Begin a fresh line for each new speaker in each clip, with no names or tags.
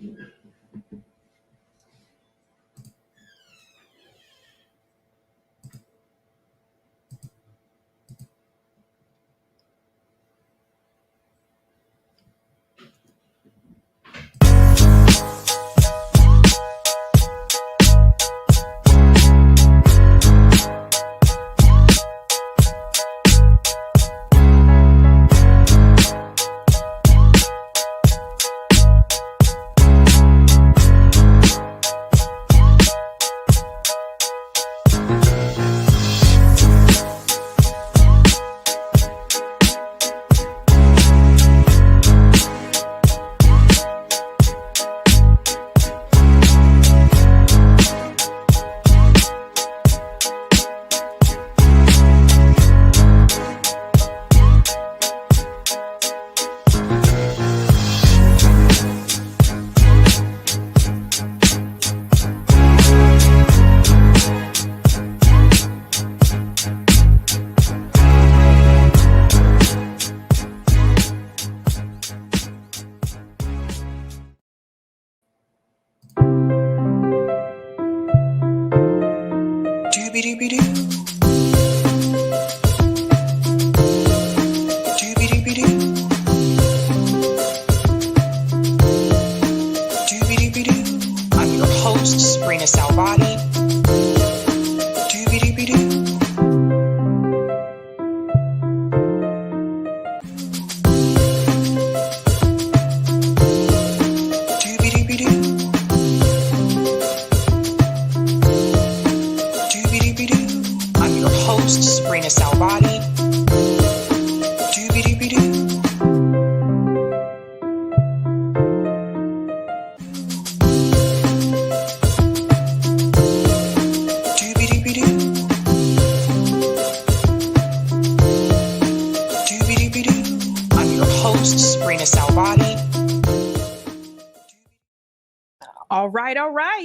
I'm your host, sabrinasalvati. I'm your host, sabrinasalvati. I'm your host, sabrinasalvati.
All right.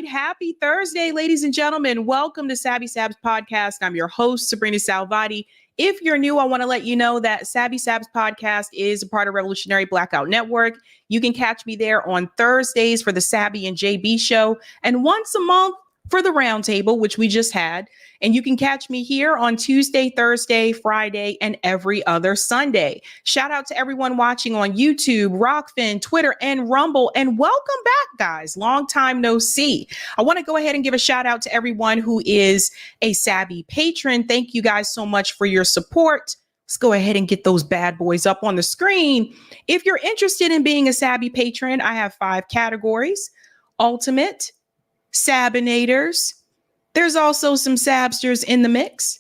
Happy Thursday, ladies and gentlemen. Welcome to Sabby Sabs podcast. I'm your host, Sabrina Salvati. If you're new, I want to let you know that Sabby Sabs podcast is a part of Revolutionary Blackout Network. You can catch me there on Thursdays for the Sabby and JB show and once a month for the roundtable, which we just had. And you can catch me here on Tuesday, Thursday, Friday, and every other Sunday. Shout out to everyone watching on YouTube, Rockfin, Twitter, and Rumble. And welcome back, guys. Long time no see. I want to go ahead and give a shout out to everyone who is a Sabby patron. Thank you guys so much for your support. Let's go ahead and get those bad boys up on the screen. If you're interested in being a Sabby patron, I have 5 categories: Ultimate, Sabinators. There's also some Sabsters in the mix.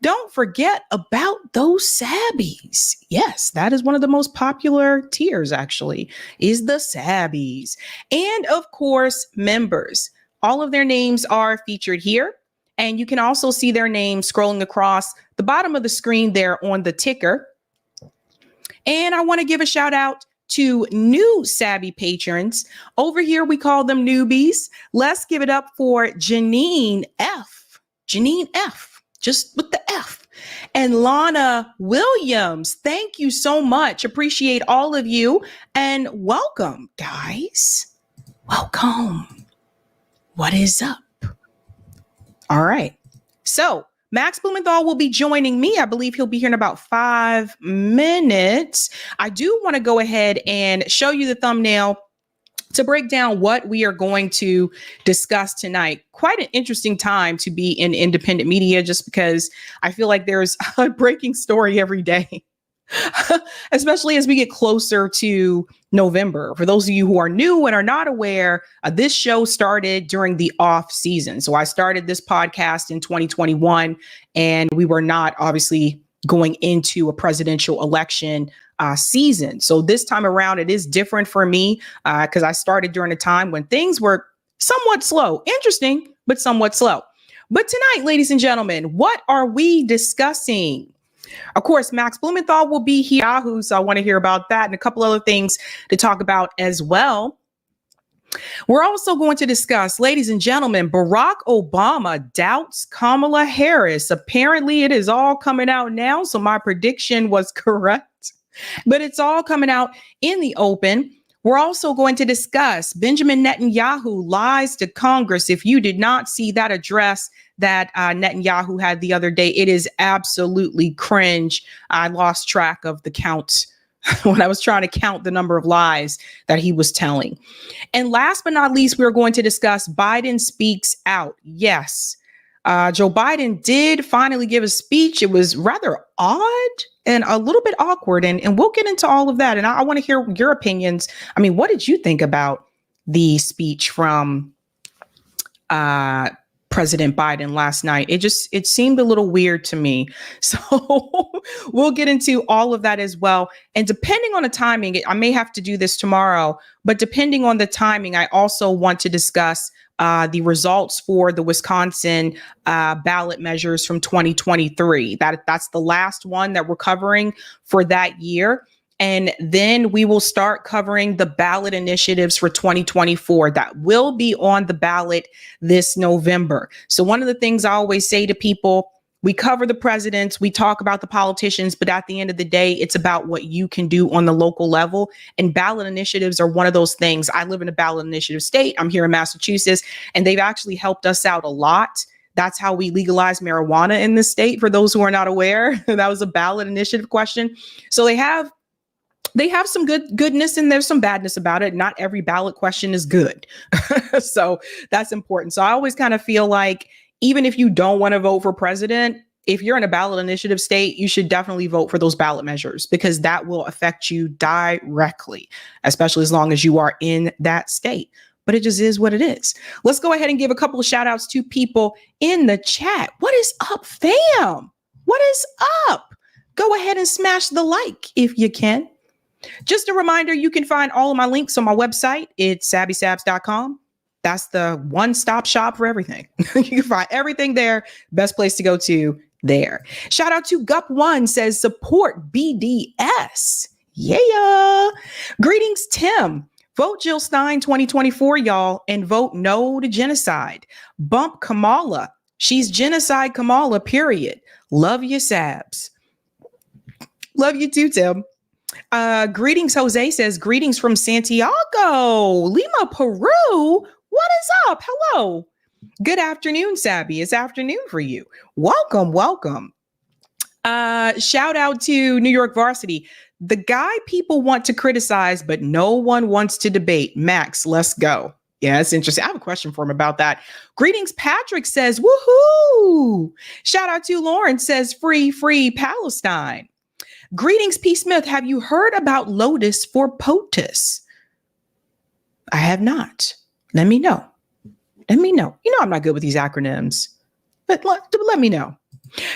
Don't forget about those Sabbies. Yes, that is one of the most popular tiers, actually, is the Sabbies. And of course, members. All of their names are featured here. And you can also see their names scrolling across the bottom of the screen there on the ticker. And I want to give a shout out to new Sabby patrons. Over here, we call them newbies. Let's give it up for Janine F. Janine F, just with the F. And Lana Williams. Thank you so much. Appreciate all of you. And welcome, guys. Welcome. What is up? All right. So Max Blumenthal will be joining me. I believe he'll be here in about 5 minutes. I do want to go ahead and show you the thumbnail to break down what we are going to discuss tonight. Quite an interesting time to be in independent media, just because I feel like there's a breaking story every day, especially as we get closer to November. For those of you who are new and are not aware, this show started during the off season. So I started this podcast in 2021, and we were not obviously going into a presidential election season. So this time around, it is different for me because I started during a time when things were somewhat slow. Interesting, but somewhat slow. But tonight, ladies and gentlemen, what are we discussing? Of course, Max Blumenthal will be here, Yahoo, so I want to hear about that and a couple other things to talk about as well. We're also going to discuss, ladies and gentlemen, Barack Obama doubts Kamala Harris. Apparently, it is all coming out now, so my prediction was correct. But it's all coming out in the open. We're also going to discuss Benjamin Netanyahu lies to Congress. If you did not see that address that Netanyahu had the other day, it is absolutely cringe. I lost track of the count when I was trying to count the number of lies that he was telling. And last but not least, we're going to discuss Biden speaks out. Yes, Joe Biden did finally give a speech. It was rather odd and a little bit awkward. And we'll get into all of that. And I want to hear your opinions. I mean, what did you think about the speech from President Biden last night? It seemed a little weird to me. So we'll get into all of that as well. And depending on the timing, I may have to do this tomorrow, but depending on the timing, I also want to discuss the results for the Wisconsin ballot measures from 2023. That's the last one that we're covering for that year. And then we will start covering the ballot initiatives for 2024 that will be on the ballot this November. So one of the things I always say to people, we cover the presidents, we talk about the politicians, but at the end of the day, it's about what you can do on the local level. And ballot initiatives are one of those things. I live in a ballot initiative state. I'm here in Massachusetts, and they've actually helped us out a lot. That's how we legalized marijuana in this state. For those who are not aware, that was a ballot initiative question. So they have some goodness and there's some badness about it. Not every ballot question is good. So that's important. So I always kind of feel like even if you don't want to vote for president, if you're in a ballot initiative state, you should definitely vote for those ballot measures because that will affect you directly, especially as long as you are in that state. But it just is what it is. Let's go ahead and give a couple of shout outs to people in the chat. What is up, fam? What is up? Go ahead and smash the like if you can. Just a reminder, you can find all of my links on my website. It's sabbysabs.com. That's the one-stop shop for everything. You can find everything there. Best place to go to there. Shout out to Gup1 says support BDS. Yeah. Greetings, Tim. Vote Jill Stein 2024, y'all, and vote no to genocide. Bump Kamala. She's genocide Kamala, period. Love you, Sabs. Love you too, Tim. Greetings, Jose says, greetings from Santiago, Lima, Peru. What is up? Hello. Good afternoon, Sabby. It's afternoon for you. Welcome, welcome. Shout out to New York Varsity. The guy people want to criticize, but no one wants to debate. Max, let's go. Yeah, it's interesting. I have a question for him about that. Greetings, Patrick says, woohoo. Shout out to Lauren says, free, free Palestine. Greetings, P. Smith. Have you heard about Lotus for POTUS? I have not. Let me know. Let me know. You know I'm not good with these acronyms, but let me know.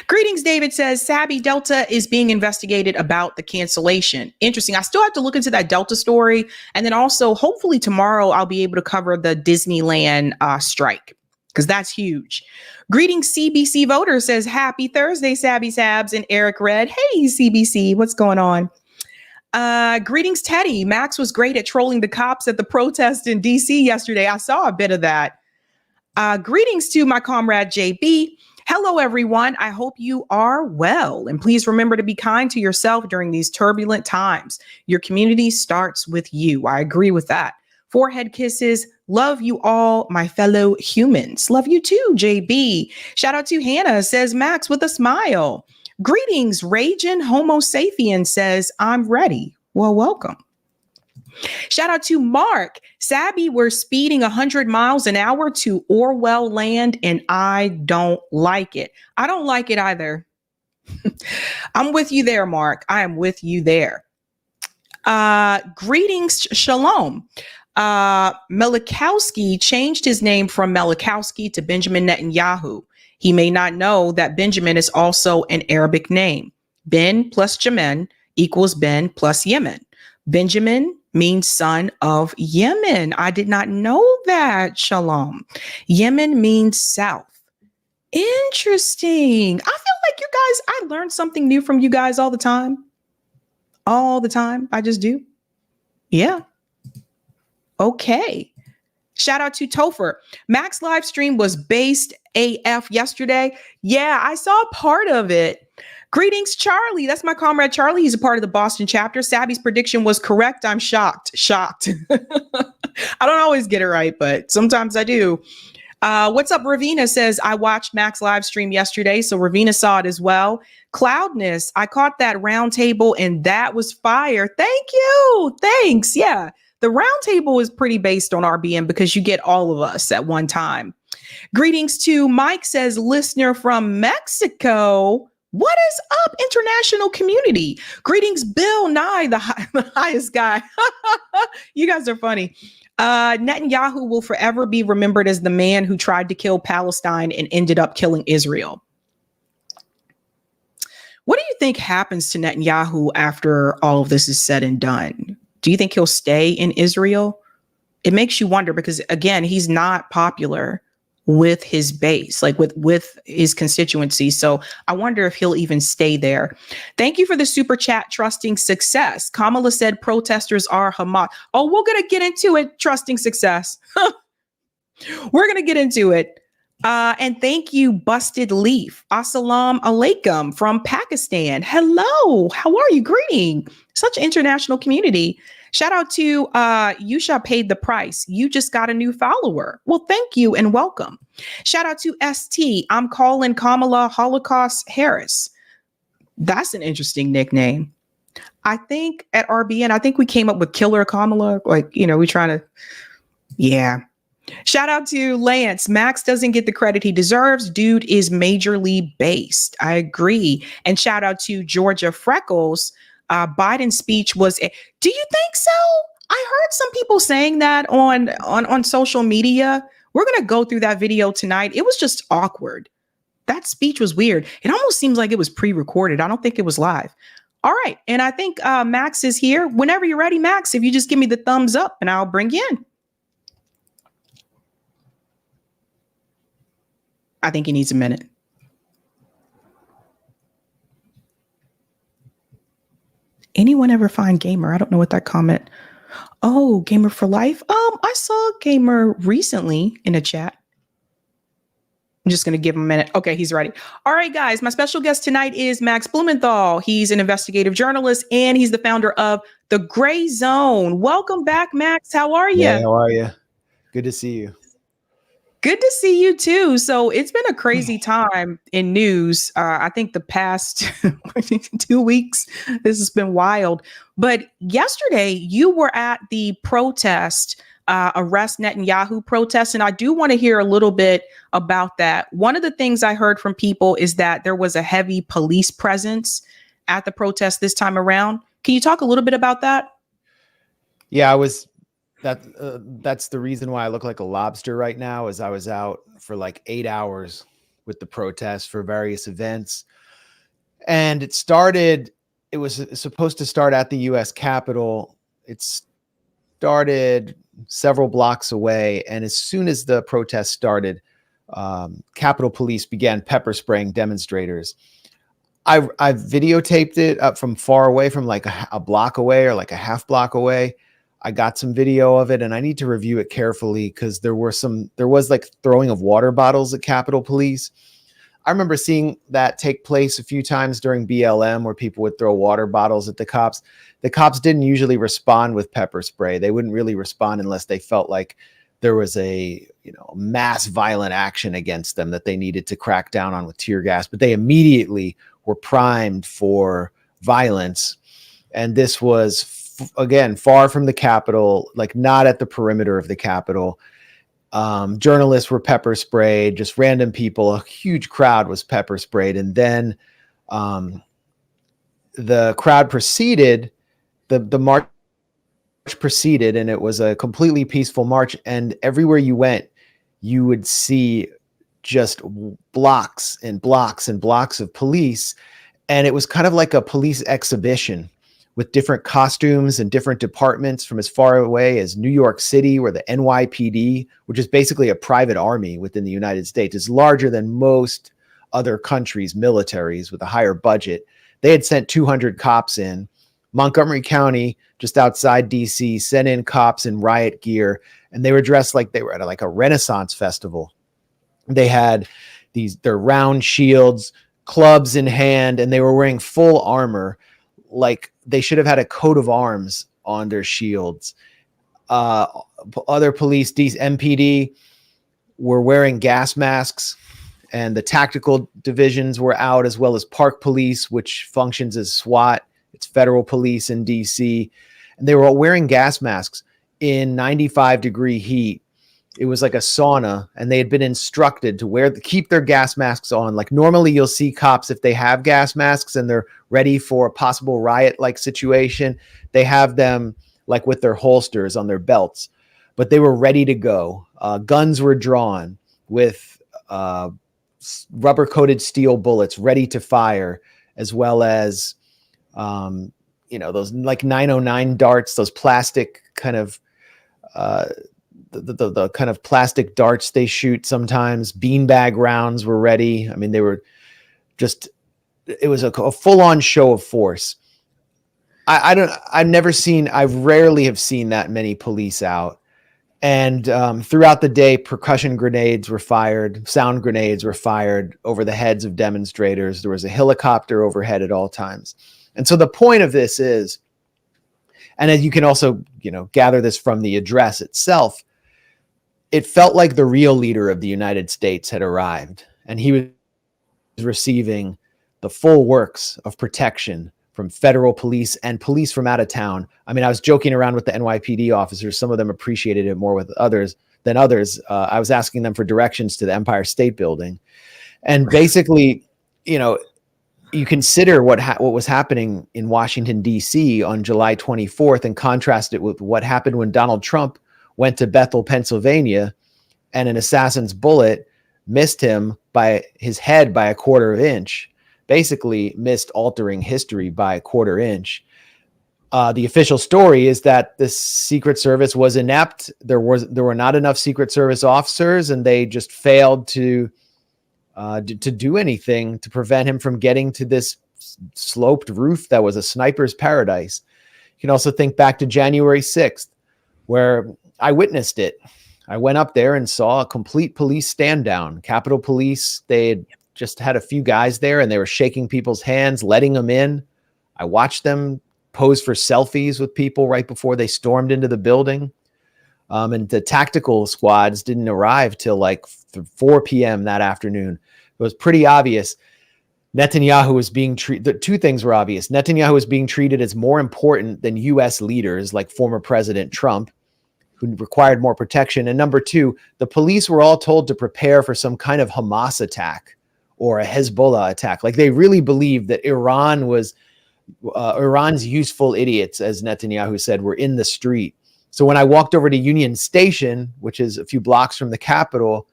Greetings, David says, Sabby, Delta is being investigated about the cancellation. Interesting. I still have to look into that Delta story. And then also, hopefully tomorrow, I'll be able to cover the Disneyland strike, because that's huge. Greetings, CBC voter says, happy Thursday, Sabby Sabs. And Eric Red, hey, CBC, what's going on? Greetings, Teddy. Max was great at trolling the cops at the protest in DC yesterday. I saw a bit of that. Greetings to my comrade, JB. Hello, everyone. I hope you are well. And please remember to be kind to yourself during these turbulent times. Your community starts with you. I agree with that. Forehead kisses. Love you all, my fellow humans. Love you too, JB. Shout out to Hannah, says Max with a smile. Greetings, Ragin' Homo Sapien says, I'm ready. Well, welcome. Shout out to Mark. Sabby, we're speeding 100 miles an hour to Orwell land, and I don't like it. I don't like it either. I'm with you there, Mark. I am with you there. Greetings, Shalom. Melikowski changed his name from Melikowski to Benjamin Netanyahu. He may not know that Benjamin is also an Arabic name. Ben plus Jemen equals Ben plus Yemen. Benjamin means son of Yemen. I did not know that. Shalom. Yemen means south. Interesting. I feel like you guys, I learned something new from you guys all the time. All the time. I just do. Yeah. Okay. Shout out to Topher. Max live stream was based AF yesterday. Yeah, I saw part of it. Greetings, Charlie. That's my comrade Charlie. He's a part of the Boston chapter. Sabby's prediction was correct. I'm shocked. Shocked. I don't always get it right, but sometimes I do. What's up, Ravina says, I watched Mac's live stream yesterday, so Ravina saw it as well. Cloudness, I caught that round table and that was fire. Thank you. Thanks. Yeah, the round table is pretty based on RBN because you get all of us at one time. Greetings to Mike says, listener from Mexico. What is up, international community? Greetings, Bill Nye, the highest guy. You guys are funny. Netanyahu will forever be remembered as the man who tried to kill Palestine and ended up killing Israel. What do you think happens to Netanyahu after all of this is said and done? Do you think he'll stay in Israel? It makes you wonder because, again, he's not popular with his base, like with his constituency. So I wonder if he'll even stay there. Thank you for the super chat, trusting success. Kamala said protesters are Hamas. Oh, we're going to get into it, trusting success. We're going to get into it. And thank you, Busted Leaf. Assalamu alaikum from Pakistan. Hello. How are you? Greeting. Such an international community. Shout out to Yusha paid the price. You just got a new follower. Well, thank you and welcome. Shout out to ST. I'm calling Kamala Holocaust Harris. That's an interesting nickname. I think at RBN, I think we came up with Killer Kamala. Like, we're trying to, yeah. Shout out to Lance. Max doesn't get the credit he deserves. Dude is majorly based. I agree. And shout out to Georgia Freckles. Biden's speech was, do you think so? I heard some people saying that on social media. We're going to go through that video tonight. It was just awkward. That speech was weird. It almost seems like it was pre-recorded. I don't think it was live. All right. And I think Max is here. Whenever you're ready, Max, if you just give me the thumbs up and I'll bring you in. I think he needs a minute. Anyone ever find Gamer? I don't know what that comment. Oh, Gamer for Life. I saw Gamer recently in a chat. I'm just going to give him a minute. Okay, he's ready. All right, guys. My special guest tonight is Max Blumenthal. He's an investigative journalist and he's the founder of The Gray Zone. Welcome back, Max. How are you?
Yeah, how are you? Good to see you.
Good to see you too. So it's been a crazy time in news. I think the past 2 weeks, this has been wild. But yesterday you were at the protest, Arrest Netanyahu protest. And I do want to hear a little bit about that. One of the things I heard from people is that there was a heavy police presence at the protest this time around. Can you talk a little bit about that?
Yeah, that's the reason why I look like a lobster right now, is I was out for like 8 hours with the protests for various events. And it was supposed to start at the US Capitol. It started several blocks away. And as soon as the protest started, Capitol Police began pepper spraying demonstrators. I've videotaped it up from far away, from like a block away or like a half block away. I got some video of it and I need to review it carefully because there was like throwing of water bottles at Capitol Police. I remember seeing that take place a few times during BLM where people would throw water bottles at the cops. The cops didn't usually respond with pepper spray. They wouldn't really respond unless they felt like there was a mass violent action against them that they needed to crack down on with tear gas. But they immediately were primed for violence. And this was again, far from the Capitol, like not at the perimeter of the Capitol. Journalists were pepper sprayed, just random people. A huge crowd was pepper sprayed. And then the crowd proceeded, the march proceeded, and it was a completely peaceful march. And everywhere you went, you would see just blocks and blocks and blocks of police. And it was kind of like a police exhibition with different costumes and different departments from as far away as New York City, where the NYPD, which is basically a private army within the United States, is larger than most other countries' militaries with a higher budget. They had sent 200 cops in. Montgomery County, just outside DC, sent in cops in riot gear, and they were dressed like they were at a Renaissance festival. They had their round shields, clubs in hand, and they were wearing full armor. Like they should have had a coat of arms on their shields. Other police, MPD, were wearing gas masks, and the tactical divisions were out, as well as Park Police, which functions as SWAT. It's federal police in DC. And they were all wearing gas masks in 95-degree heat. It was like a sauna, and they had been instructed to keep their gas masks on. Like normally you'll see cops, if they have gas masks and they're ready for a possible riot-like situation, they have them like with their holsters on their belts, but they were ready to go. Guns were drawn with rubber-coated steel bullets ready to fire, as well as, those like 909 darts, those plastic kind of, the kind of plastic darts they shoot sometimes. Beanbag rounds were ready. I mean, they were just, it was a full-on show of force. I rarely have seen that many police out. And throughout the day, percussion grenades were fired, sound grenades were fired over the heads of demonstrators. There was a helicopter overhead at all times. And so the point of this is, and as you can also, gather this from the address itself, it felt like the real leader of the United States had arrived, and he was receiving the full works of protection from federal police and police from out of town. I mean, I was joking around with the NYPD officers. Some of them appreciated it more than others. I was asking them for directions to the Empire State Building. And basically, you consider what was happening in Washington, D.C. on July 24th and contrast it with what happened when Donald Trump went to Bethel, Pennsylvania, and an assassin's bullet missed him by his head by a quarter of an inch, basically missed altering history by a quarter inch. The official story is that the Secret Service was inept. There were not enough Secret Service officers, and they just failed to do anything to prevent him from getting to this sloped roof that was a sniper's paradise. You can also think back to January 6th, where I witnessed it. I went up there and saw a complete police stand down. Capitol Police, they had just had a few guys there, and they were shaking people's hands, letting them in. I watched them pose for selfies with people right before they stormed into the building. And the tactical squads didn't arrive till like 4 p.m. that afternoon. It was pretty obvious Netanyahu was being treated. Two things were obvious. Netanyahu was being treated as more important than U.S. leaders like former President Trump, who required more protection. And number two, the police were all told to prepare for some kind of Hamas attack or a Hezbollah attack. Like they really believed that Iran's useful idiots, as Netanyahu said, were in the street. So when I walked over to Union Station, which is a few blocks from the Capitol,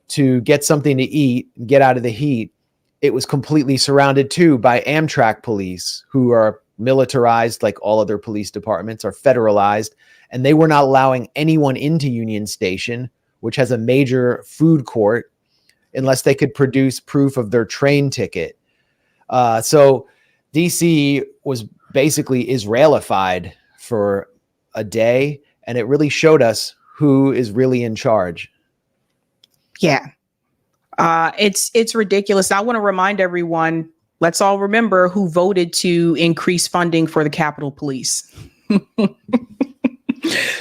to get something to eat and get out of the heat, it was completely surrounded too by Amtrak police, who are militarized like all other police departments, are federalized, and they were not allowing anyone into Union Station, which has a major food court, unless they could produce proof of their train ticket. So DC was basically Israelified for a day, and it really showed us who is really in charge.
Yeah. It's ridiculous. I want to remind everyone, let's all remember who voted to increase funding for the Capitol Police.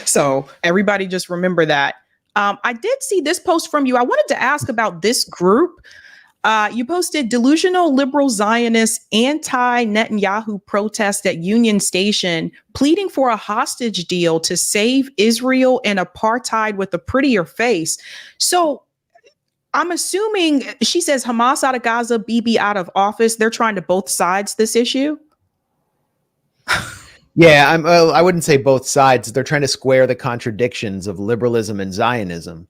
So everybody just remember that. I did see this post from you. I wanted to ask about this group. You posted delusional liberal Zionist anti-Netanyahu protest at Union Station, pleading for a hostage deal to save Israel and apartheid with a prettier face. So I'm assuming she says Hamas out of Gaza, Bibi out of office. They're trying to both sides this issue.
Yeah, I wouldn't say both sides. They're trying to square the contradictions of liberalism and Zionism.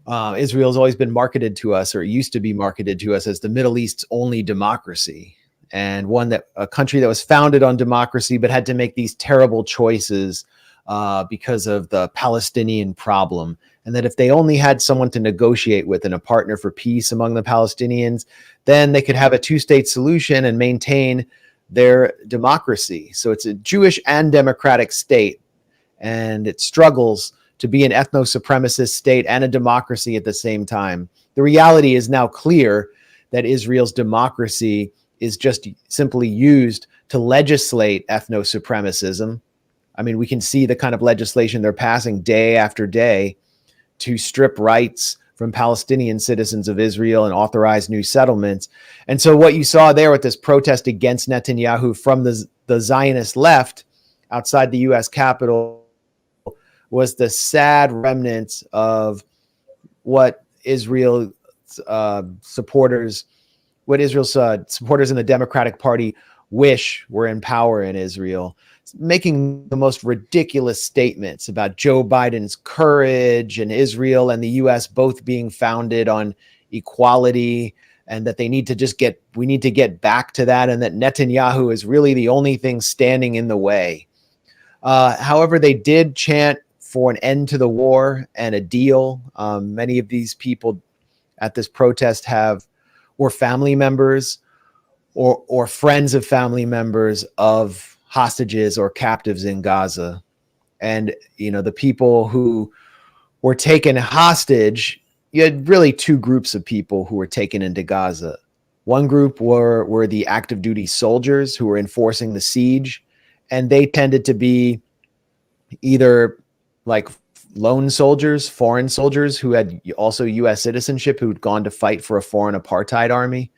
Israel's always been marketed to us, or used to be marketed to us, as the Middle East's only democracy, and a country that was founded on democracy but had to make these terrible choices because of the Palestinian problem. And that if they only had someone to negotiate with and a partner for peace among the Palestinians, then they could have a two-state solution and maintain their democracy. So it's a Jewish and democratic state, and it struggles to be an ethno-supremacist state and a democracy at the same time. The reality is now clear that Israel's democracy is just simply used to legislate ethno-supremacism. I mean, we can see the kind of legislation they're passing day after day to strip rights from Palestinian citizens of Israel and authorize new settlements. And so what you saw there with this protest against Netanyahu from the Zionist left outside the US Capitol was the sad remnants of what Israel's supporters in the Democratic Party wish were in power in Israel, making the most ridiculous statements about Joe Biden's courage and Israel and the US both being founded on equality, and that we need to get back to that, and that Netanyahu is really the only thing standing in the way. However, they did chant for an end to the war and a deal. Many of these people at this protest were family members or friends of family members of hostages or captives in Gaza. And, the people who were taken hostage, you had really two groups of people who were taken into Gaza. One group were the active duty soldiers who were enforcing the siege, and they tended to be either like lone soldiers, foreign soldiers who had also US citizenship, who'd gone to fight for a foreign apartheid army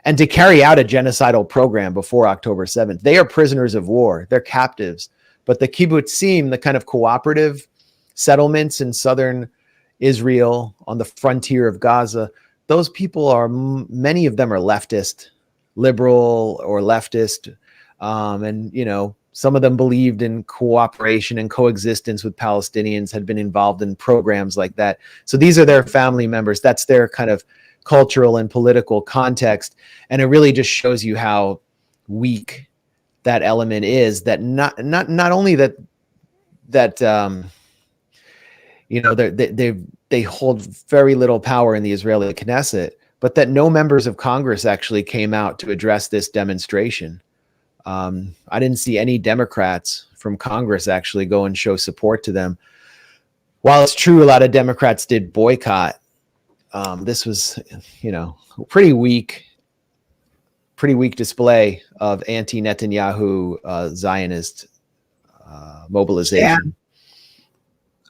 and to carry out a genocidal program before October 7th. They are prisoners of war. They're captives. But the kibbutzim, the kind of cooperative settlements in southern Israel on the frontier of Gaza, those people many of them are leftist, liberal or leftist. And, some of them believed in cooperation and coexistence with Palestinians, had been involved in programs like that. So these are their family members. That's their kind of cultural and political context. And it really just shows you how weak that element is, that not only that they hold very little power in the Israeli Knesset, but that no members of Congress actually came out to address this demonstration. I didn't see any Democrats from Congress actually go and show support to them. While it's true a lot of Democrats did boycott, this was, pretty weak display of anti-Netanyahu Zionist mobilization.
Yeah.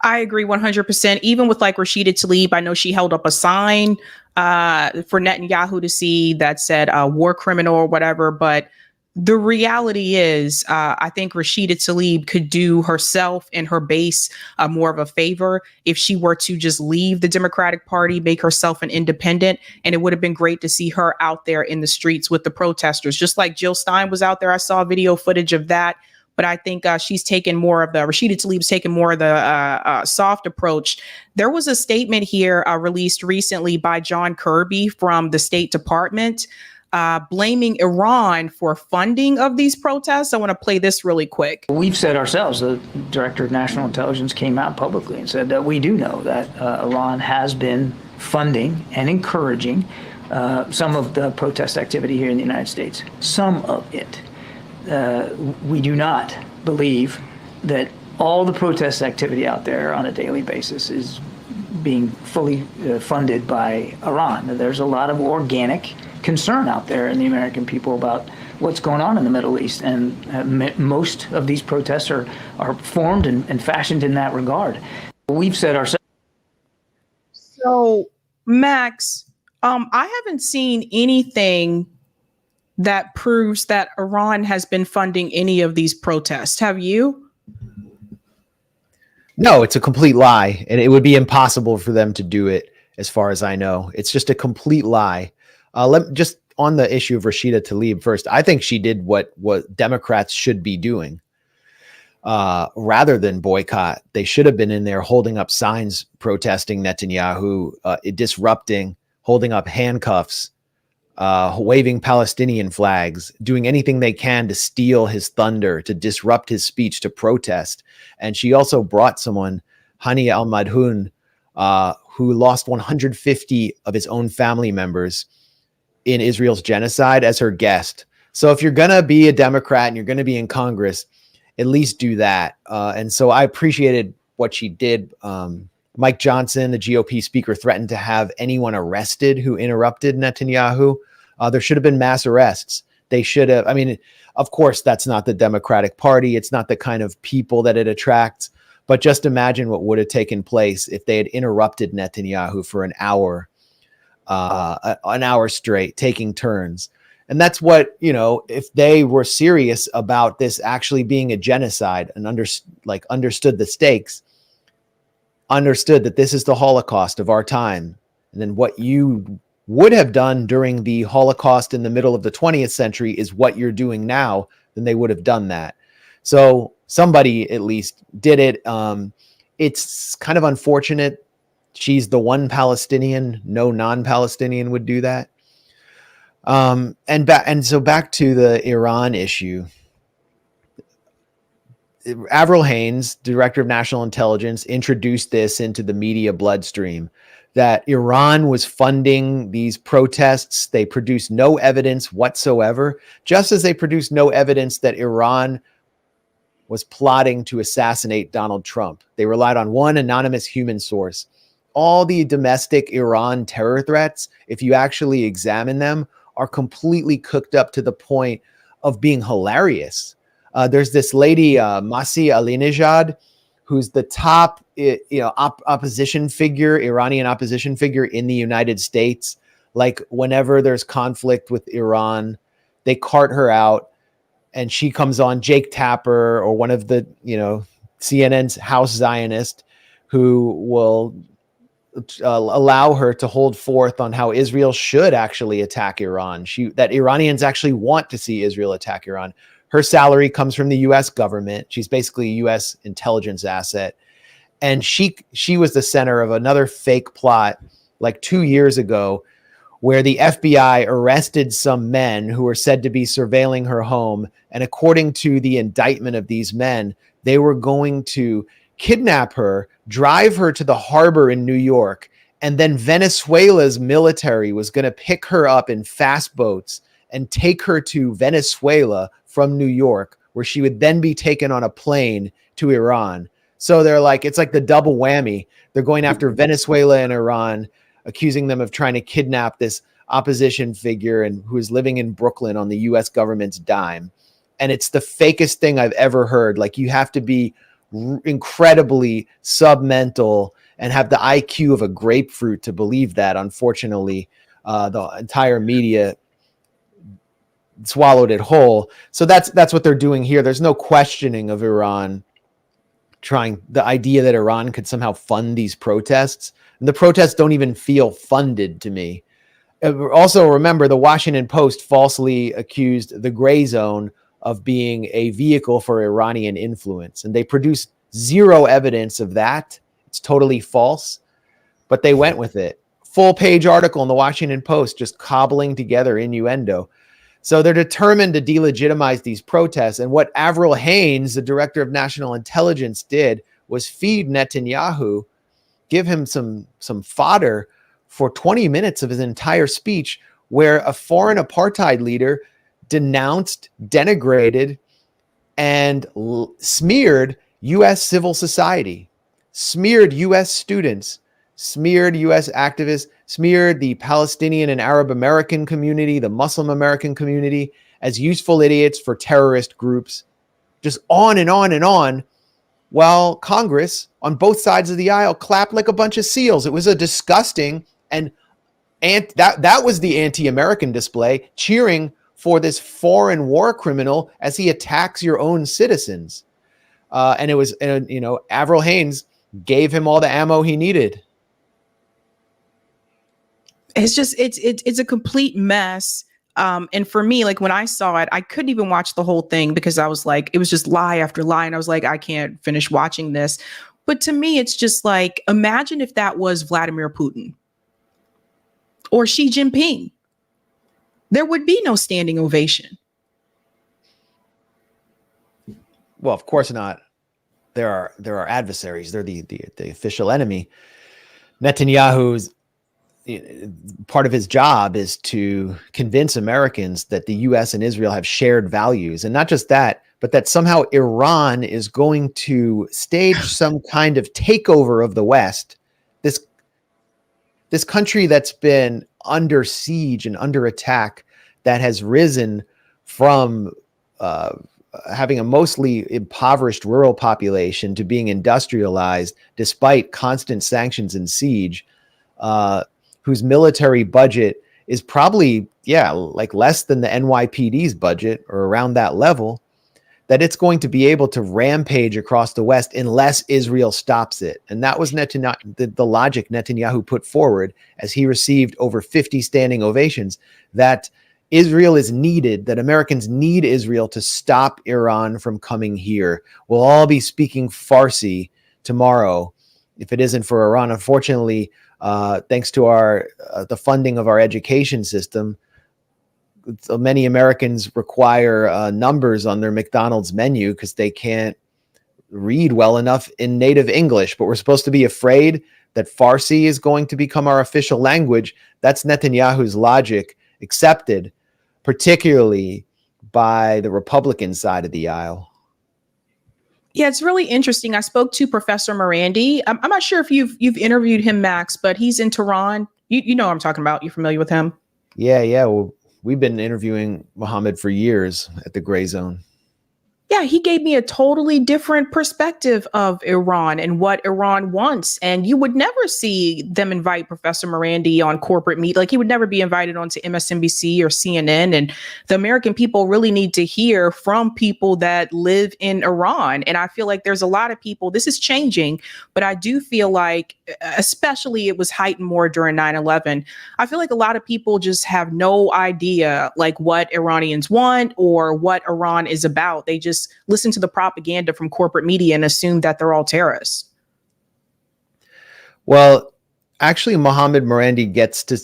I agree 100%. Even with like Rashida Tlaib, I know she held up a sign for Netanyahu to see that said war criminal or whatever. But the reality is, I think Rashida Tlaib could do herself and her base more of a favor if she were to just leave the Democratic Party, make herself an independent. And it would have been great to see her out there in the streets with the protesters, just like Jill Stein was out there. I saw video footage of that. But I think Rashida Tlaib's taken more of the soft approach. There was a statement here released recently by John Kirby from the State Department, blaming Iran for funding of these protests. I want to play this really quick.
We've said ourselves, the Director of National Intelligence came out publicly and said that we do know that Iran has been funding and encouraging some of the protest activity here in the United States. Some of it. We do not believe that all the protest activity out there on a daily basis is being fully funded by Iran. There's a lot of organic concern out there in the American people about what's going on in the Middle East, and most of these protests are formed and fashioned in that regard. We've said ourselves.
So, Max, I haven't seen anything that proves that Iran has been funding any of these protests. Have you?
No, it's a complete lie, and it would be impossible for them to do it, as far as I know. It's just a complete lie. Just on the issue of Rashida Tlaib first, I think she did what Democrats should be doing. Rather than boycott, they should have been in there holding up signs protesting Netanyahu, disrupting, holding up handcuffs, waving Palestinian flags, doing anything they can to steal his thunder, to disrupt his speech, to protest. And she also brought someone, Hani al-Madhoun, who lost 150 of his own family members in Israel's genocide, as her guest. So if you're going to be a Democrat and you're going to be in Congress, at least do that. And so I appreciated what she did Mike Johnson, the GOP speaker, threatened to have anyone arrested who interrupted Netanyahu. There should have been mass arrests. They should have. I mean, of course, that's not the Democratic Party. It's not the kind of people that it attracts. But just imagine what would have taken place if they had interrupted Netanyahu for an hour straight, taking turns. And that's what, if they were serious about this actually being a genocide and understood the stakes, understood that this is the Holocaust of our time, and then what you would have done during the Holocaust in the middle of the 20th century is what you're doing now, then they would have done that. So somebody at least did it. It's kind of unfortunate. She's the one Palestinian. No non-Palestinian would do that. And so back to the Iran issue. Avril Haines, director of national intelligence, introduced this into the media bloodstream, that Iran was funding these protests. They produced no evidence whatsoever, just as they produced no evidence that Iran was plotting to assassinate Donald Trump. They relied on one anonymous human source. All the domestic Iran terror threats, if you actually examine them, are completely cooked up to the point of being hilarious. There's this lady, Masih Alinejad, who's the top, opposition figure, Iranian opposition figure in the United States. Like whenever there's conflict with Iran, they cart her out, and she comes on Jake Tapper or one of the, CNN's House Zionist, who will allow her to hold forth on how Israel should actually attack Iran. That Iranians actually want to see Israel attack Iran. Her salary comes from the U.S. government. She's basically a U.S. intelligence asset. And she was the center of another fake plot like 2 years ago, where the FBI arrested some men who were said to be surveilling her home. And according to the indictment of these men, they were going to kidnap her, drive her to the harbor in New York, and then Venezuela's military was going to pick her up in fast boats and take her to Venezuela from New York, where she would then be taken on a plane to Iran. So they're like, it's like the double whammy. They're going after Venezuela and Iran, accusing them of trying to kidnap this opposition figure and who is living in Brooklyn on the US government's dime. And it's the fakest thing I've ever heard. Like, you have to be incredibly submental and have the IQ of a grapefruit to believe that. Unfortunately, the entire media swallowed it whole. So that's what they're doing here. There's no questioning of Iran the idea that Iran could somehow fund these protests. And the protests don't even feel funded to me. Also, remember, the Washington Post falsely accused the Gray Zone of being a vehicle for Iranian influence. And they produced zero evidence of that. It's totally false. But they went with it. Full page article in the Washington Post, just cobbling together innuendo. So they're determined to delegitimize these protests. And what Avril Haines, the director of national intelligence, did was feed Netanyahu, give him some fodder for 20 minutes of his entire speech, where a foreign apartheid leader denounced, denigrated, and smeared U.S. civil society, smeared U.S. students, smeared U.S. activists, smeared the Palestinian and Arab American community, the Muslim American community, as useful idiots for terrorist groups, just on and on and on, while Congress on both sides of the aisle clapped like a bunch of seals. It was a disgusting, and that was the anti-American display, cheering for this foreign war criminal as he attacks your own citizens. And it was, Avril Haines gave him all the ammo he needed.
It's just, it's a complete mess. And for me, like when I saw it, I couldn't even watch the whole thing because I was like, it was just lie after lie. And I was like, I can't finish watching this. But to me, it's just like, imagine if that was Vladimir Putin or Xi Jinping. There would be no standing ovation.
Well, of course not. There are adversaries. They're the official enemy. Netanyahu's part of his job is to convince Americans that the U.S. and Israel have shared values. And not just that, but that somehow Iran is going to stage some kind of takeover of the West this this country that's been under siege and under attack, that has risen from having a mostly impoverished rural population to being industrialized despite constant sanctions and siege, whose military budget is probably, like less than the NYPD's budget or around that level, that it's going to be able to rampage across the West unless Israel stops it. And that was Netanyahu, the logic Netanyahu put forward as he received over 50 standing ovations, that Israel is needed, that Americans need Israel to stop Iran from coming here. We'll all be speaking Farsi tomorrow if it isn't for Iran. Unfortunately, thanks to the funding of our education system, so many Americans require numbers on their McDonald's menu because they can't read well enough in native English. But we're supposed to be afraid that Farsi is going to become our official language. That's Netanyahu's logic, accepted particularly by the Republican side of the aisle.
Yeah, it's really interesting. I spoke to Professor Morandi. I'm not sure if you've interviewed him, Max, but he's in Tehran. You know what I'm talking about. You're familiar with him?
Yeah. Well, we've been interviewing Mohammed for years at the Gray Zone.
Yeah, he gave me a totally different perspective of Iran and what Iran wants. And you would never see them invite Professor Morandi on corporate meet. Like, he would never be invited onto MSNBC or CNN. And the American people really need to hear from people that live in Iran. And I feel like there's a lot of people, this is changing, but I do feel like, especially it was heightened more during 9/11. I feel like a lot of people just have no idea like what Iranians want or what Iran is about. They just listen to the propaganda from corporate media and assume that they're all terrorists.
Well, actually, Mohammed Morandi gets to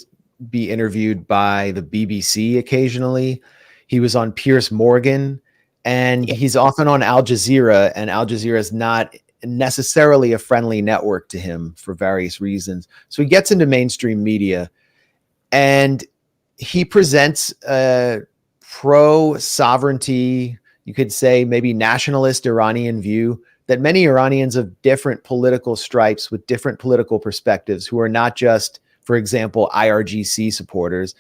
be interviewed by the BBC occasionally. He was on Piers Morgan, and he's often on Al Jazeera, and Al Jazeera is not necessarily a friendly network to him for various reasons. So he gets into mainstream media, and he presents a pro-sovereignty, you could say maybe nationalist Iranian view that many Iranians of different political stripes with different political perspectives, who are not just, for example, IRGC supporters,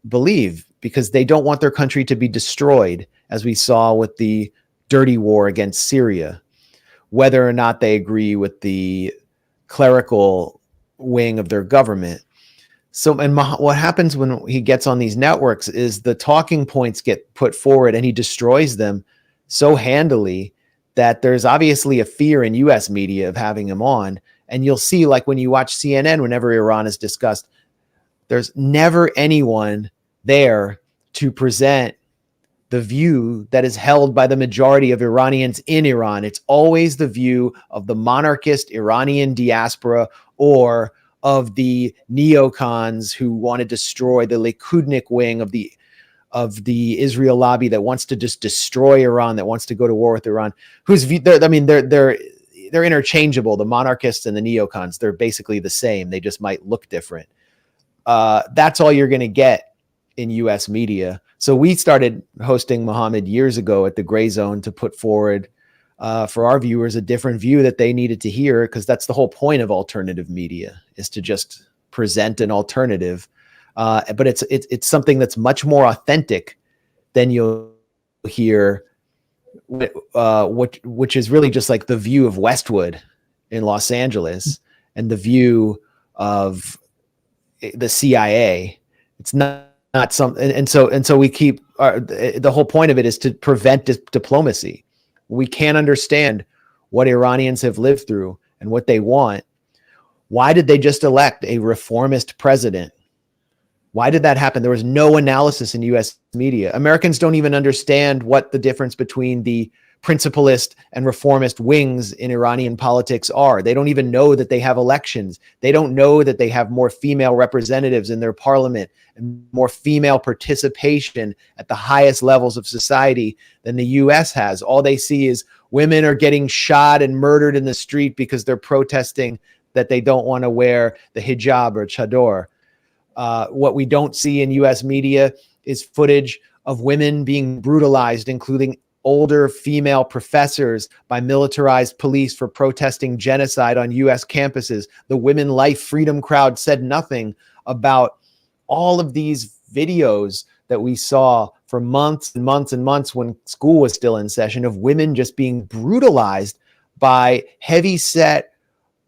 believe, because they don't want their country to be destroyed, as we saw with the dirty war against Syria, whether or not they agree with the clerical wing of their government. So, and what happens when he gets on these networks is the talking points get put forward and he destroys them so handily that there's obviously a fear in US media of having him on. And you'll see, like when you watch CNN, whenever Iran is discussed, there's never anyone there to present the view that is held by the majority of Iranians in Iran. It's always the view of the monarchist Iranian diaspora or of the neocons who want to destroy the Likudnik wing of the Israel lobby that wants to just destroy Iran, that wants to go to war with Iran. They're interchangeable. The monarchists and the neocons, they're basically the same. They just might look different. That's all you're going to get in US media. So we started hosting Mohammed years ago at the Gray Zone to put forward for our viewers a different view that they needed to hear, because that's the whole point of alternative media, is to just present an alternative. But it's something that's much more authentic than you'll hear, which is really just like the view of Westwood in Los Angeles and the view of the CIA. It's not something, and so we keep the whole point of it is to prevent diplomacy. We can't understand what Iranians have lived through and what they want. Why did they just elect a reformist president? Why did that happen? There was no analysis in US media. Americans don't even understand what the difference between the principalist and reformist wings in Iranian politics are. They don't even know that they have elections. They don't know that they have more female representatives in their parliament and more female participation at the highest levels of society than the US has. All they see is women are getting shot and murdered in the street because they're protesting that they don't want to wear the hijab or chador. What we don't see in US media is footage of women being brutalized, including older female professors by militarized police for protesting genocide on US campuses. The Women Life Freedom crowd said nothing about all of these videos that we saw for months and months and months when school was still in session of women just being brutalized by heavy-set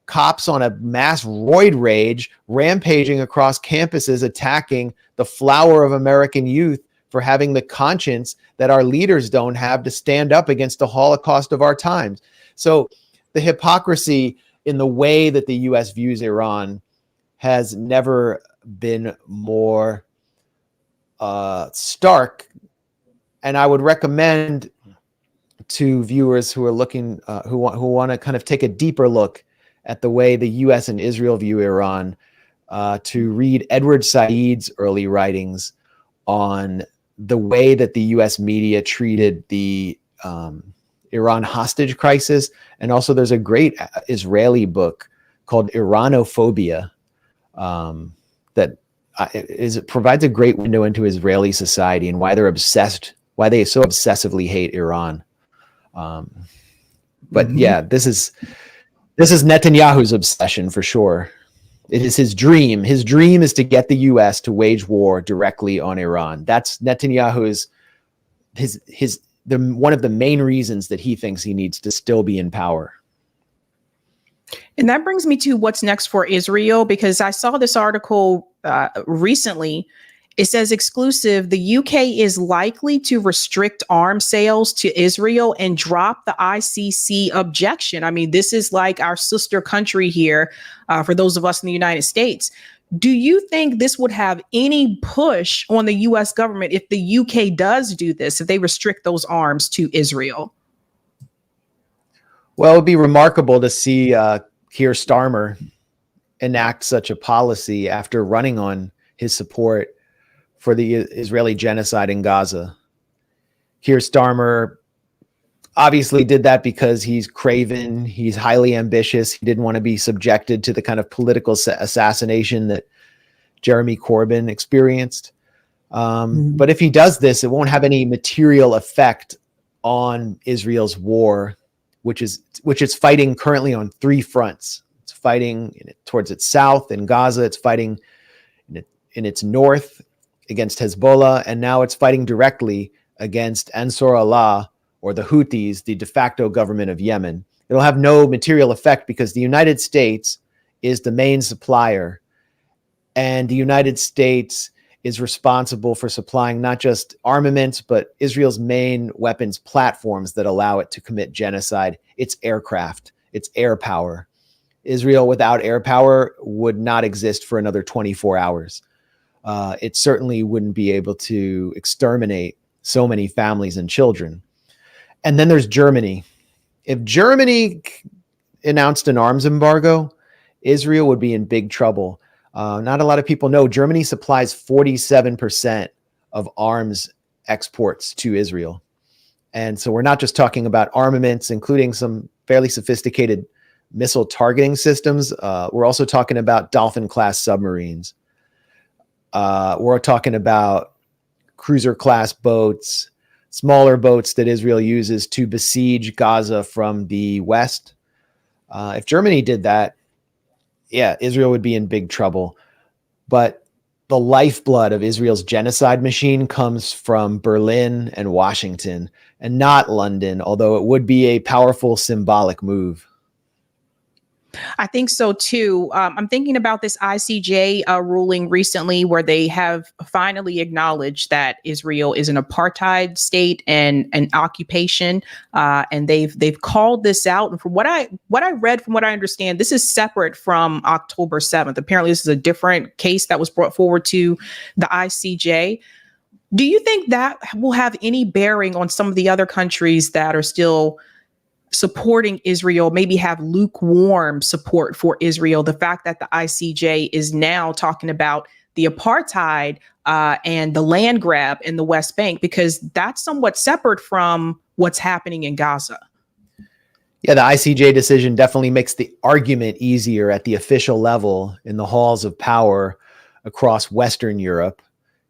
cops on a mass roid rage, rampaging across campuses, attacking the flower of American youth for having the conscience that our leaders don't have to stand up against the Holocaust of our times. So the hypocrisy in the way that the US views Iran has never been more stark. And I would recommend to viewers who are looking, who want to kind of take a deeper look at the way the US and Israel view Iran, to read Edward Said's early writings on the way that the US media treated the Iran hostage crisis. And also there's a great Israeli book called Iranophobia that provides a great window into Israeli society and why they're obsessed, why they so obsessively hate Iran. But yeah, this is Netanyahu's obsession for sure. It is his dream. His dream is to get the US to wage war directly on Iran. That's Netanyahu's one of the main reasons that he thinks he needs to still be in power.
And that brings me to what's next for Israel, because I saw this article recently. It says exclusive, the UK is likely to restrict arms sales to Israel and drop the ICC objection. I mean, this is like our sister country here for those of us in the United States. Do you think this would have any push on the US government if the UK does do this, if they restrict those arms to Israel?
Well, it would be remarkable to see Keir Starmer enact such a policy after running on his support for the Israeli genocide in Gaza. Keir Starmer obviously did that because he's craven, he's highly ambitious, he didn't want to be subjected to the kind of political assassination that Jeremy Corbyn experienced. But if he does this, it won't have any material effect on Israel's war, which it's fighting currently on three fronts. It's fighting towards its south in Gaza, it's fighting in its north against Hezbollah, and now it's fighting directly against Ansar Allah, or the Houthis, the de facto government of Yemen. It'll have no material effect because the United States is the main supplier, and the United States is responsible for supplying not just armaments, but Israel's main weapons platforms that allow it to commit genocide. It's aircraft, it's air power. Israel without air power would not exist for another 24 hours. It certainly wouldn't be able to exterminate so many families and children. And then there's Germany. If Germany announced an arms embargo, Israel would be in big trouble. Not a lot of people know Germany supplies 47% of arms exports to Israel. And so we're not just talking about armaments, including some fairly sophisticated missile targeting systems. We're also talking about Dolphin-class submarines. We're talking about cruiser-class boats, smaller boats that Israel uses to besiege Gaza from the west. If Germany did that, yeah, Israel would be in big trouble. But the lifeblood of Israel's genocide machine comes from Berlin and Washington, and not London, although it would be a powerful symbolic move.
I think so too. I'm thinking about this ICJ ruling recently where they have finally acknowledged that Israel is an apartheid state and an occupation, and they've called this out. And from what I read, from what I understand, this is separate from October 7th. Apparently, this is a different case that was brought forward to the ICJ. Do you think that will have any bearing on some of the other countries that are still supporting Israel, maybe have lukewarm support for Israel? The fact that the ICJ is now talking about the apartheid and the land grab in the West Bank, because that's somewhat separate from what's happening in Gaza.
Yeah, the ICJ decision definitely makes the argument easier at the official level in the halls of power across Western Europe.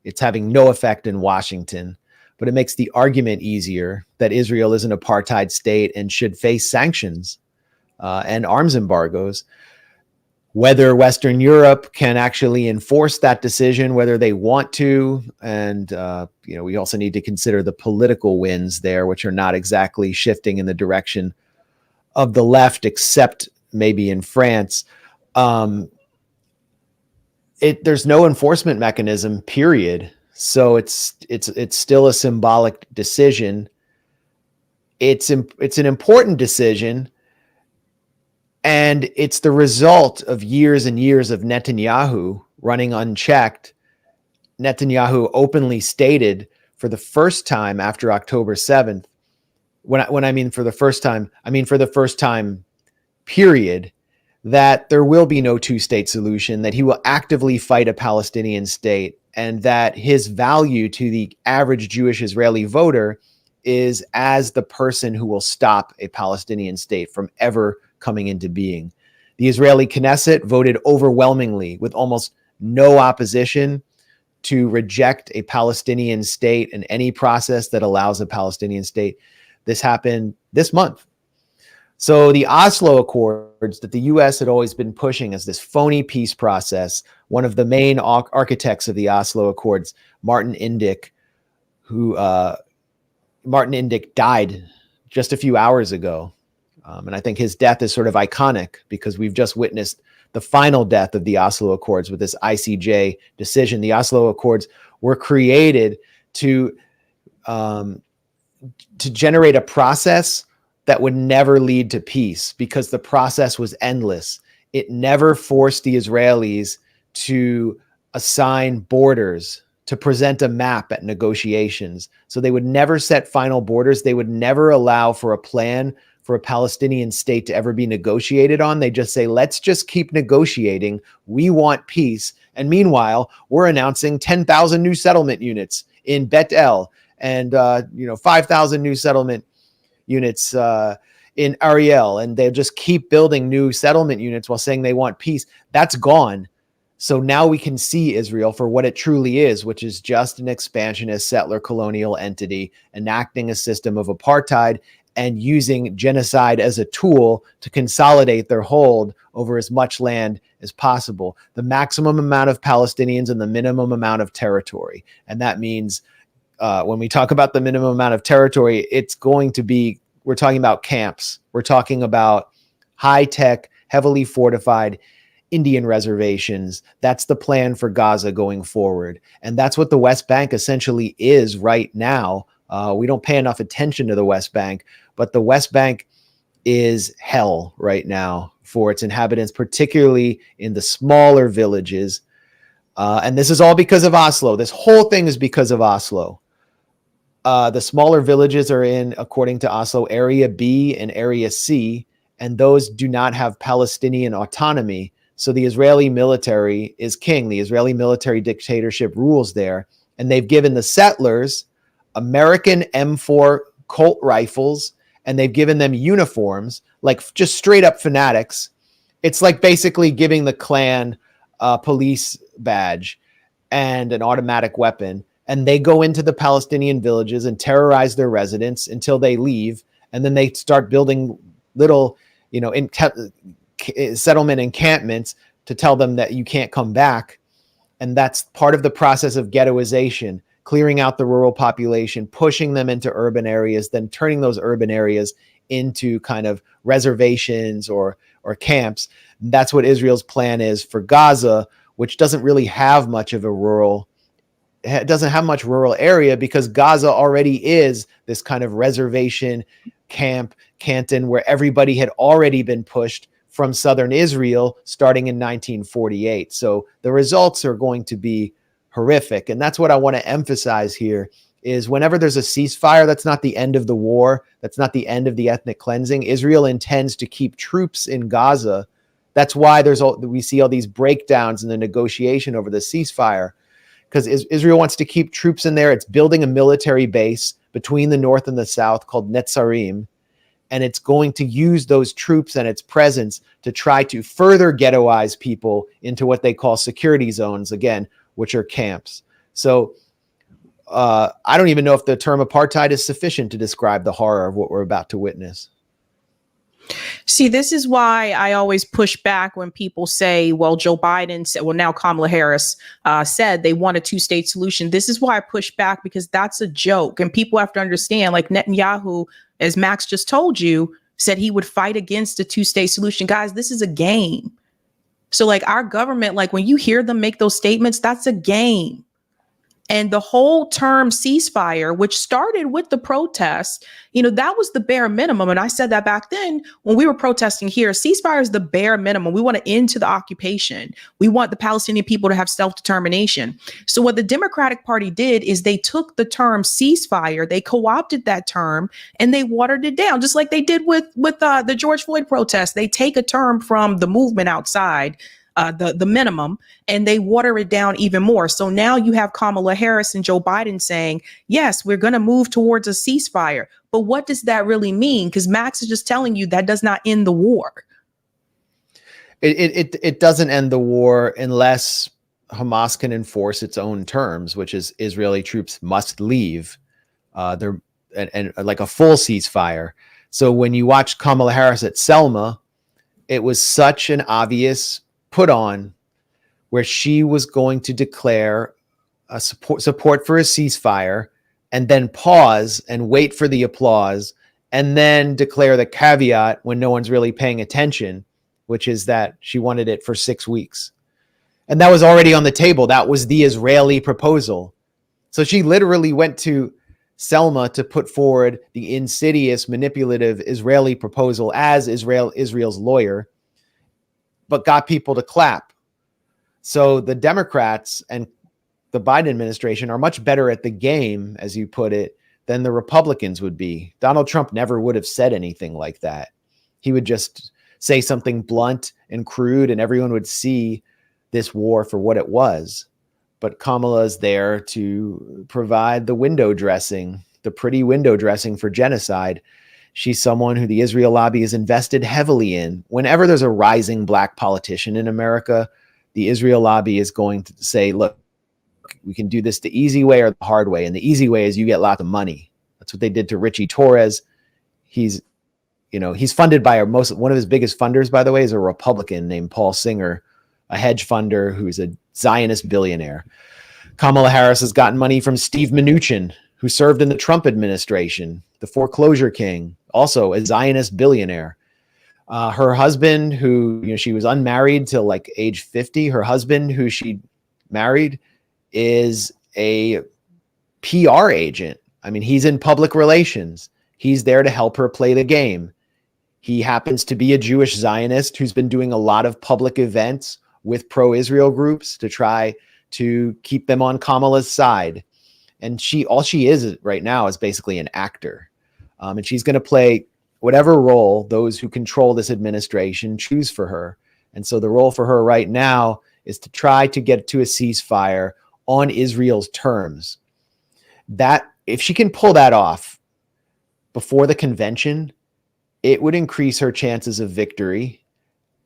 It's having no effect in Washington. but it makes the argument easier that Israel is an apartheid state and should face sanctions and arms embargoes. Whether Western Europe can actually enforce that decision, whether they want to, and we also need to consider the political winds there, which are not exactly shifting in the direction of the left, except maybe in France. There's no enforcement mechanism, period. So it's still a symbolic decision. It's an important decision. And it's the result of years and years of Netanyahu running unchecked. Netanyahu openly stated for the first time after October 7th, when I mean for the first time, I mean for the first time, period, that there will be no two-state solution, that he will actively fight a Palestinian state, and that his value to the average Jewish Israeli voter is as the person who will stop a Palestinian state from ever coming into being. The Israeli Knesset voted overwhelmingly with almost no opposition to reject a Palestinian state and any process that allows a Palestinian state. This happened this month. So the Oslo Accords that the U.S. had always been pushing as this phony peace process, one of the main architects of the Oslo Accords, Martin Indyk, died just a few hours ago. And I think his death is sort of iconic because we've just witnessed the final death of the Oslo Accords with this ICJ decision. The Oslo Accords were created to generate a process that would never lead to peace because the process was endless. It never forced the Israelis to assign borders, to present a map at negotiations. So they would never set final borders. They would never allow for a plan for a Palestinian state to ever be negotiated on. They just say, let's just keep negotiating. We want peace. And meanwhile, we're announcing 10,000 new settlement units in Bet El and 5,000 new settlement units in Ariel. And they'll just keep building new settlement units while saying they want peace. That's gone. So now we can see Israel for what it truly is, which is just an expansionist settler colonial entity enacting a system of apartheid and using genocide as a tool to consolidate their hold over as much land as possible. The maximum amount of Palestinians and the minimum amount of territory. And that means when we talk about the minimum amount of territory, it's going to be, we're talking about camps. We're talking about high-tech, heavily fortified Indian reservations. That's the plan for Gaza going forward. And that's what the West Bank essentially is right now. We don't pay enough attention to the West Bank, but the West Bank is hell right now for its inhabitants, particularly in the smaller villages. And this is all because of Oslo. This whole thing is because of Oslo. The smaller villages are in, according to Oslo, Area B and Area C, and those do not have Palestinian autonomy. So the Israeli military is king. The Israeli military dictatorship rules there. And they've given the settlers American M4 Colt rifles, and they've given them uniforms, like just straight up fanatics. It's like basically giving the Klan a police badge and an automatic weapon. And they go into the Palestinian villages and terrorize their residents until they leave. And then they start building little, settlement encampments to tell them that you can't come back. And that's part of the process of ghettoization, clearing out the rural population, pushing them into urban areas, then turning those urban areas into kind of reservations or camps. That's what Israel's plan is for Gaza, which doesn't really have much of a rural, it doesn't have much rural area because Gaza already is this kind of reservation camp canton where everybody had already been pushed from southern Israel starting in 1948. So the results are going to be horrific. And that's what I want to emphasize here is whenever there's a ceasefire, that's not the end of the war. That's not the end of the ethnic cleansing. Israel intends to keep troops in Gaza. That's why we see all these breakdowns in the negotiation over the ceasefire, because Israel wants to keep troops in there. It's building a military base between the north and the south called Netzarim. And it's going to use those troops and its presence to try to further ghettoize people into what they call security zones, again, which are camps. So I don't even know if the term apartheid is sufficient to describe the horror of what we're about to witness.
See, this is why I always push back when people say, well, Joe Biden said, well, now Kamala Harris said they want a two-state solution. This is why I push back, because that's a joke. And people have to understand, like Netanyahu, as Max just told you, said he would fight against a two-state solution. Guys, this is a game. So like our government, like when you hear them make those statements, that's a game. And the whole term ceasefire, which started with the protests, that was the bare minimum. And I said that back then when we were protesting here, ceasefire is the bare minimum. We want to end to the occupation. We want the Palestinian people to have self-determination. So what the Democratic Party did is they took the term ceasefire, they co-opted that term, and they watered it down, just like they did with the George Floyd protests. They take a term from the movement outside, the minimum, and they water it down even more. So now you have Kamala Harris and Joe Biden saying, yes, we're going to move towards a ceasefire. But what does that really mean? Because Max is just telling you that does not end the war.
It doesn't end the war unless Hamas can enforce its own terms, which is Israeli troops must leave. And like a full ceasefire. So when you watch Kamala Harris at Selma, it was such an obvious put on where she was going to declare a support for a ceasefire and then pause and wait for the applause and then declare the caveat when no one's really paying attention, which is that she wanted it for 6 weeks. And that was already on the table. That was the Israeli proposal. So she literally went to Selma to put forward the insidious, manipulative Israeli proposal as Israel's lawyer, but got people to clap. So the Democrats and the Biden administration are much better at the game, as you put it, than the Republicans would be. Donald Trump never would have said anything like that. He would just say something blunt and crude, and everyone would see this war for what it was. But Kamala is there to provide the window dressing, the pretty window dressing for genocide. She's someone who the Israel lobby has invested heavily in. Whenever there's a rising black politician in America, the Israel lobby is going to say, look, we can do this the easy way or the hard way. And the easy way is you get lots of money. That's what they did to Richie Torres. He's funded by one of his biggest funders, by the way, is a Republican named Paul Singer, a hedge funder who's a Zionist billionaire. Kamala Harris has gotten money from Steve Mnuchin, who served in the Trump administration, the foreclosure king, also a Zionist billionaire. Her husband, who she was unmarried till like age 50, her husband, who she married, is a PR agent. I mean, he's in public relations. He's there to help her play the game. He happens to be a Jewish Zionist who's been doing a lot of public events with pro-Israel groups to try to keep them on Kamala's side. And all she is right now is basically an actor. And she's going to play whatever role those who control this administration choose for her. And so the role for her right now is to try to get to a ceasefire on Israel's terms. That if she can pull that off before the convention, it would increase her chances of victory.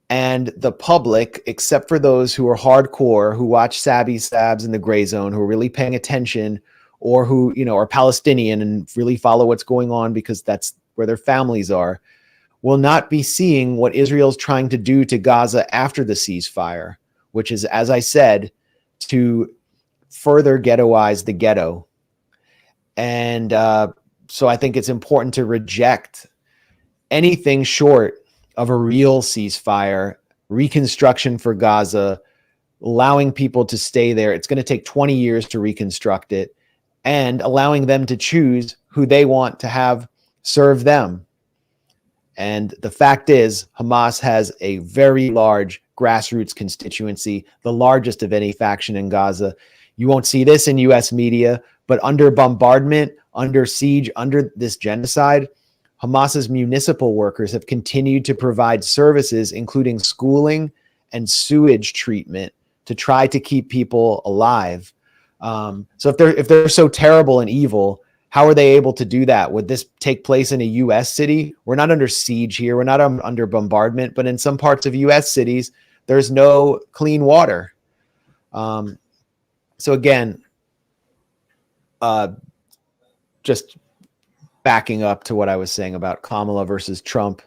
And the public, except for those who are hardcore, who watch Sabby, Sabs in the Gray Zone, who are really paying attention, or who, are Palestinian and really follow what's going on because that's where their families are, will not be seeing what Israel's trying to do to Gaza after the ceasefire, which is, as I said, to further ghettoize the ghetto. And so I think it's important to reject anything short of a real ceasefire, reconstruction for Gaza, allowing people to stay there. It's going to take 20 years to reconstruct it, and allowing them to choose who they want to have serve them. And the fact is, Hamas has a very large grassroots constituency, the largest of any faction in Gaza. You won't see this in U.S. media, but under bombardment, under siege, under this genocide, Hamas's municipal workers have continued to provide services, including schooling and sewage treatment, to try to keep people alive. So if they're so terrible and evil, how are they able to do that? Would this take place in a U.S. city? We're not under siege here. We're not under bombardment, but in some parts of U.S. cities, there's no clean water. So again, just backing up to what I was saying about Kamala versus Trump.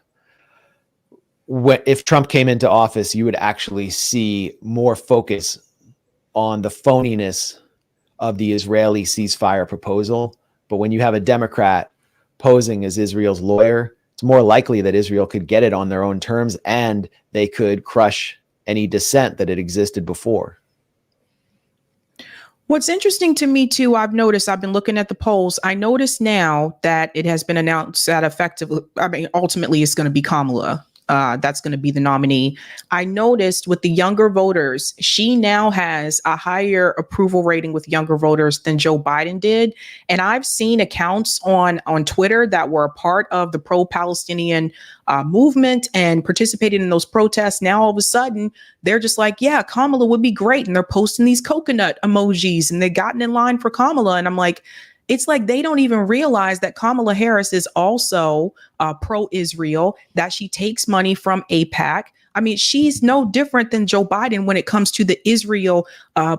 If Trump came into office, you would actually see more focus on the phoniness of the Israeli ceasefire proposal. But when you have a Democrat posing as Israel's lawyer, it's more likely that Israel could get it on their own terms and they could crush any dissent that had existed before.
What's interesting to me too, I've noticed, I've been looking at the polls. I notice now that it has been announced that ultimately it's going to be Kamala. That's going to be the nominee. I noticed with the younger voters, she now has a higher approval rating with younger voters than Joe Biden did. And I've seen accounts on Twitter that were a part of the pro-Palestinian movement and participated in those protests. Now, all of a sudden, they're just like, yeah, Kamala would be great. And they're posting these coconut emojis and they've gotten in line for Kamala. And I'm like, it's like they don't even realize that Kamala Harris is also pro-Israel, that she takes money from AIPAC. I mean, she's no different than Joe Biden when it comes to the Israel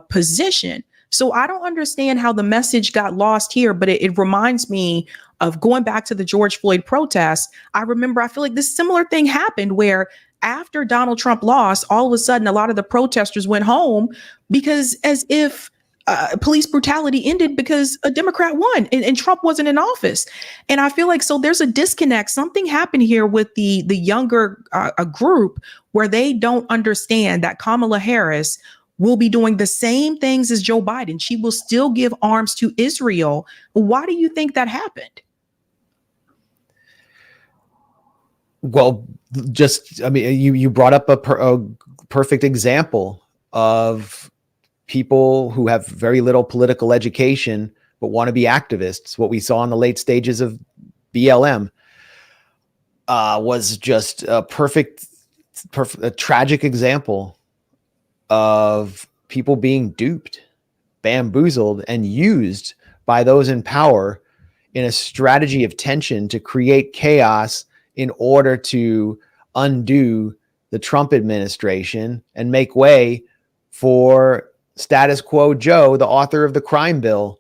position. So I don't understand how the message got lost here, but it reminds me of going back to the George Floyd protests. I feel like this similar thing happened where after Donald Trump lost, all of a sudden, a lot of the protesters went home because as if police brutality ended because a Democrat won and Trump wasn't in office. And I feel like, so there's a disconnect. Something happened here with the younger group where they don't understand that Kamala Harris will be doing the same things as Joe Biden. She will still give arms to Israel. Why do you think that happened?
Well, you brought up a perfect example of people who have very little political education but want to be activists. What we saw in the late stages of BLM was just a a tragic example of people being duped, bamboozled, and used by those in power in a strategy of tension to create chaos in order to undo the Trump administration and make way for status quo Joe, the author of the crime bill,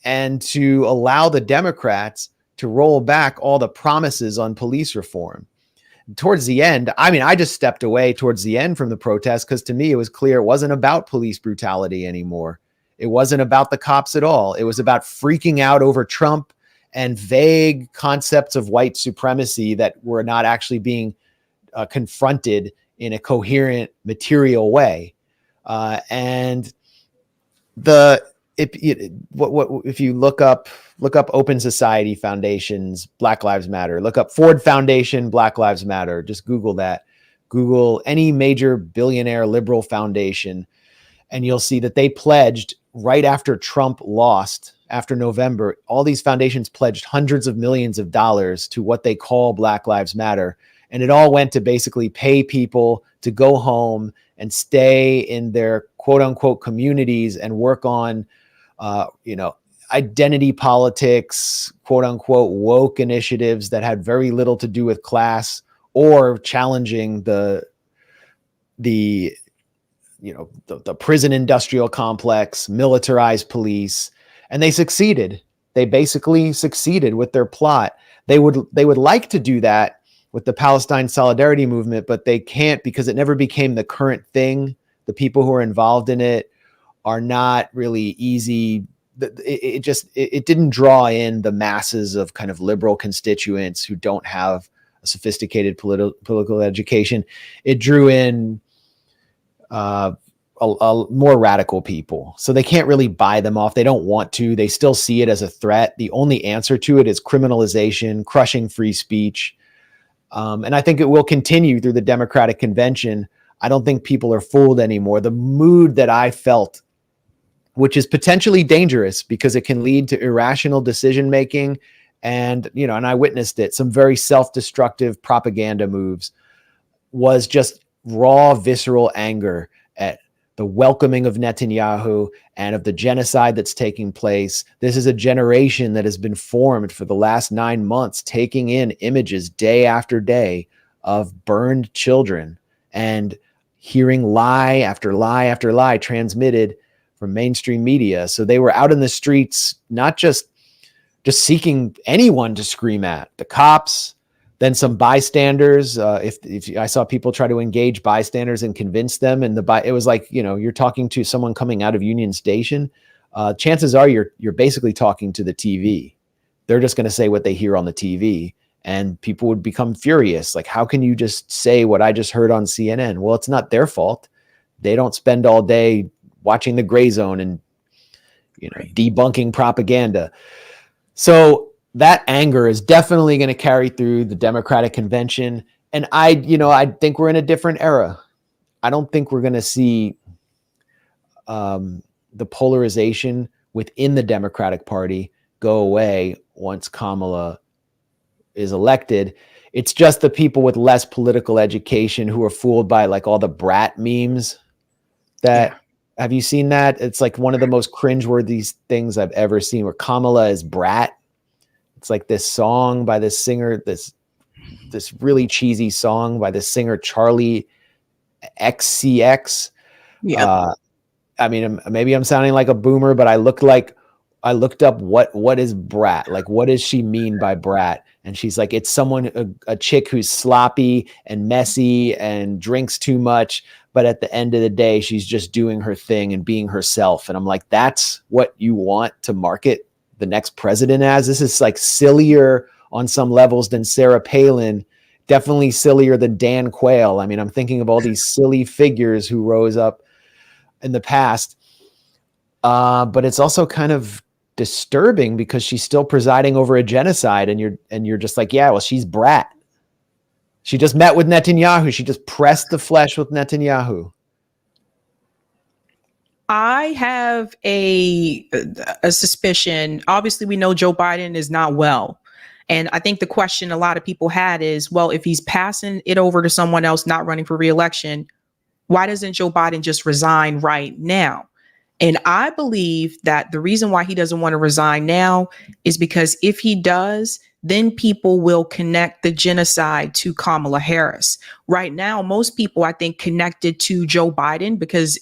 and to allow the Democrats to roll back all the promises on police reform. Towards the end, I just stepped away towards the end from the protest because to me it was clear it wasn't about police brutality anymore. It wasn't about the cops at all. It was about freaking out over Trump and vague concepts of white supremacy that were not actually being confronted in a coherent, material way. And if you look up Open Society Foundations, Black Lives Matter, look up Ford Foundation, Black Lives Matter, just Google that, Google any major billionaire liberal foundation, and you'll see that they pledged right after Trump lost, after November, all these foundations pledged hundreds of millions of dollars to what they call Black Lives Matter. And it all went to basically pay people to go home and stay in their quote unquote communities and work on, identity politics, quote unquote woke initiatives that had very little to do with class or challenging the prison industrial complex, militarized police. And they succeeded. They basically succeeded with their plot. They would like to do that with the Palestine Solidarity Movement, but they can't because it never became the current thing. The people who are involved in it are not really easy. It didn't draw in the masses of kind of liberal constituents who don't have a sophisticated political education. It drew in a more radical people. So they can't really buy them off. They don't want to. They still see it as a threat. The only answer to it is criminalization, crushing free speech. And I think it will continue through the Democratic convention. I don't think people are fooled anymore. The mood that I felt, which is potentially dangerous because it can lead to irrational decision-making. And, and I witnessed it, some very self-destructive propaganda moves, was just raw, visceral anger at the welcoming of Netanyahu and of the genocide that's taking place. This is a generation that has been formed for the last 9 months, taking in images day after day of burned children and hearing lie after lie after lie transmitted from mainstream media. So they were out in the streets, not just seeking anyone to scream at, the cops, then some bystanders. If I saw people try to engage bystanders and convince them, and it was like, you're talking to someone coming out of Union Station. Chances are you're basically talking to the TV. They're just going to say what they hear on the TV, and people would become furious. Like, how can you just say what I just heard on CNN? Well, it's not their fault. They don't spend all day watching the Gray Zone and debunking propaganda. So that anger is definitely going to carry through the Democratic convention. And I think we're in a different era. I don't think we're going to see the polarization within the Democratic Party go away once Kamala is elected. It's just the people with less political education who are fooled by like all the brat memes that have you seen that? It's like one of the most cringeworthy things I've ever seen, where Kamala is brat. It's like this song by this singer, this really cheesy song by this singer, Charlie XCX.
Yeah.
I mean, maybe I'm sounding like a boomer, but I looked up what is brat? Like, what does she mean by brat? And she's like, it's someone, a chick who's sloppy and messy and drinks too much, but at the end of the day, she's just doing her thing and being herself. And I'm like, that's what you want to market the next president as? This is like sillier on some levels than Sarah Palin, definitely sillier than Dan Quayle. I mean, I'm thinking of all these silly figures who rose up in the past. But it's also kind of disturbing because she's still presiding over a genocide, and you're just like, yeah, well, she's brat. She just met with Netanyahu. She just pressed the flesh with Netanyahu.
I have a suspicion. Obviously, we know Joe Biden is not well. And I think the question a lot of people had is, well, if he's passing it over to someone else not running for re-election, why doesn't Joe Biden just resign right now? And I believe that the reason why he doesn't want to resign now is because if he does, then people will connect the genocide to Kamala Harris. Right now, most people, I think, connected to Joe Biden because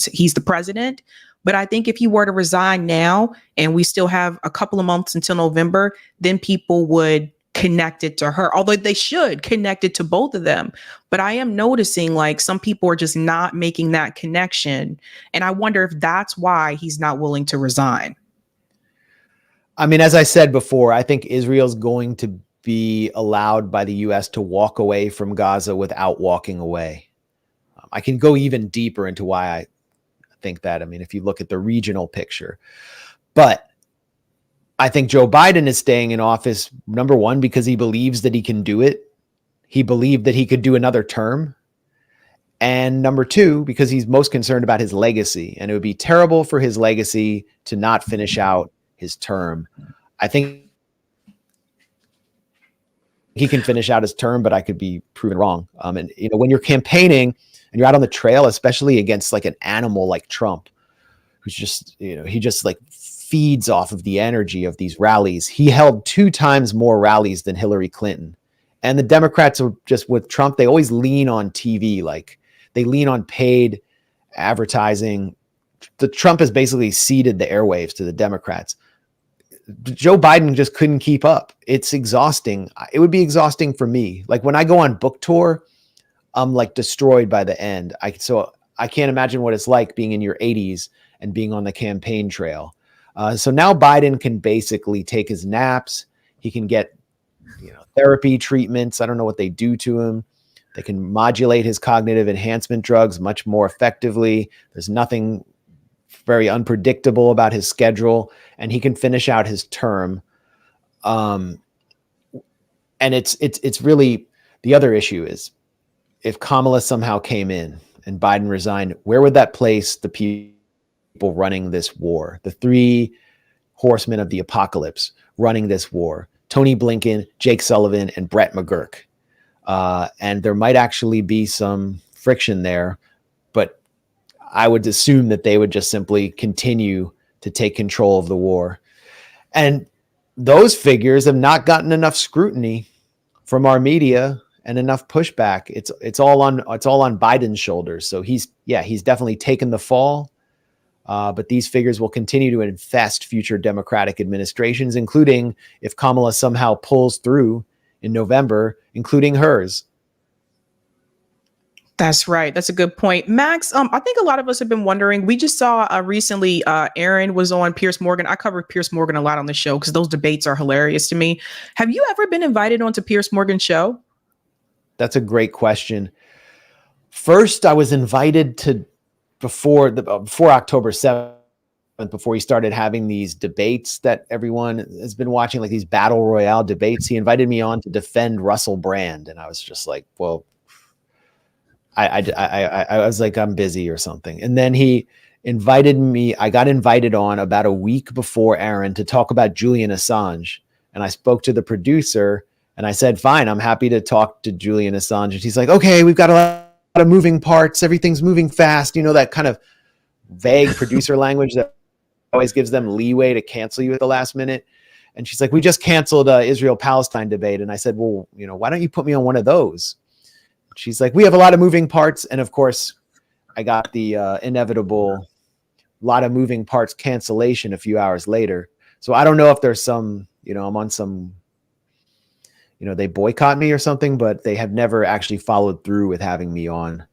he's the president. But I think if he were to resign now and we still have a couple of months until November, then people would connect it to her, although they should connect it to both of them. But I am noticing like some people are just not making that connection. And I wonder if that's why he's not willing to resign.
I mean, as I said before, I think Israel's going to be allowed by the U.S. to walk away from Gaza without walking away. I can go even deeper into why I think that. I mean, if you look at the regional picture, but I think Joe Biden is staying in office, number one, because he believes that he can do it. He believed that he could do another term. And number two, because he's most concerned about his legacy. And it would be terrible for his legacy to not finish out his term. I think he can finish out his term, but I could be proven wrong. And when you're campaigning and you're out on the trail, especially against like an animal like Trump, who's just, he just like feeds off of the energy of these rallies. He held 2 times more rallies than Hillary Clinton. And the Democrats are just, with Trump, they always lean on TV. Like they lean on paid advertising. The Trump has basically ceded the airwaves to the Democrats. Joe Biden just couldn't keep up. It's exhausting. It would be exhausting for me. Like when I go on book tour, I'm like destroyed by the end. So I can't imagine what it's like being in your 80s and being on the campaign trail. So now Biden can basically take his naps. He can get, therapy treatments. I don't know what they do to him. They can modulate his cognitive enhancement drugs much more effectively. There's nothing very unpredictable about his schedule, and he can finish out his term. And it's really, the other issue is if Kamala somehow came in and Biden resigned, where would that place the people running this war? The 3 horsemen of the apocalypse running this war: Tony Blinken, Jake Sullivan, and Brett McGurk. And there might actually be some friction there, but I would assume that they would just simply continue to take control of the war. And those figures have not gotten enough scrutiny from our media and enough pushback. It's all on Biden's shoulders. So he's definitely taken the fall. But these figures will continue to infest future Democratic administrations, including if Kamala somehow pulls through in November, including hers.
That's right. That's a good point. Max, I think a lot of us have been wondering. We just saw recently Aaron was on Piers Morgan. I covered Piers Morgan a lot on the show because those debates are hilarious to me. Have you ever been invited onto Piers Morgan's show?
That's a great question. First, I was invited to before October 7th, before he started having these debates that everyone has been watching, like these battle royale debates. He invited me on to defend Russell Brand, and I was just like, well, I was like, I'm busy or something. And then he invited me. I got invited on about a week before Aaron to talk about Julian Assange. And I spoke to the producer and I said, fine, I'm happy to talk to Julian Assange. And he's like, okay, we've got a lot of moving parts. Everything's moving fast. You know, that kind of vague producer language that always gives them leeway to cancel you at the last minute. And she's like, we just canceled Israel-Palestine debate. And I said, well, you know, why don't you put me on one of those? She's like, we have a lot of moving parts. And of course, I got the inevitable lot of moving parts cancellation a few hours later. So I don't know if there's some, you know, I'm on some, you know, they boycott me or something, but they have never actually followed through with having me on.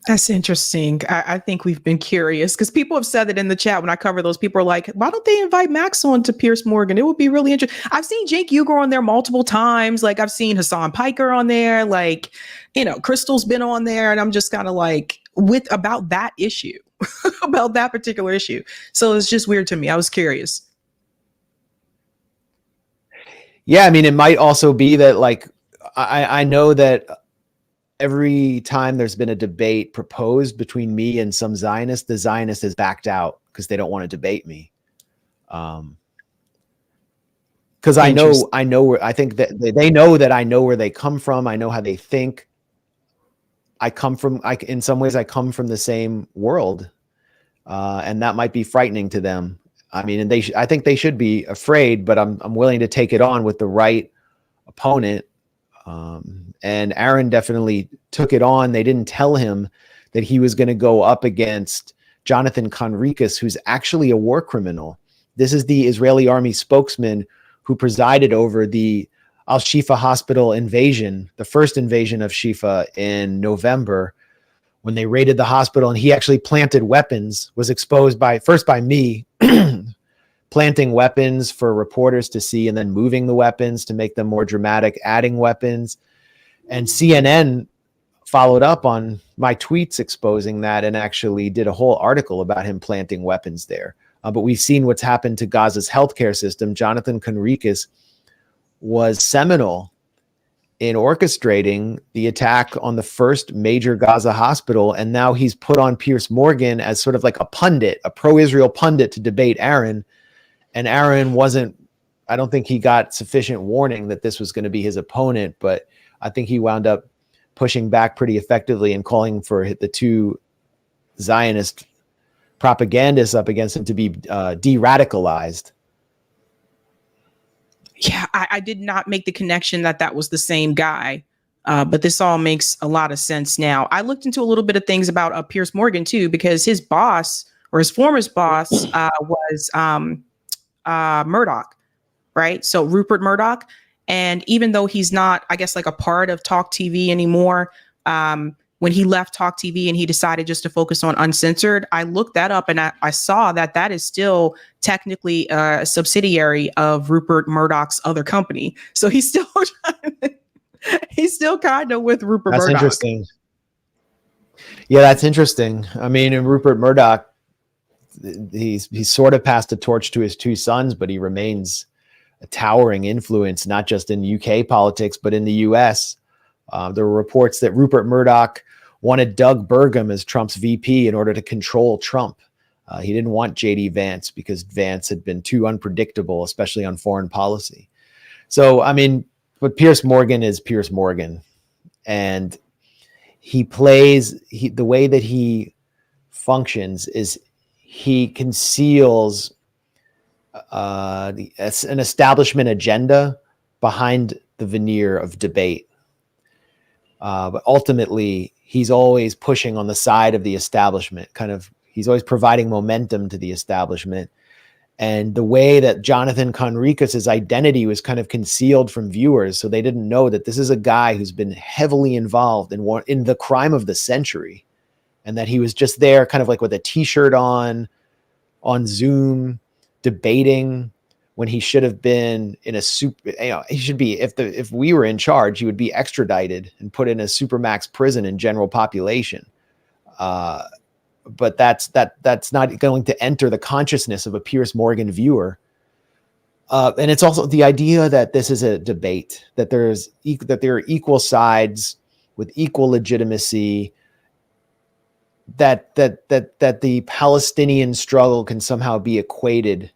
That's interesting. I think we've been curious because people have said that in the chat when I cover those. People are like, why don't they invite Max on to Piers Morgan? It would be really interesting. I've seen Jake Uger on there multiple times. Like I've seen Hassan Piker on there. Like, you know, Crystal's been on there. And I'm just kind of like about that issue, about that particular issue. So it's just weird to me. I was curious.
Yeah, I mean, it might also be that like, I know that every time there's been a debate proposed between me and some Zionist, the Zionist has backed out because they don't want to debate me. Because I know where I think that they know that I know where they come from. I know how they think. In some ways, I come from the same world, and that might be frightening to them. I mean, and I think they should be afraid, but I'm willing to take it on with the right opponent. And Aaron definitely took it on. They didn't tell him that he was going to go up against Jonathan Conricus, who's actually a war criminal. This is the Israeli army spokesman who presided over the Al-Shifa hospital invasion, the first invasion of Shifa in November, when they raided the hospital, and he actually planted weapons, was exposed first by me, planting weapons for reporters to see, and then moving the weapons to make them more dramatic, adding weapons. And CNN followed up on my tweets exposing that and actually did a whole article about him planting weapons there. But we've seen what's happened to Gaza's healthcare system. Jonathan Conricus was seminal in orchestrating the attack on the first major Gaza hospital. And now he's put on Piers Morgan as sort of like a pundit, a pro-Israel pundit to debate Aaron. And Aaron I don't think he got sufficient warning that this was going to be his opponent, but I think he wound up pushing back pretty effectively and calling for the two Zionist propagandists up against him to be de-radicalized.
Yeah, I did not make the connection that was the same guy, but this all makes a lot of sense now. I looked into a little bit of things about Piers Morgan too, because his boss or his former boss was Murdoch, right? So Rupert Murdoch. And even though he's not, I guess, like a part of Talk TV anymore, when he left Talk TV and he decided just to focus on Uncensored, I looked that up and I saw that is still technically a subsidiary of Rupert Murdoch's other company. So he's still kind of with Rupert Murdoch.
That's interesting. Yeah, that's interesting. I mean, and Rupert Murdoch, he's sort of passed the torch to his two sons, but he remains a towering influence, not just in UK politics, but in the US. There were reports that Rupert Murdoch wanted Doug Burgum as Trump's VP in order to control Trump. He didn't want JD Vance because Vance had been too unpredictable, especially on foreign policy. So, I mean, but Piers Morgan is Piers Morgan. And the way that he functions is he conceals an establishment agenda behind the veneer of debate. But ultimately, he's always pushing on the side of the establishment. He's always providing momentum to the establishment. And the way that Jonathan Conricus's identity was kind of concealed from viewers, so they didn't know that this is a guy who's been heavily involved in the crime of the century, and that he was just there kind of like with a t-shirt on Zoom, debating, when he should have been in a he should be, if we were in charge, he would be extradited and put in a supermax prison in general population. But that's not going to enter the consciousness of a Piers Morgan viewer. And it's also the idea that this is a debate, that there are equal sides with equal legitimacy, that the Palestinian struggle can somehow be equated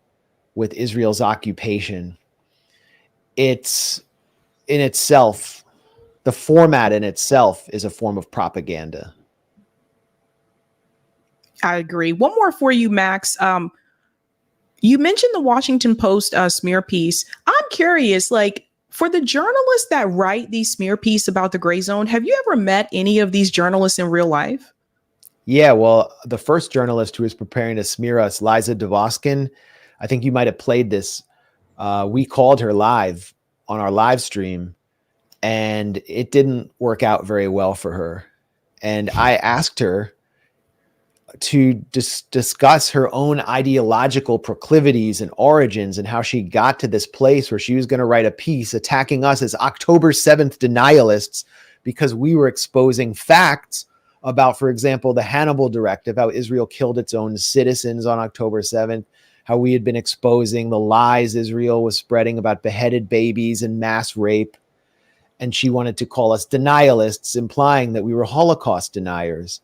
with Israel's occupation. It's in itself, the format in itself is a form of propaganda.
I agree. One more for you, Max. You mentioned the Washington Post smear piece. I'm curious, like, for the journalists that write these smear pieces about the gray zone, have you ever met any of these journalists in real life?
Yeah, well, the first journalist who was preparing to smear us, Liza Devoskin, I think you might have played this. We called her live on our live stream, and it didn't work out very well for her. And I asked her to discuss her own ideological proclivities and origins, and how she got to this place where she was going to write a piece attacking us as October 7th denialists, because we were exposing facts about, for example, the Hannibal Directive, how Israel killed its own citizens on October 7th, how we had been exposing the lies Israel was spreading about beheaded babies and mass rape. And she wanted to call us denialists, implying that we were Holocaust deniers.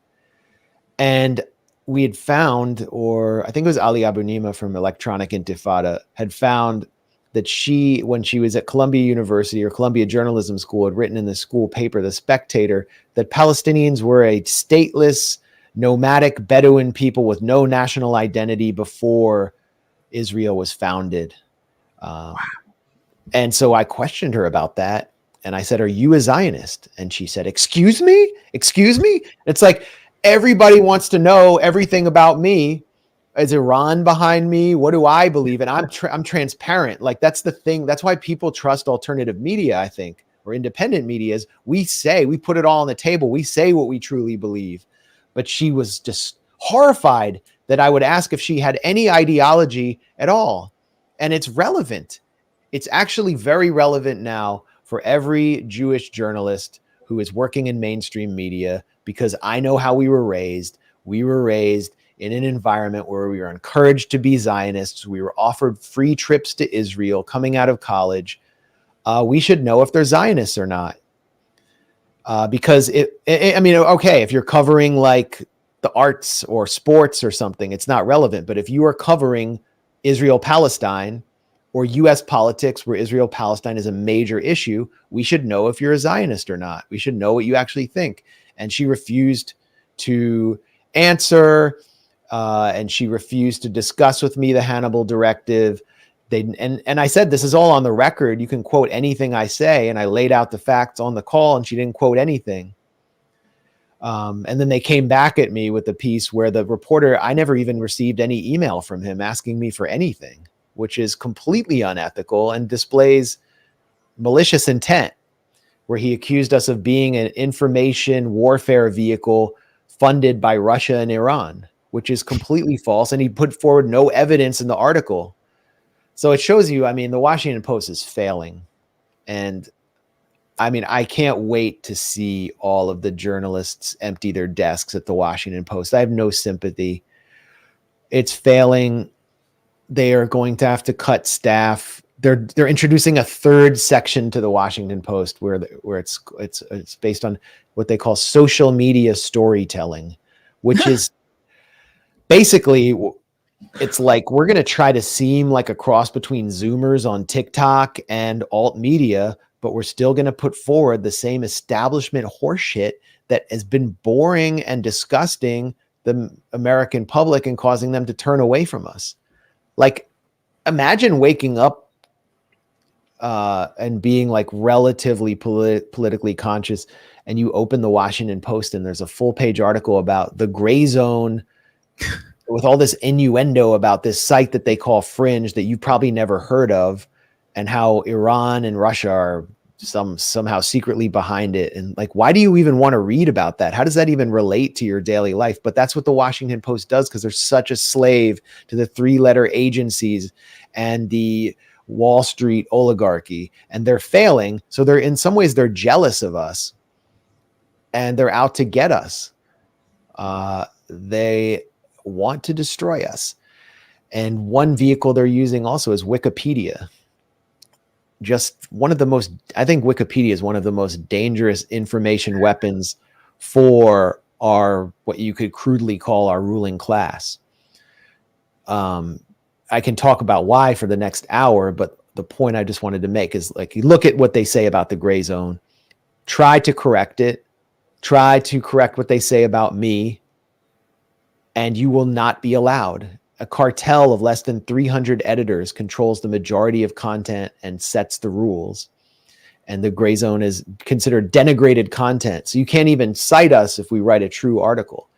And we had found, or I think it was Ali Abunimah from Electronic Intifada, had found that she, when she was at Columbia University or Columbia Journalism School, had written in the school paper, The Spectator, that Palestinians were a stateless, nomadic Bedouin people with no national identity before Israel was founded. And so I questioned her about that. And I said, "Are you a Zionist?" And she said, "Excuse me? Excuse me?" It's like, everybody wants to know everything about me. Is Iran behind me? What do I believe in? I'm transparent. Like, that's the thing. That's why people trust alternative media, I think, or independent media. Is we put it all on the table. We say what we truly believe. But she was just horrified that I would ask if she had any ideology at all. And it's relevant. It's actually very relevant now for every Jewish journalist who is working in mainstream media, because I know how we were raised. We were raised in an environment where we were encouraged to be Zionists. We were offered free trips to Israel coming out of college. We should know if they're Zionists or not. Because if you're covering like the arts or sports or something, it's not relevant. But if you are covering Israel-Palestine or U.S. politics where Israel-Palestine is a major issue, we should know if you're a Zionist or not. We should know what you actually think. And she refused to answer, and she refused to discuss with me the Hannibal Directive. And I said, this is all on the record. You can quote anything I say. And I laid out the facts on the call, and she didn't quote anything. And then they came back at me with a piece where the reporter, I never even received any email from him asking me for anything, which is completely unethical and displays malicious intent, where he accused us of being an information warfare vehicle funded by Russia and Iran, which is completely false. And he put forward no evidence in the article. So it shows you, the Washington Post is failing. And I can't wait to see all of the journalists empty their desks at the Washington Post. I have no sympathy. It's failing. They are going to have to cut staff. They're introducing a third section to the Washington Post where it's based on what they call social media storytelling, which is basically, it's like we're going to try to seem like a cross between Zoomers on TikTok and alt media, but we're still going to put forward the same establishment horseshit that has been boring and disgusting the American public and causing them to turn away from us. Like, imagine waking up and being like relatively politically conscious, and you open the Washington Post and there's a full page article about the gray zone with all this innuendo about this site that they call Fringe that you've probably never heard of, and how Iran and Russia are somehow secretly behind it. And like, why do you even want to read about that? How does that even relate to your daily life? But that's what the Washington Post does, because they're such a slave to the 3-letter agencies and the Wall Street oligarchy, and they're failing. So they're, in some ways, they're jealous of us and they're out to get us. They want to destroy us. And one vehicle they're using also is Wikipedia. Just one of the most, I think Wikipedia is one of the most dangerous information weapons for our, what you could crudely call our ruling class. I can talk about why for the next hour, but the point I just wanted to make is, like, you look at what they say about the gray zone, try to correct it, try to correct what they say about me, and you will not be allowed. A cartel of less than 300 editors controls the majority of content and sets the rules. And the gray zone is considered denigrated content. So you can't even cite us if we write a true article.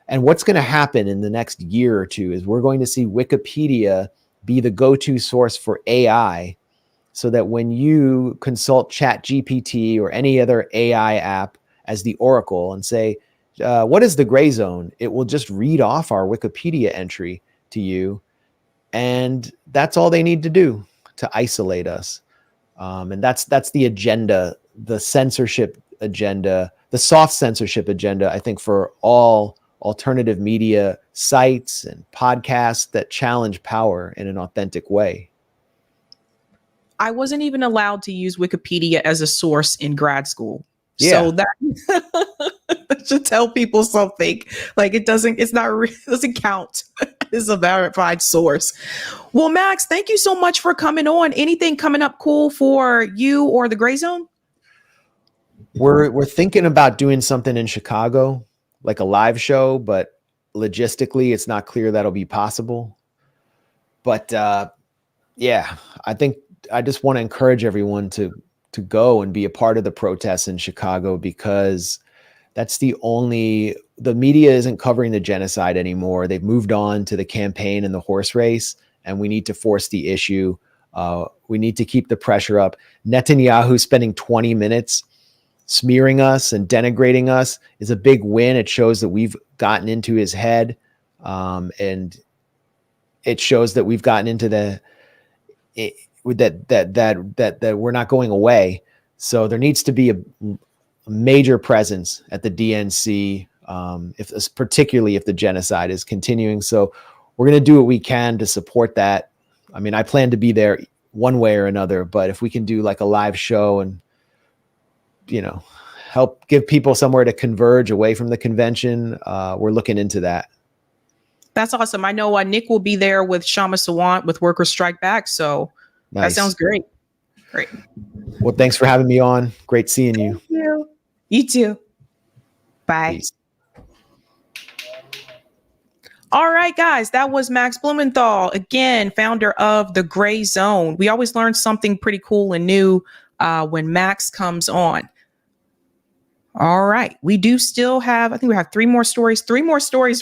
And what's going to happen in the next year or two is we're going to see Wikipedia be the go-to source for AI, so that when you consult ChatGPT or any other AI app as the oracle and say, what is the gray zone? It will just read off our Wikipedia entry to you. And that's all they need to do to isolate us. And that's the agenda, the censorship agenda, the soft censorship agenda, I think, for all alternative media sites and podcasts that challenge power in an authentic way.
I wasn't even allowed to use Wikipedia as a source in grad school.
Yeah.
So that should tell people something. Like, it doesn't count as a verified source. Well, Max, thank you so much for coming on. Anything coming up cool for you or the Gray Zone?
We're thinking about doing something in Chicago, like a live show, but logistically it's not clear that'll be possible. But yeah, I think I just want to encourage everyone to go and be a part of the protests in Chicago, because that's the media isn't covering the genocide anymore. They've moved on to the campaign and the horse race, and we need to force the issue. We need to keep the pressure up. Netanyahu spending 20 minutes smearing us and denigrating us is a big win. It shows that we've gotten into his head, and it shows that we've gotten into that we're not going away. So there needs to be a major presence at the DNC, particularly if the genocide is continuing. So we're going to do what we can to support that. I mean, I plan to be there one way or another, but if we can do like a live show and, help give people somewhere to converge away from the convention, we're looking into that.
That's awesome. I know Nick will be there with Shama Sawant with Workers Strike Back. So
Nice.
That sounds great. Great.
Well, thanks for having me on. Great seeing you.
Thank you. You too. Bye.
Peace.
All right, guys, that was Max Blumenthal, again, founder of The Gray Zone. We always learn something pretty cool and new when Max comes on. All right. We do still have, I think we have three more stories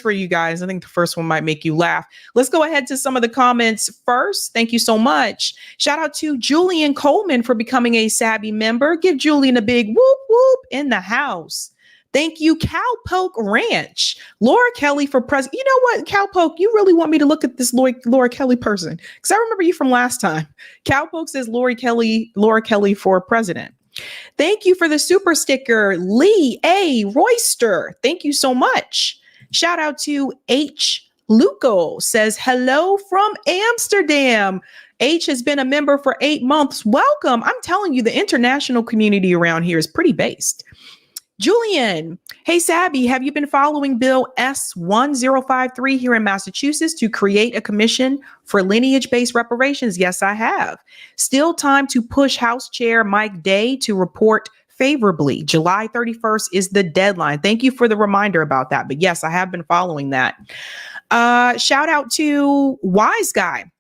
for you guys. I think the first one might make you laugh. Let's go ahead to some of the comments first. Thank you so much. Shout out to Julian Coleman for becoming a Sabby member. Give Julian a big whoop whoop in the house. Thank you, Cowpoke Ranch. Laura Kelly for president. You know what, Cowpoke, you really want me to look at this Laura Kelly person? Because I remember you from last time. Cowpoke says Laura Kelly for president. Thank you for the super sticker, Lee A. Royster. Thank you so much. Shout out to H. Luco, says hello from Amsterdam. H has been a member for 8 months. Welcome. I'm telling you, the international community around here is pretty based. Julian, hey, Sabby, have you been following Bill S1053 here in Massachusetts to create a commission for lineage-based reparations? Yes, I have. Still time to push House Chair Mike Day to report favorably. July 31st is the deadline. Thank you for the reminder about that. But yes, I have been following that. Shout out to Wise Guy.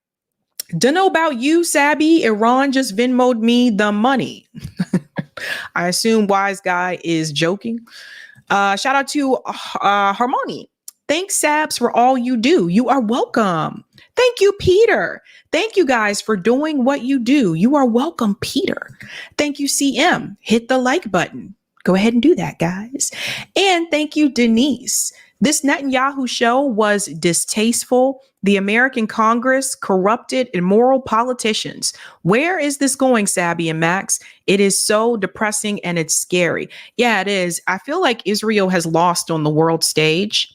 Don't know about you, Sabby. Iran just Venmo'd me the money. I assume Wise Guy is joking. Shout out to Harmony. Thanks, Sabs, for all you do. You are welcome. Thank you, Peter. Thank you guys for doing what you do. You are welcome, Peter. Thank you, CM. Hit the like button. Go ahead and do that, guys. And thank you, Denise. This Netanyahu show was distasteful. The American Congress, corrupted, immoral politicians. Where is this going, Sabby and Max? It is so depressing and it's scary. Yeah, it is. I feel like Israel has lost on the world stage.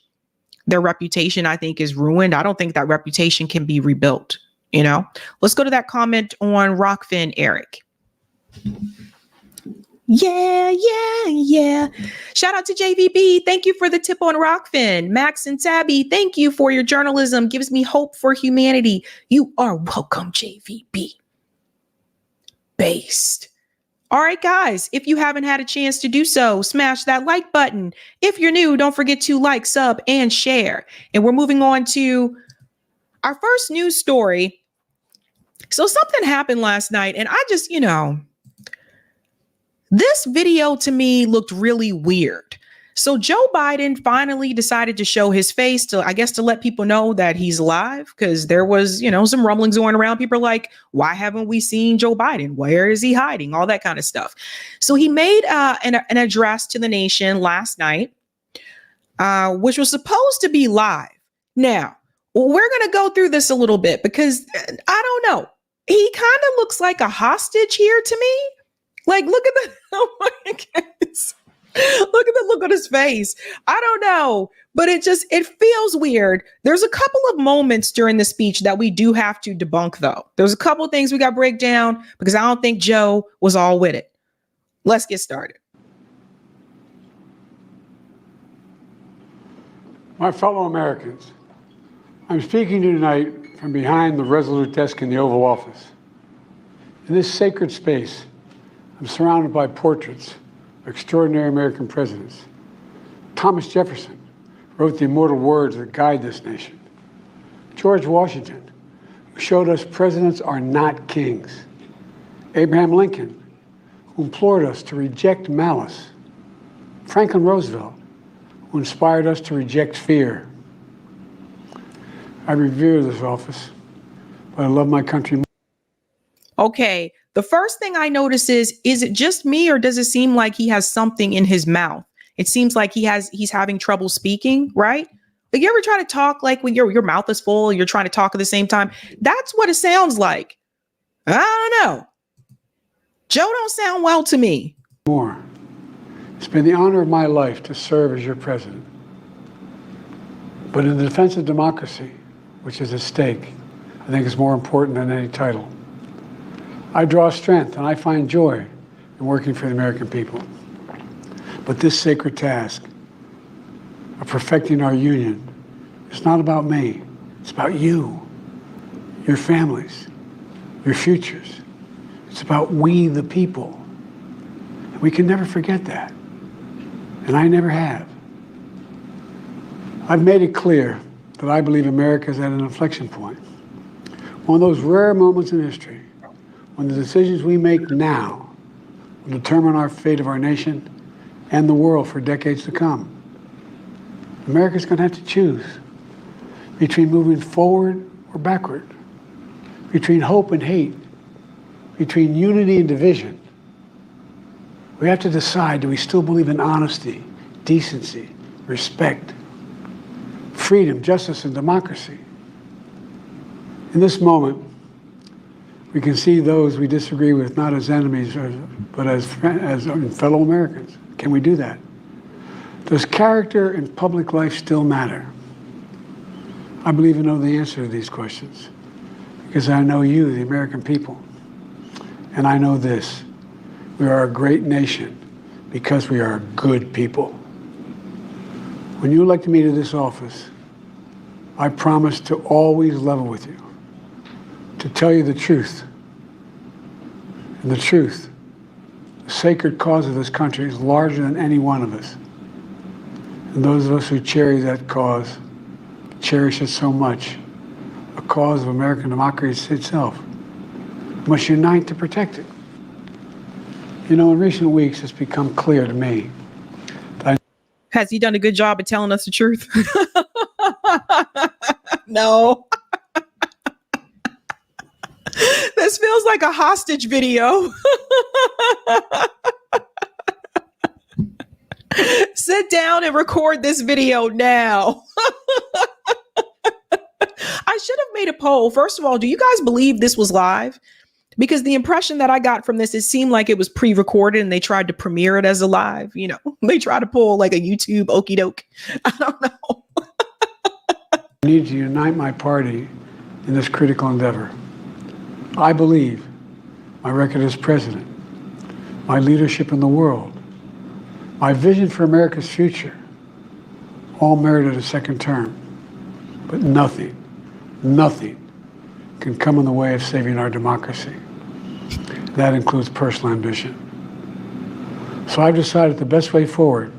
Their reputation, I think, is ruined. I don't think that reputation can be rebuilt. You know, let's go to that comment on Rockfin, Eric. Yeah. Shout out to JVB. Thank you for the tip on Rockfin. Max and Sabby, thank you for your journalism. Gives me hope for humanity. You are welcome, JVB. Based. All right, guys, if you haven't had a chance to do so, smash that like button. If you're new, don't forget to like, sub, and share. And we're moving on to our first news story. So something happened last night, and I just, this video to me looked really weird. So Joe Biden finally decided to show his face to let people know that he's alive, because there was, some rumblings going around. People are like, why haven't we seen Joe Biden? Where is he hiding? All that kind of stuff. So he made an address to the nation last night, which was supposed to be live. Now, we're going to go through this a little bit because I don't know. He kind of looks like a hostage here to me. Like, look at the, oh my goodness. Look at the look on his face. I don't know, but it feels weird. There's a couple of moments during the speech that we do have to debunk, though. There's a couple of things we got to break down because I don't think Joe was all with it. Let's get started.
My fellow Americans, I'm speaking to you tonight from behind the Resolute desk in the Oval Office. In this sacred space, I'm surrounded by portraits of extraordinary American presidents. Thomas Jefferson wrote the immortal words that guide this nation. George Washington, who showed us presidents are not kings. Abraham Lincoln, who implored us to reject malice. Franklin Roosevelt, who inspired us to reject fear. I revere this office, but I love my country more.
Okay. The first thing I notice is it just me or does it seem like he has something in his mouth? It seems like he's having trouble speaking, right? Like, you ever try to talk like when your mouth is full and you're trying to talk at the same time? That's what it sounds like. I don't know. Joe don't sound well to me.
More. It's been the honor of my life to serve as your president. But in the defense of democracy, which is at stake, I think it's more important than any title. I draw strength and I find joy in working for the American people. But this sacred task of perfecting our union is not about me. It's about you, your families, your futures. It's about we, the people. And we can never forget that. And I never have. I've made it clear that I believe America is at an inflection point. One of those rare moments in history when the decisions we make now will determine our fate of our nation and the world for decades to come. America's going to have to choose between moving forward or backward, between hope and hate, between unity and division. We have to decide, do we still believe in honesty, decency, respect, freedom, justice, and democracy? In this moment, we can see those we disagree with not as enemies, but as fellow Americans. Can we do that? Does character in public life still matter? I believe I know the answer to these questions because I know you, the American people. And I know this, we are a great nation because we are good people. When you elected me to this office, I promised to always level with you, to tell you the truth. And the truth, the sacred cause of this country is larger than any one of us. And those of us who cherish that cause, cherish it so much, a cause of American democracy itself. We must unite to protect it. You know, in recent weeks, it's become clear to me.
Has he done a good job of telling us the truth? No. This feels like a hostage video. Sit down and record this video now. I should have made a poll. First of all, do you guys believe this was live? Because the impression that I got from this, it seemed like it was pre-recorded and they tried to premiere it as a live. You know, they try to pull like a YouTube okey doke. I don't know.
I need to unite my party in this critical endeavor. I believe my record as president, my leadership in the world, my vision for America's future, all merited a second term. But nothing can come in the way of saving our democracy. That includes personal ambition. So I've decided the best way forward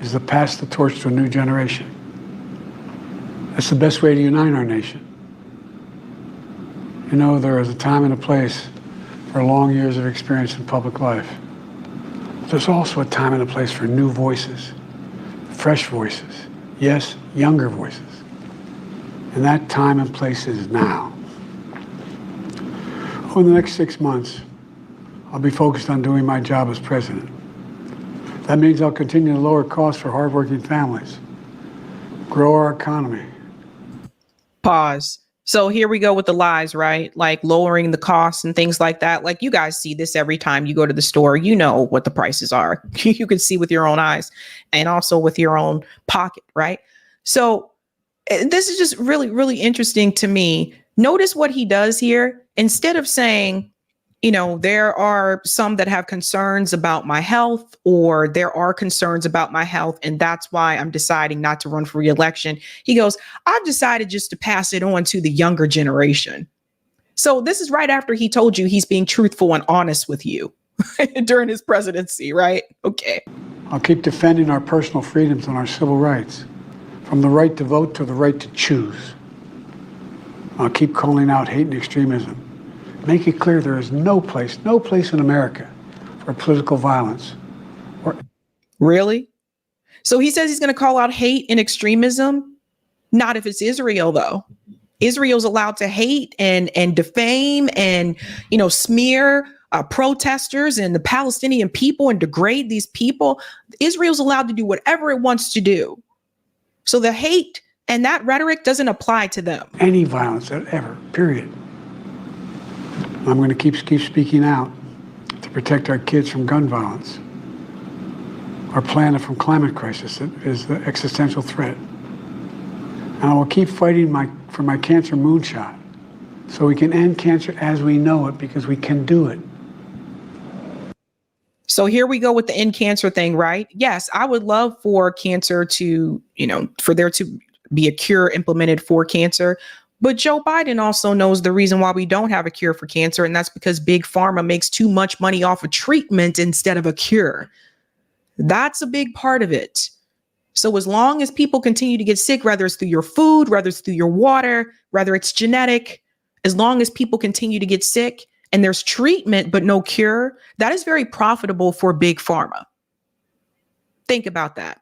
is to pass the torch to a new generation. That's the best way to unite our nation. You know, there is a time and a place for long years of experience in public life. There's also a time and a place for new voices, fresh voices, yes, younger voices. And that time and place is now. Over the next 6 months, I'll be focused on doing my job as president. That means I'll continue to lower costs for hardworking families, grow our economy.
Pause. So here we go with the lies, right? Like lowering the costs and things like that. Like you guys see this every time you go to the store. You know what the prices are. You can see with your own eyes and also with your own pocket, right? So this is just really, really interesting to me. Notice what he does here. Instead of saying, you know, there are some that have concerns about my health, or there are concerns about my health, and that's why I'm deciding not to run for re-election. He goes, I've decided just to pass it on to the younger generation. So this is right after he told you he's being truthful and honest with you during his presidency, right? Okay.
I'll keep defending our personal freedoms and our civil rights, from the right to vote to the right to choose. I'll keep calling out hate and extremism. Make it clear there is no place in America for political violence.
Really? So he says he's going to call out hate and extremism? Not if it's Israel, though. Israel's allowed to hate and defame and, you know, smear protesters and the Palestinian people and degrade these people. Israel's allowed to do whatever it wants to do. So the hate and that rhetoric doesn't apply to them.
Any violence ever, period. I'm going to keep speaking out to protect our kids from gun violence, our planet from climate crisis that is the existential threat. And I will keep fighting for my cancer moonshot so we can end cancer as we know it, because we can do it.
So here we go with the end cancer thing, right? Yes, I would love for cancer to, you know, for there to be a cure implemented for cancer. But Joe Biden also knows the reason why we don't have a cure for cancer, and that's because Big Pharma makes too much money off of treatment instead of a cure. That's a big part of it. So as long as people continue to get sick, whether it's through your food, whether it's through your water, whether it's genetic, as long as people continue to get sick and there's treatment but no cure, that is very profitable for Big Pharma. Think about that.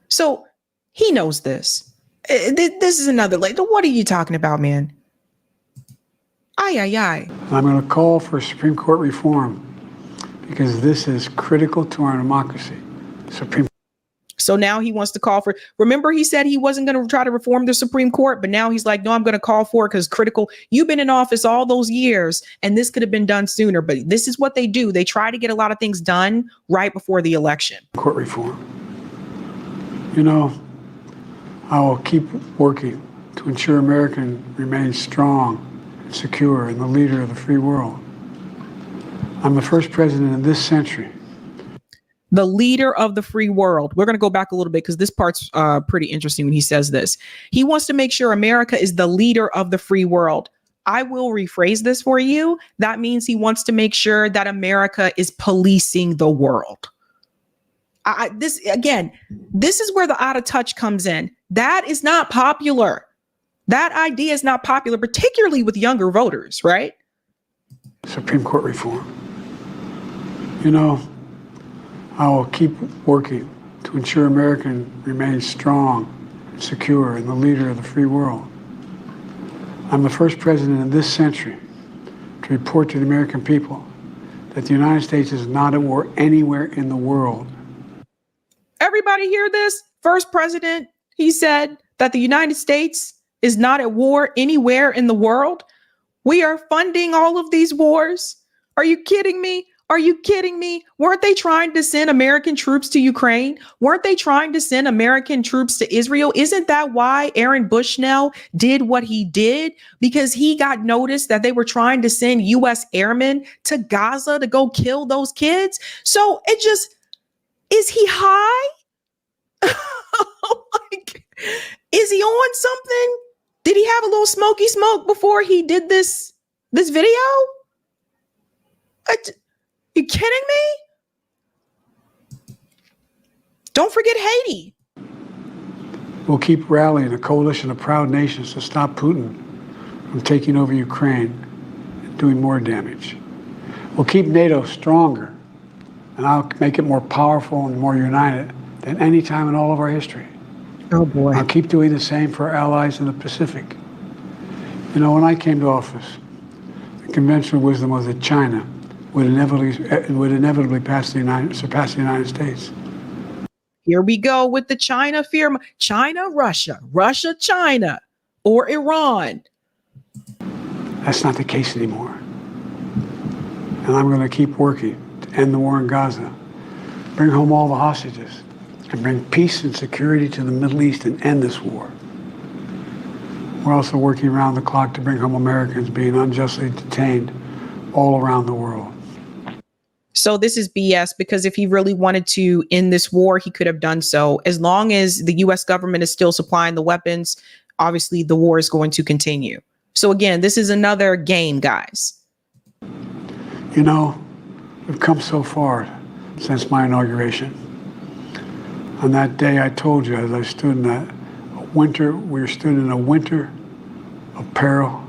So he knows this. This is another, like, what are you talking about, man? Aye.
I'm going to call for Supreme Court reform because this is critical to our democracy.
So now he wants to call for, remember he said he wasn't going to try to reform the Supreme Court, but now he's like, no, I'm going to call for it because critical. You've been in office all those years and this could have been done sooner, but this is what they do. They try to get a lot of things done right before the election.
Court reform. You know, I will keep working to ensure America remains strong and secure and the leader of the free world. I'm the first president in this century.
The leader of the free world. We're going to go back a little bit because this part's pretty interesting when he says this. He wants to make sure America is the leader of the free world. I will rephrase this for you. That means he wants to make sure that America is policing the world. This is where the out of touch comes in. That is not popular. That idea is not popular, particularly with younger voters, right?
Supreme Court reform. You know, I will keep working to ensure America remains strong and secure and the leader of the free world. I'm the first president in this century to report to the American people that the United States is not at war anywhere in the world.
Everybody hear this? First president, he said that the United States is not at war anywhere in the world. We are funding all of these wars. Are you kidding me? Are you kidding me? Weren't they trying to send American troops to Ukraine? Weren't they trying to send American troops to Israel? Isn't that why Aaron Bushnell did what he did? Because he got noticed that they were trying to send U.S. airmen to Gaza to go kill those kids. So it just, is he high? Like, is he on something? Did he have a little smoky smoke before he did this video? You kidding me? Don't forget Haiti.
We'll keep rallying a coalition of proud nations to stop Putin from taking over Ukraine and doing more damage. We'll keep NATO stronger, and I'll make it more powerful and more united than any time in all of our history.
Oh boy.
I'll keep doing the same for our allies in the Pacific. You know, when I came to office, the conventional wisdom was that China would inevitably surpass the United States.
Here we go with the China fear. China, Russia, Russia, China, or Iran.
That's not the case anymore. And I'm going to keep working to end the war in Gaza, bring home all the hostages, and bring peace and security to the Middle East and end this war. We're also working around the clock to bring home Americans being unjustly detained all around the world.
So this is BS, because if he really wanted to end this war, he could have done so. As long as the U.S. government is still supplying the weapons, obviously the war is going to continue. So again, this is another game, guys.
You know, we've come so far since my inauguration. On that day, I told you, as I stood in that winter, we stood in a winter of peril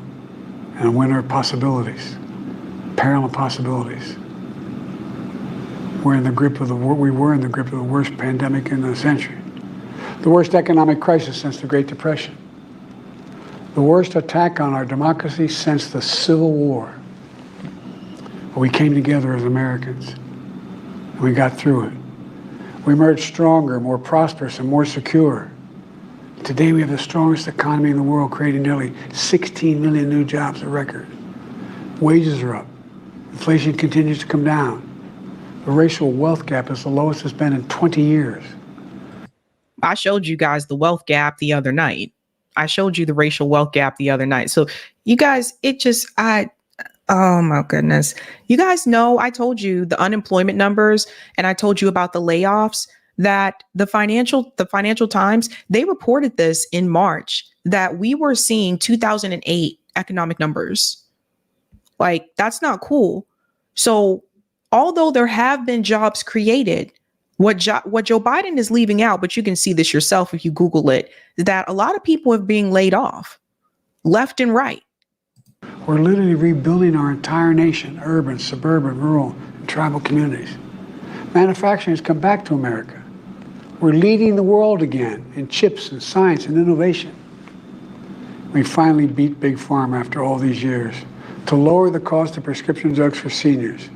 and a winter of possibilities. Peril and possibilities. We were in the grip of the worst pandemic in the century, the worst economic crisis since the Great Depression, the worst attack on our democracy since the Civil War. But we came together as Americans, and we got through it. We emerged stronger, more prosperous, and more secure. Today, we have the strongest economy in the world, creating nearly 16 million new jobs, a record. Wages are up. Inflation continues to come down. The racial wealth gap is the lowest it's been in 20 years.
I showed you guys the wealth gap the other night. I showed you the racial wealth gap the other night. So you guys, oh my goodness. You guys know, I told you the unemployment numbers, and I told you about the layoffs, that the Financial Times, they reported this in March, that we were seeing 2008 economic numbers. Like, that's not cool. So although there have been jobs created, what Joe Biden is leaving out, but you can see this yourself if you Google it, is that a lot of people are being laid off left and right.
We're literally rebuilding our entire nation, urban, suburban, rural, and tribal communities. Manufacturing has come back to America. We're leading the world again in chips and science and innovation. We finally beat Big Pharma after all these years to lower the cost of prescription drugs for seniors.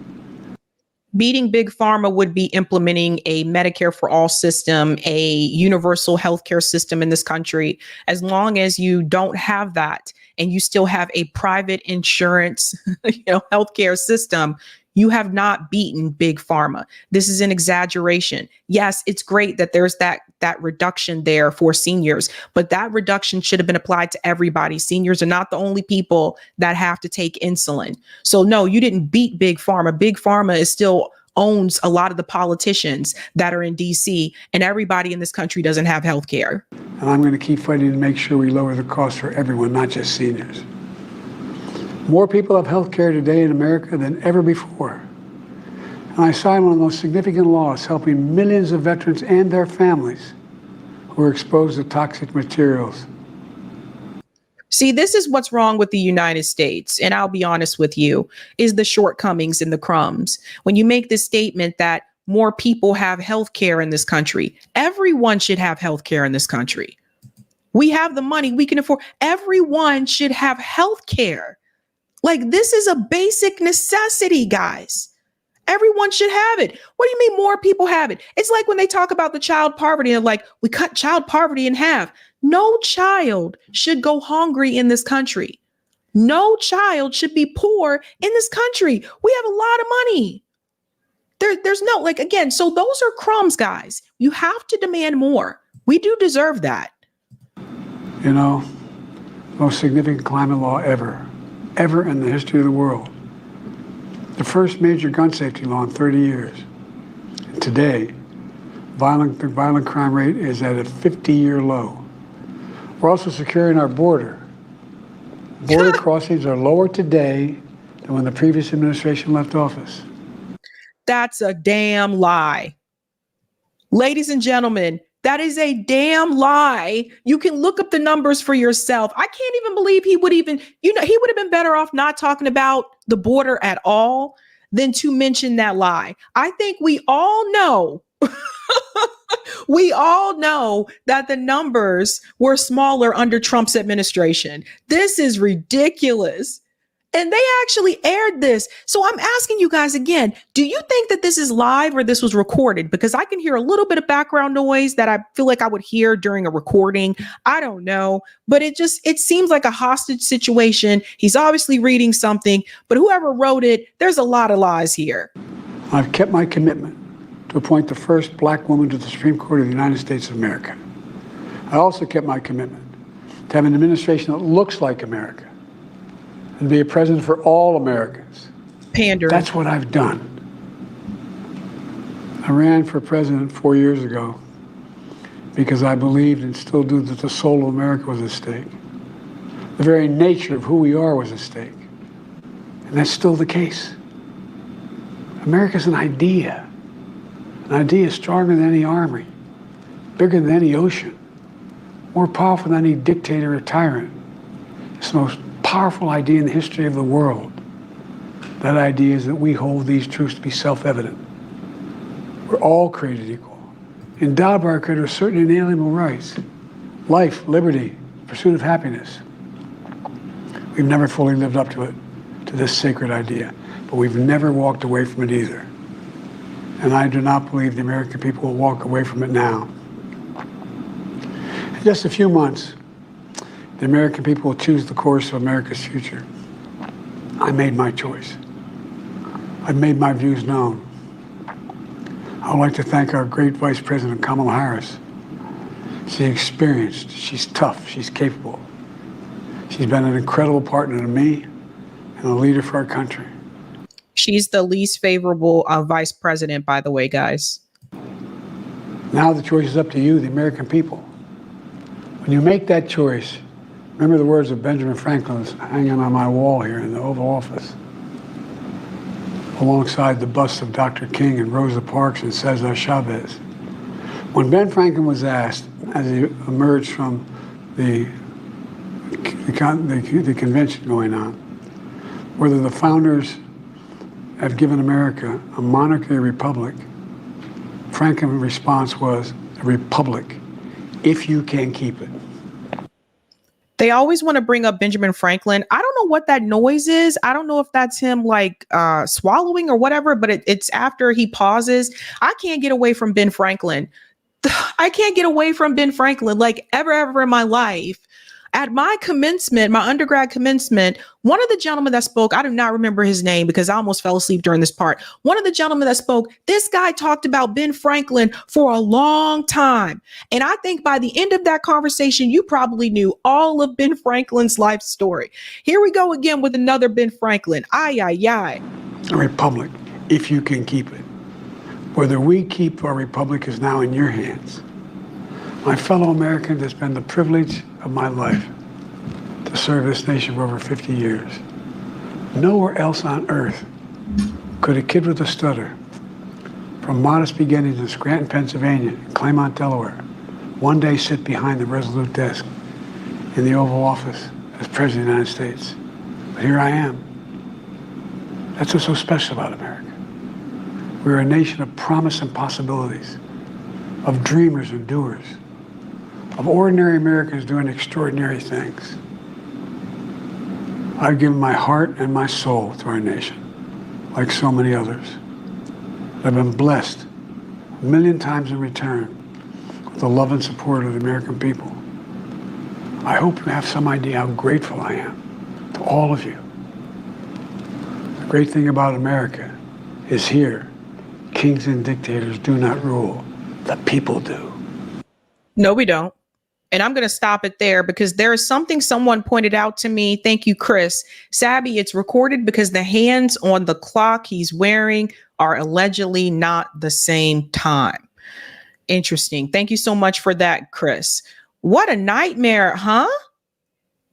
Beating Big Pharma would be implementing a Medicare for all system, a universal healthcare system in this country. As long as you don't have that and you still have a private insurance, healthcare system, you have not beaten Big Pharma. This is an exaggeration. Yes, it's great that there's that reduction there for seniors, but that reduction should have been applied to everybody. Seniors are not the only people that have to take insulin. So no, you didn't beat Big Pharma. Big Pharma still owns a lot of the politicians that are in DC, and everybody in this country doesn't have health care.
And I'm going to keep fighting to make sure we lower the cost for everyone, not just seniors. More people have health care today in America than ever before. And I signed one of the most significant laws helping millions of veterans and their families who are exposed to toxic materials.
See, this is what's wrong with the United States. And I'll be honest with you, is the shortcomings and the crumbs. When you make this statement that more people have health care in this country, everyone should have health care in this country. We have the money, we can afford. Everyone should have health care. Like, this is a basic necessity, guys. Everyone should have it. What do you mean more people have it? It's like when they talk about the child poverty and like, we cut child poverty in half. No child should go hungry in this country. No child should be poor in this country. We have a lot of money. There's no, like, again, so those are crumbs, guys. You have to demand more. We do deserve that.
You know, most significant climate law ever in the history of the world. The first major gun safety law in 30 years. And today, the violent crime rate is at a 50-year low. We're also securing our border. Border crossings are lower today than when the previous administration left office.
That's a damn lie. Ladies and gentlemen, that is a damn lie. You can look up the numbers for yourself. I can't even believe he would even, he would have been better off not talking about the border at all than to mention that lie. I think we all know, we all know that the numbers were smaller under Trump's administration. This is ridiculous. And they actually aired this. So I'm asking you guys again, do you think that this is live or this was recorded? Because I can hear a little bit of background noise that I feel like I would hear during a recording. I don't know, but it seems like a hostage situation. He's obviously reading something, but whoever wrote it, there's a lot of lies here.
I've kept my commitment to appoint the first black woman to the Supreme Court of the United States of America. I also kept my commitment to have an administration that looks like America and be a president for all Americans.
Pandering.
That's what I've done. I ran for president 4 years ago because I believed and still do that the soul of America was at stake. The very nature of who we are was at stake. And that's still the case. America's an idea stronger than any army, bigger than any ocean, more powerful than any dictator or tyrant. It's the most powerful idea in the history of the world. That idea is that we hold these truths to be self-evident. We're all created equal, endowed by our Creator with certain inalienable rights: life, liberty, pursuit of happiness. We've never fully lived up to it, to this sacred idea, but we've never walked away from it either. And I do not believe the American people will walk away from it now. In just a few months, the American people will choose the course of America's future. I made my choice. I've made my views known. I would like to thank our great Vice President, Kamala Harris. She's experienced, she's tough, she's capable. She's been an incredible partner to me and a leader for our country.
She's the least favorable vice president, by the way, guys.
Now the choice is up to you, the American people. When you make that choice, remember the words of Benjamin Franklin hanging on my wall here in the Oval Office, alongside the busts of Dr. King and Rosa Parks and Cesar Chavez. When Ben Franklin was asked, as he emerged from the convention going on, whether the founders have given America a monarchy or republic, Franklin's response was, a republic, if you can keep it.
They always want to bring up Benjamin Franklin. I don't know what that noise is. I don't know if that's him like swallowing or whatever, but it's after he pauses. I can't get away from Ben Franklin. I can't get away from Ben Franklin like ever in my life. At my commencement, my undergrad commencement, one of the gentlemen that spoke, I do not remember his name because I almost fell asleep during this part. One of the gentlemen that spoke, this guy talked about Ben Franklin for a long time. And I think by the end of that conversation, you probably knew all of Ben Franklin's life story. Here we go again with another Ben Franklin. Ay.
A republic, if you can keep it. Whether we keep our republic is now in your hands. My fellow Americans, it's been the privilege of my life to serve this nation for over 50 years. Nowhere else on earth could a kid with a stutter, from modest beginnings in Scranton, Pennsylvania, and Claymont, Delaware, one day sit behind the resolute desk in the Oval Office as President of the United States. But here I am. That's what's so special about America. We're a nation of promise and possibilities, of dreamers and doers, of ordinary Americans doing extraordinary things. I've given my heart and my soul to our nation, like so many others. I've been blessed a million times in return with the love and support of the American people. I hope you have some idea how grateful I am to all of you. The great thing about America is here, kings and dictators do not rule, the people do.
No, we don't. And I'm going to stop it there because there is something someone pointed out to me. Thank you, Chris. Sabby, it's recorded because the hands on the clock he's wearing are allegedly not the same time. Interesting. Thank you so much for that, Chris. What a nightmare, huh?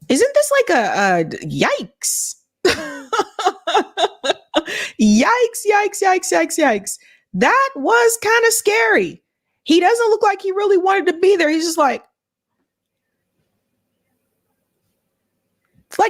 Isn't this like a yikes? Yikes. That was kind of scary. He doesn't look like he really wanted to be there. He's just like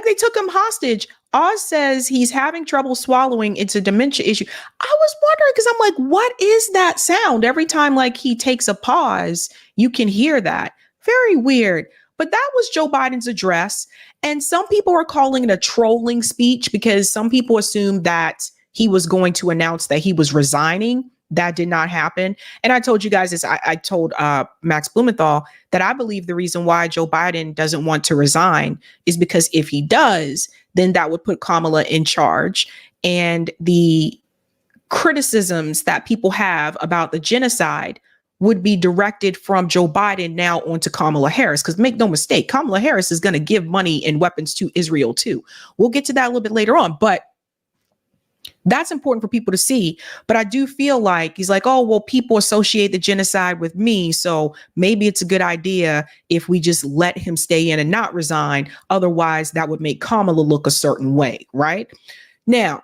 they took him hostage. Oz says he's having trouble swallowing. It's a dementia issue. I was wondering because I'm like, what is that sound? Every time like he takes a pause, you can hear that. Very weird. But that was Joe Biden's address. And some people are calling it a trolling speech because some people assumed that he was going to announce that he was resigning. That did not happen. And I told you guys this. I told Max Blumenthal that I believe the reason why Joe Biden doesn't want to resign is because if he does, then that would put Kamala in charge. And the criticisms that people have about the genocide would be directed from Joe Biden now onto Kamala Harris. Because make no mistake, Kamala Harris is going to give money and weapons to Israel too. We'll get to that a little bit later on. But that's important for people to see. But I do feel like he's like, oh, well, people associate the genocide with me. So maybe it's a good idea if we just let him stay in and not resign. Otherwise, that would make Kamala look a certain way. Right now,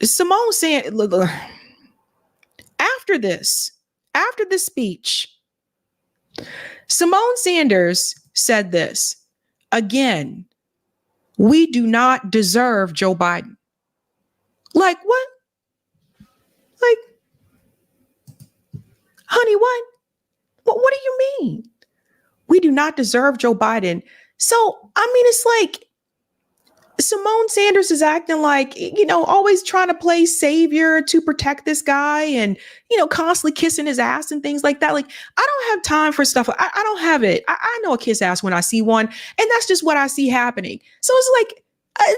Simone saying after this speech, Simone Sanders said this again. We do not deserve Joe Biden. Like what? Like, honey, what? What do you mean? We do not deserve Joe Biden. So, I mean, it's like Simone Sanders is acting like, always trying to play savior to protect this guy and, constantly kissing his ass and things like that. Like, I don't have time for stuff. I don't have it. I know a kiss ass when I see one. And that's just what I see happening. So it's like,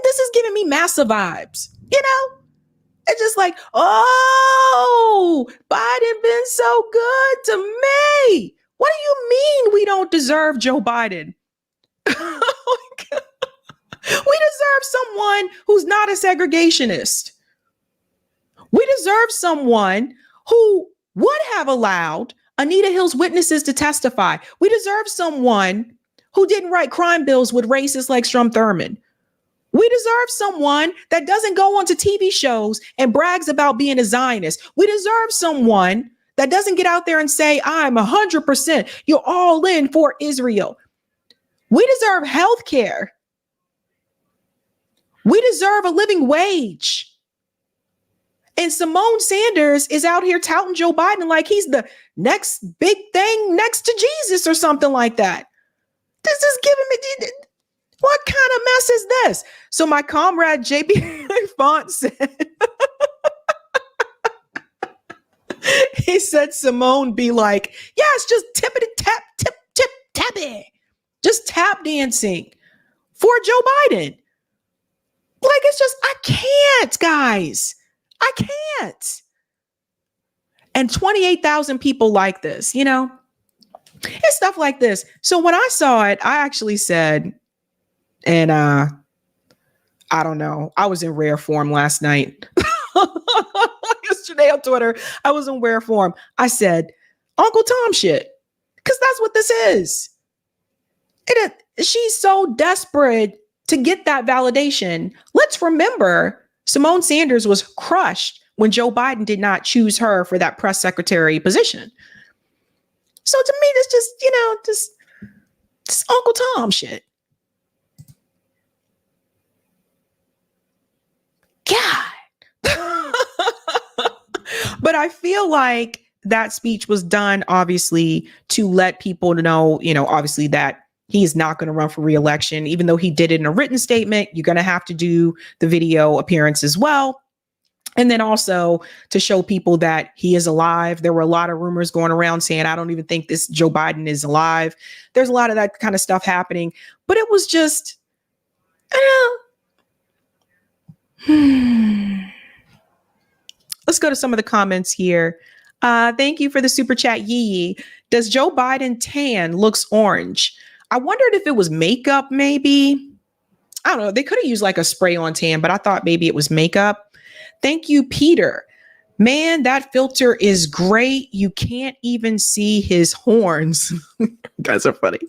this is giving me massive vibes, It's just like, oh, Biden been so good to me. What do you mean we don't deserve Joe Biden? We deserve someone who's not a segregationist. We deserve someone who would have allowed Anita Hill's witnesses to testify. We deserve someone who didn't write crime bills with racists like Strom Thurmond. We deserve someone that doesn't go onto TV shows and brags about being a Zionist. We deserve someone that doesn't get out there and say, I'm 100%, you're all in for Israel. We deserve health care. We deserve a living wage. And Simone Sanders is out here touting Joe Biden like he's the next big thing next to Jesus or something like that. This is giving me... What kind of mess is this? So my comrade JB Font said, he said Simone be like, yeah, it's just tippity tap, tip, tip, tappy. Just tap dancing for Joe Biden. Like, it's just, I can't, guys. I can't. And 28,000 people like this, It's stuff like this. So when I saw it, I actually said, and I don't know. I was in rare form last night. Yesterday on Twitter, I was in rare form. I said, Uncle Tom shit. Because that's what this is. She's so desperate to get that validation. Let's remember, Simone Sanders was crushed when Joe Biden did not choose her for that press secretary position. So to me, that's just, just Uncle Tom shit. But I feel like that speech was done, obviously, to let people know, obviously that he is not going to run for re-election, even though he did it in a written statement. You're going to have to do the video appearance as well. And then also to show people that he is alive. There were a lot of rumors going around saying, I don't even think this Joe Biden is alive. There's a lot of that kind of stuff happening. But it was just, let's go to some of the comments here. Thank you for the super chat, Yee. Does Joe Biden tan looks orange? I wondered if it was makeup, maybe. I don't know. They could have used like a spray on tan, but I thought maybe it was makeup. Thank you, Peter. Man, that filter is great. You can't even see his horns. You guys are funny.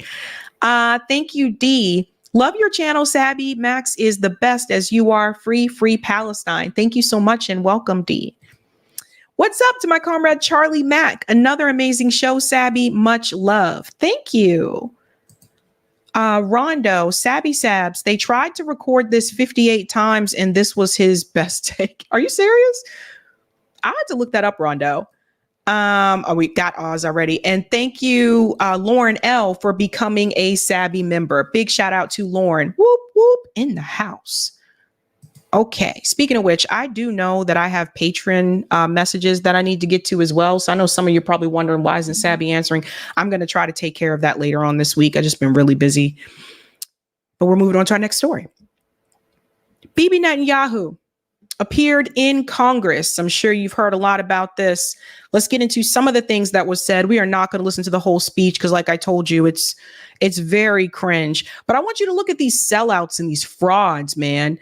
Thank you, D. Love your channel, Sabby. Max is the best as you are. Free Palestine. Thank you so much and welcome, D. What's up to my comrade Charlie Mack? Another amazing show, Sabby. Much love. Thank you. Rondo, Sabby Sabs, they tried to record this 58 times and this was his best take. Are you serious? I had to look that up, Rondo. We got Oz already. And thank you, Lauren L, for becoming a Sabby member. Big shout out to Lauren. Whoop, whoop, in the house. Okay. Speaking of which, I do know that I have patron messages that I need to get to as well. So I know some of you are probably wondering why isn't Sabby answering? I'm going to try to take care of that later on this week. I've just been really busy. But we're moving on to our next story. Bibi Netanyahu appeared in Congress. I'm sure you've heard a lot about this. Let's get into some of the things that was said. We are not going to listen to the whole speech because like I told you, it's very cringe. But I want you to look at these sellouts and these frauds, man.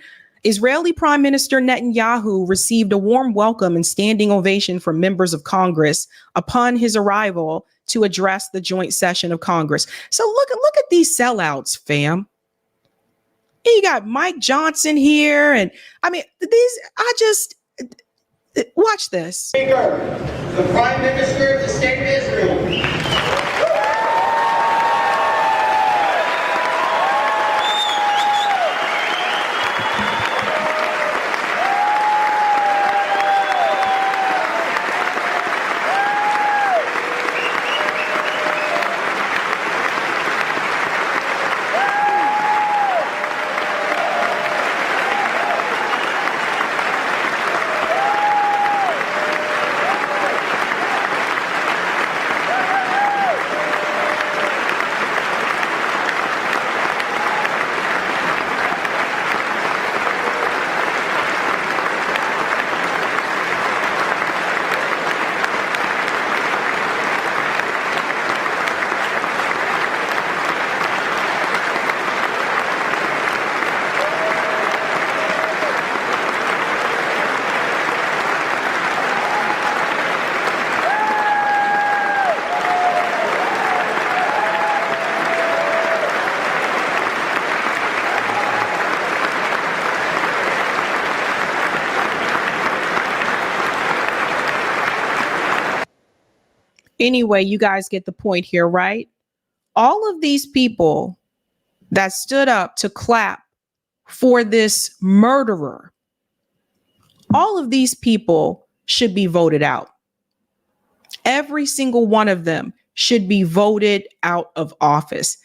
Israeli Prime Minister Netanyahu received a warm welcome and standing ovation from members of Congress upon his arrival to address the joint session of Congress. So look at these sellouts, fam. You got Mike Johnson here. And I mean, watch this.
Speaker, the Prime Minister of the State of Israel.
Anyway, you guys get the point here, right? All of these people that stood up to clap for this murderer, all of these people should be voted out. Every single one of them should be voted out of office.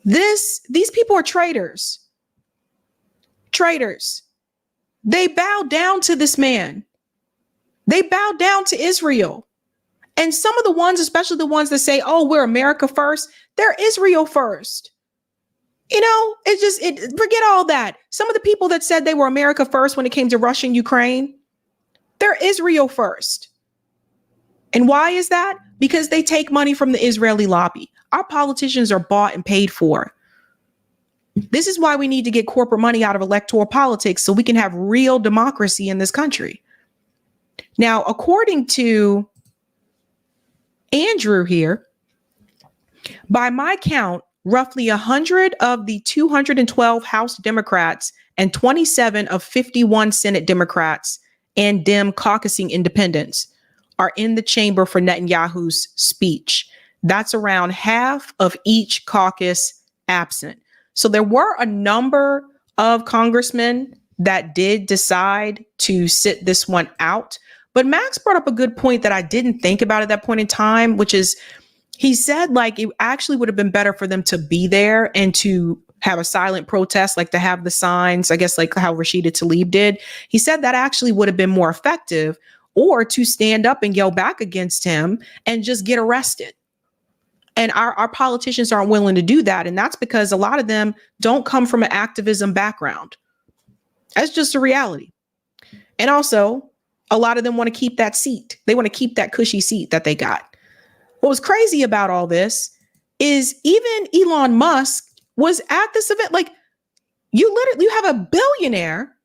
These people are traitors. Traitors. They bow down to this man. They bow down to Israel. And some of the ones, especially the ones that say, oh, we're America first, they're Israel first. You know, forget all that. Some of the people that said they were America first when it came to Russia and Ukraine, they're Israel first. And why is that? Because they take money from the Israeli lobby. Our politicians are bought and paid for. This is why we need to get corporate money out of electoral politics so we can have real democracy in this country. Now, according to Andrew here, by my count, roughly 100 of the 212 House Democrats and 27 of 51 Senate Democrats and Dem caucusing independents are in the chamber for Netanyahu's speech. That's around half of each caucus absent. So there were a number of congressmen that did decide to sit this one out. But Max brought up a good point that I didn't think about at that point in time, which is he said like it actually would have been better for them to be there and to have a silent protest, like to have the signs, I guess, like how Rashida Tlaib did. He said that actually would have been more effective, or to stand up and yell back against him and just get arrested. And our politicians aren't willing to do that. And that's because a lot of them don't come from an activism background. That's just a reality. And also, a lot of them want to keep that seat. They want to keep that cushy seat that they got. What was crazy about all this is even Elon Musk was at this event. Like, you have a billionaire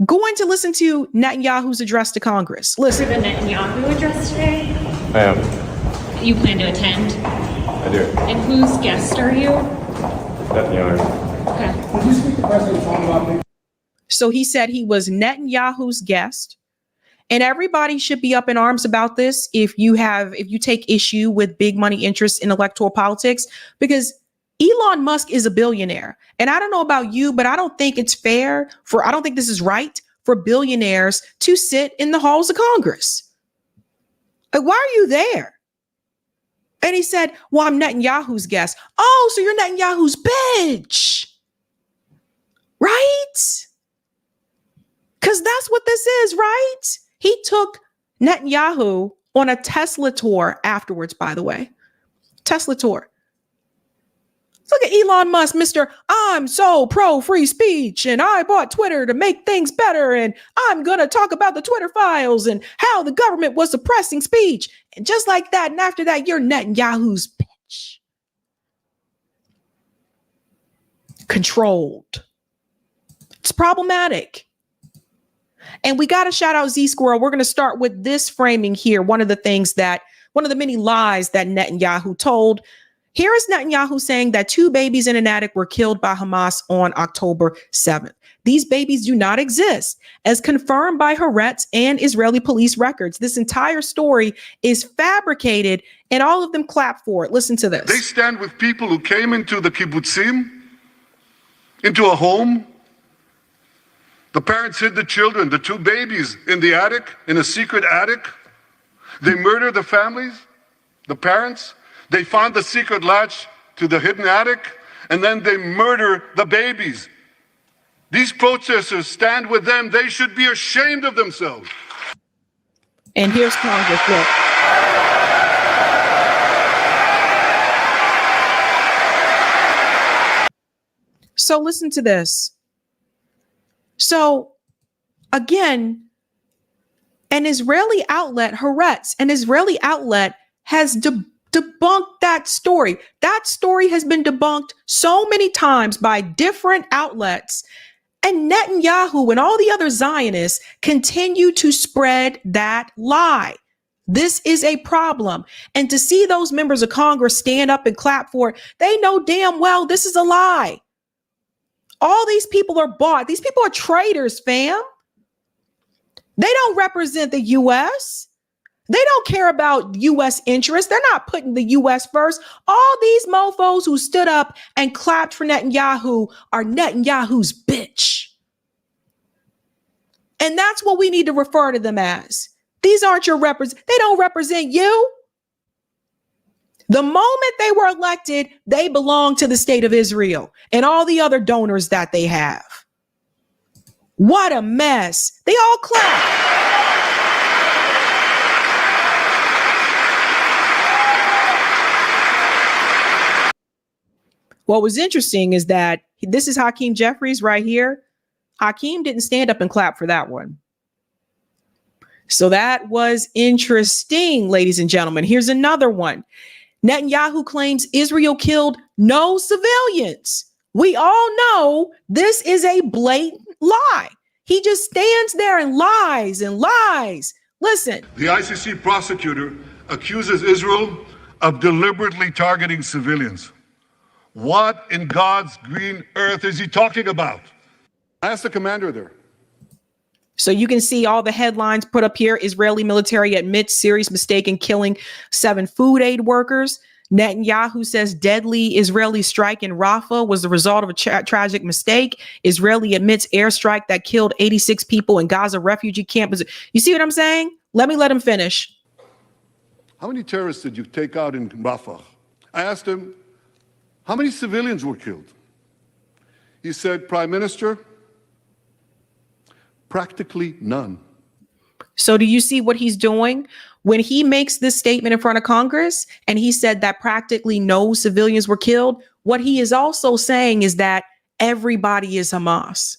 going to listen to Netanyahu's address to Congress. Listen.
For the Netanyahu address today?
I am.
You plan to attend?
I do.
And whose guest are you?
Netanyahu.
Okay.
Did you speak to President Trump about things?
So he said he was Netanyahu's guest. And everybody should be up in arms about this if you take issue with big money interests in electoral politics, because Elon Musk is a billionaire. And I don't know about you, but I don't think it's fair I don't think this is right for billionaires to sit in the halls of Congress. Like, why are you there? And he said, well, I'm Netanyahu's guest. Oh, so you're Netanyahu's bitch. Right? Because that's what this is, right? He took Netanyahu on a Tesla tour afterwards, by the way. Tesla tour. Look at Elon Musk, Mr. I'm so pro free speech, and I bought Twitter to make things better, and I'm going to talk about the Twitter files and how the government was suppressing speech. And just like that, and after that, you're Netanyahu's bitch. Controlled. It's problematic. And we got to shout out Z Squirrel. We're going to start with this framing here. One of the many lies that Netanyahu told. Here is Netanyahu saying that 2 babies in an attic were killed by Hamas on October 7th. These babies do not exist, as confirmed by Haaretz and Israeli police records. This entire story is fabricated, and all of them clap for it. Listen to this.
They stand with people who came into the kibbutzim, into a home. The parents hid the children, the 2 babies, in the attic, in a secret attic. They murdered the families, the parents. They found the secret latch to the hidden attic, and then they murder the babies. These protesters stand with them. They should be ashamed of themselves.
And here's Congress. Look. So listen to this. So again, an Israeli outlet, Haaretz, an Israeli outlet has debunked that story. That story has been debunked so many times by different outlets. And Netanyahu and all the other Zionists continue to spread that lie. This is a problem. And to see those members of Congress stand up and clap for it, they know damn well this is a lie. All these people are bought. These people are traitors, fam. They don't represent the U.S. They don't care about U.S. interests. They're not putting the U.S. first. All these mofos who stood up and clapped for Netanyahu are Netanyahu's bitch. And that's what we need to refer to them as. These aren't your they don't represent you. The moment they were elected, they belong to the state of Israel and all the other donors that they have. What a mess. They all clap. What was interesting is that this is Hakeem Jeffries right here. Hakeem didn't stand up and clap for that one. So that was interesting, ladies and gentlemen. Here's another one. Netanyahu claims Israel killed no civilians. We all know this is a blatant lie. He just stands there and lies and lies. Listen.
The ICC prosecutor accuses Israel of deliberately targeting civilians. What in God's green earth is he talking about? I asked the commander there.
So you can see all the headlines put up here. Israeli military admits serious mistake in killing 7 food aid workers. Netanyahu says deadly Israeli strike in Rafah was the result of a tragic mistake. Israeli admits airstrike that killed 86 people in Gaza refugee camp. You see what I'm saying? Let him finish.
How many terrorists did you take out in Rafah? I asked him, how many civilians were killed? He said, Prime Minister, practically none.
So do you see what he's doing? When he makes this statement in front of Congress and he said that practically no civilians were killed, what he is also saying is that everybody is Hamas.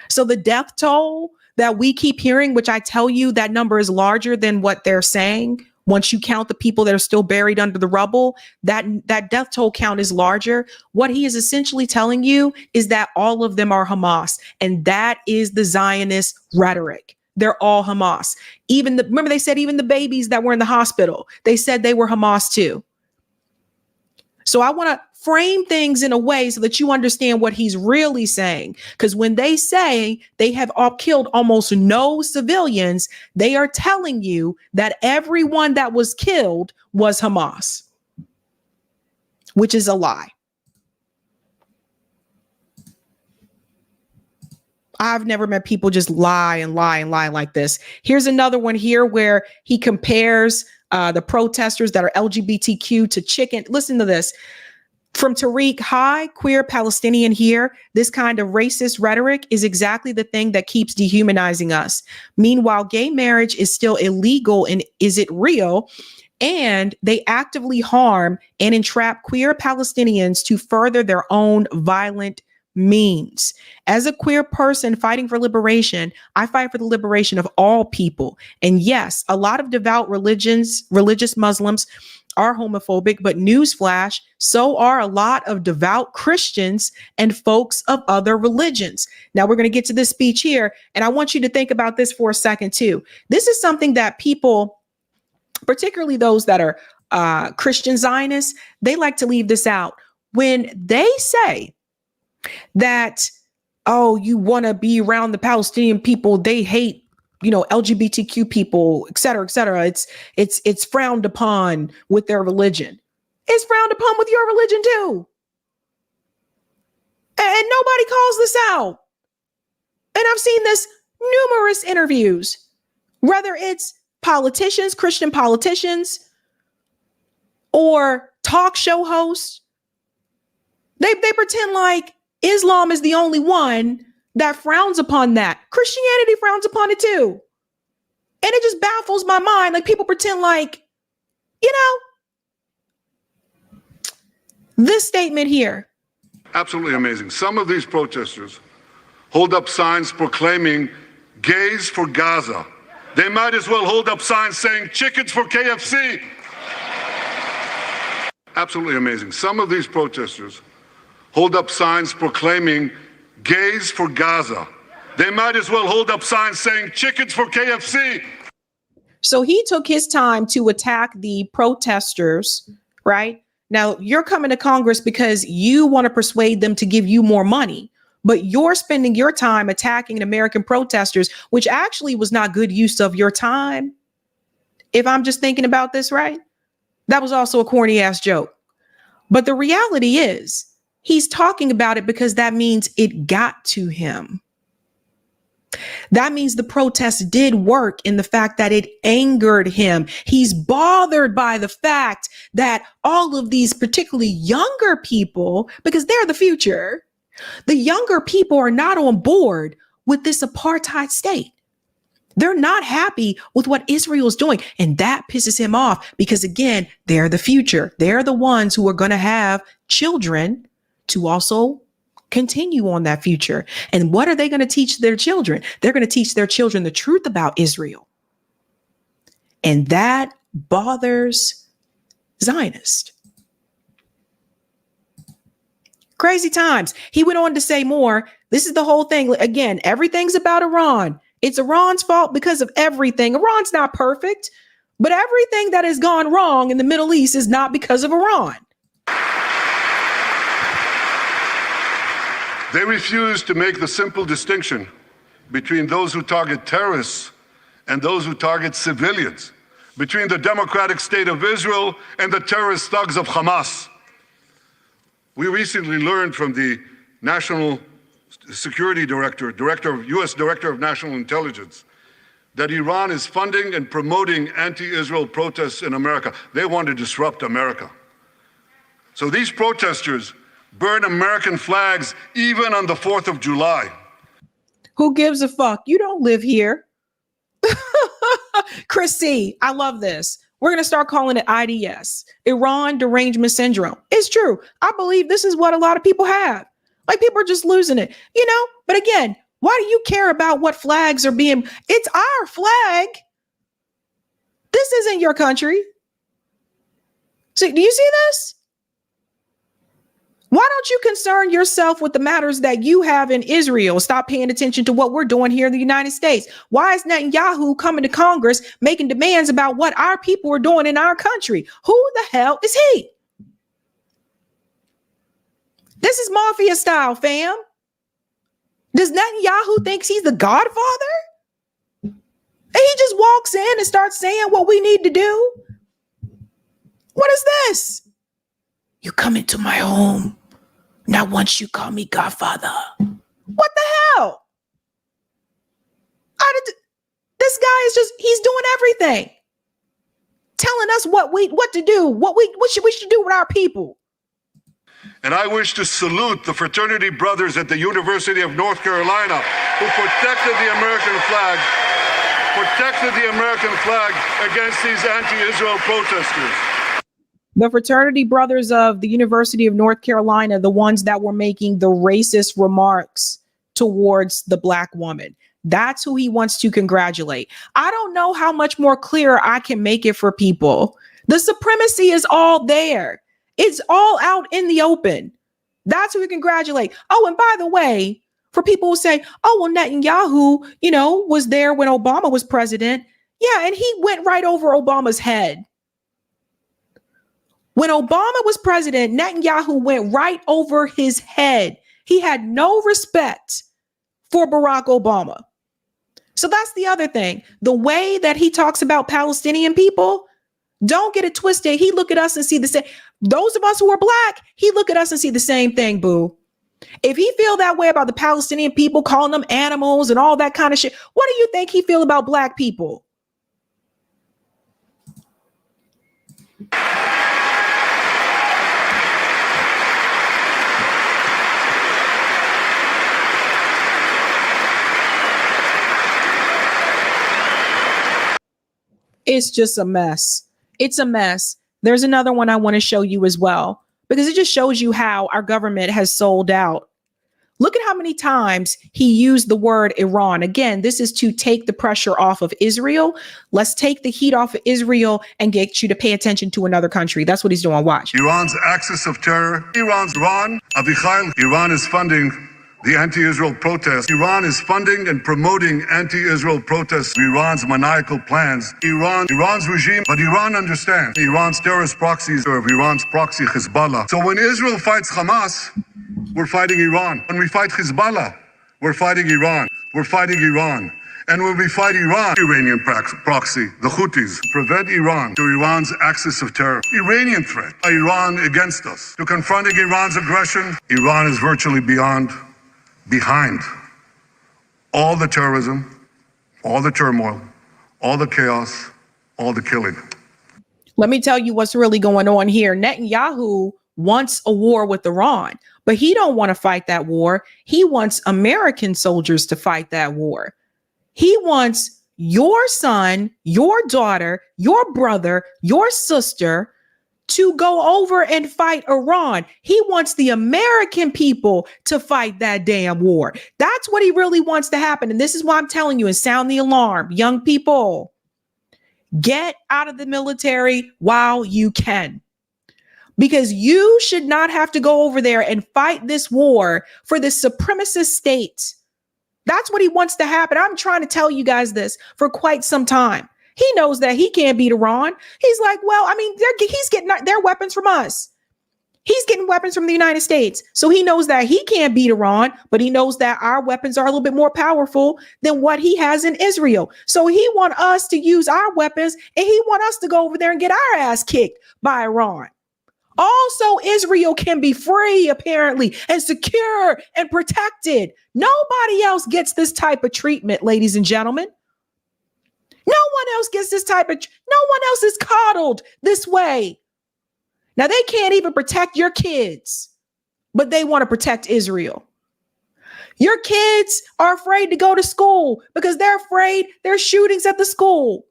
So the death toll that we keep hearing, which I tell you that number is larger than what they're saying. Once you count the people that are still buried under the rubble, that death toll count is larger. What he is essentially telling you is that all of them are Hamas. And that is the Zionist rhetoric. They're all Hamas. Remember they said even the babies that were in the hospital, they said they were Hamas too. So I want to frame things in a way so that you understand what he's really saying. Because when they say they have killed almost no civilians, they are telling you that everyone that was killed was Hamas, which is a lie. I've never met people just lie and lie and lie like this. Here's another one here where he compares the protesters that are LGBTQ to chicken. Listen to this. From Tariq, hi, queer Palestinian here. This kind of racist rhetoric is exactly the thing that keeps dehumanizing us. Meanwhile, gay marriage is still illegal, and is it real? And they actively harm and entrap queer Palestinians to further their own violent means. As a queer person fighting for liberation, I fight for the liberation of all people. And yes, a lot of devout religious Muslims are homophobic, but newsflash, so are a lot of devout Christians and folks of other religions. Now we're going to get to this speech here, and I want you to think about this for a second too. This is something that people, particularly those that are Christian Zionists, they like to leave this out. When they say that, oh, you want to be around the Palestinian people, they hate, LGBTQ people, et cetera, et cetera. It's frowned upon with their religion. It's frowned upon with your religion too. And nobody calls this out. And I've seen this numerous interviews, whether it's politicians, Christian politicians, or talk show hosts. They pretend like Islam is the only one that frowns upon that. Christianity frowns upon it too. And it just baffles my mind. Like people pretend like, this statement here.
Absolutely amazing. Some of these protesters hold up signs proclaiming gays for Gaza. They might as well hold up signs saying chickens for KFC. Absolutely amazing. Some of these protesters hold up signs proclaiming gays for Gaza. They might as well hold up signs saying chickens for KFC.
So he took his time to attack the protesters, right? Now you're coming to Congress because you want to persuade them to give you more money, but you're spending your time attacking American protesters, which actually was not good use of your time. If I'm just thinking about this, right? That was also a corny ass joke. But the reality is, he's talking about it because that means it got to him. That means the protest did work in the fact that it angered him. He's bothered by the fact that all of these particularly younger people, because they're the future, the younger people are not on board with this apartheid state. They're not happy with what Israel is doing. And that pisses him off because, again, they're the future. They're the ones who are going to have children to also continue on that future. And what are they going to teach their children? They're going to teach their children the truth about Israel. And that bothers Zionists. Crazy times. He went on to say more. This is the whole thing. Again, everything's about Iran. It's Iran's fault because of everything. Iran's not perfect, but everything that has gone wrong in the Middle East is not because of Iran.
They refuse to make the simple distinction between those who target terrorists and those who target civilians. between the democratic state of Israel and the terrorist thugs of Hamas. We recently learned from the National Security Director, U.S. Director of National Intelligence, that Iran is funding and promoting anti-Israel protests in America. They want to disrupt America. So these protesters burn American flags even on the 4th of July.
Who gives a fuck? You don't live here. Chris C., I love this. We're going to start calling it IDS, Iran Derangement Syndrome. It's true. I believe this is what a lot of people have. Like, people are just losing it, you know? But again, why do you care about what flags are being? It's our flag. This isn't your country. So, do you see this? Why don't you concern yourself with the matters that you have in Israel? Stop paying attention to what we're doing here in the United States. Why is Netanyahu coming to Congress making demands about what our people are doing in our country? Who the hell is he? This is mafia style, fam. Does Netanyahu think he's the godfather? And he just walks in and starts saying what we need to do? What is this? You come into my home. Now, once you call me godfather. What the hell? This guy is he's doing everything. Telling us what to do, what we should do with our people.
And I wish to salute the fraternity brothers at the University of North Carolina who protected the American flag against these anti-Israel protesters.
The fraternity brothers of the University of North Carolina, the ones that were making the racist remarks towards the Black woman. That's who he wants to congratulate. I don't know how much more clear I can make it for people. The supremacy is all there. It's all out in the open. That's who we congratulate. Oh, and by the way, for people who say, oh, well, Netanyahu, was there when Obama was president. Yeah, and he went right over Obama's head. When Obama was president, Netanyahu went right over his head. He had no respect for Barack Obama. So that's the other thing. The way that he talks about Palestinian people, don't get it twisted. He look at us and see the same. Those of us who are Black, he look at us and see the same thing, boo. If he feel that way about the Palestinian people, calling them animals and all that kind of shit, what do you think he feel about Black people? It's just a mess. It's a mess. There's another one I want to show you as well, because it just shows you how our government has sold out. Look at how many times he used the word Iran. Again, this is to take the pressure off of Israel. Let's take the heat off of Israel and get you to pay attention to another country. That's what he's doing. Watch.
Iran's axis of terror. Iran is funding the anti-Israel protests. Iran is funding and promoting anti-Israel protests. Iran's maniacal plans. Iran's regime, but Iran understands. Iran's terrorist proxies of Iran's proxy Hezbollah. So when Israel fights Hamas, we're fighting Iran. When we fight Hezbollah, we're fighting Iran. We're fighting Iran. And when we fight Iran, Iranian proxy, the Houthis, prevent Iran to Iran's axis of terror. Iranian threat, Iran against us. To confronting Iran's aggression, Iran is virtually behind all the terrorism, all the turmoil, all the chaos, all the killing.
Let me tell you what's really going on here. Netanyahu wants a war with Iran, but he don't want to fight that war. He wants American soldiers to fight that war. He wants your son, your daughter, your brother, your sister to go over and fight Iran. He wants the American people to fight that damn war. That's what he really wants to happen. And this is why I'm telling you and sound the alarm. Young people, get out of the military while you can. Because you should not have to go over there and fight this war for the supremacist state. That's what he wants to happen. I'm trying to tell you guys this for quite some time. He knows that he can't beat Iran. He's like, well, I mean, he's getting their weapons from us. He's getting weapons from the United States. So he knows that he can't beat Iran, but he knows that our weapons are a little bit more powerful than what he has in Israel. So he wants us to use our weapons, and he wants us to go over there and get our ass kicked by Iran. Also, Israel can be free, apparently, and secure and protected. Nobody else gets this type of treatment, ladies and gentlemen. No one else gets this type of, no one else is coddled this way. Now, they can't even protect your kids, but they want to protect Israel. Your kids are afraid to go to school because they're afraid there's shootings at the school.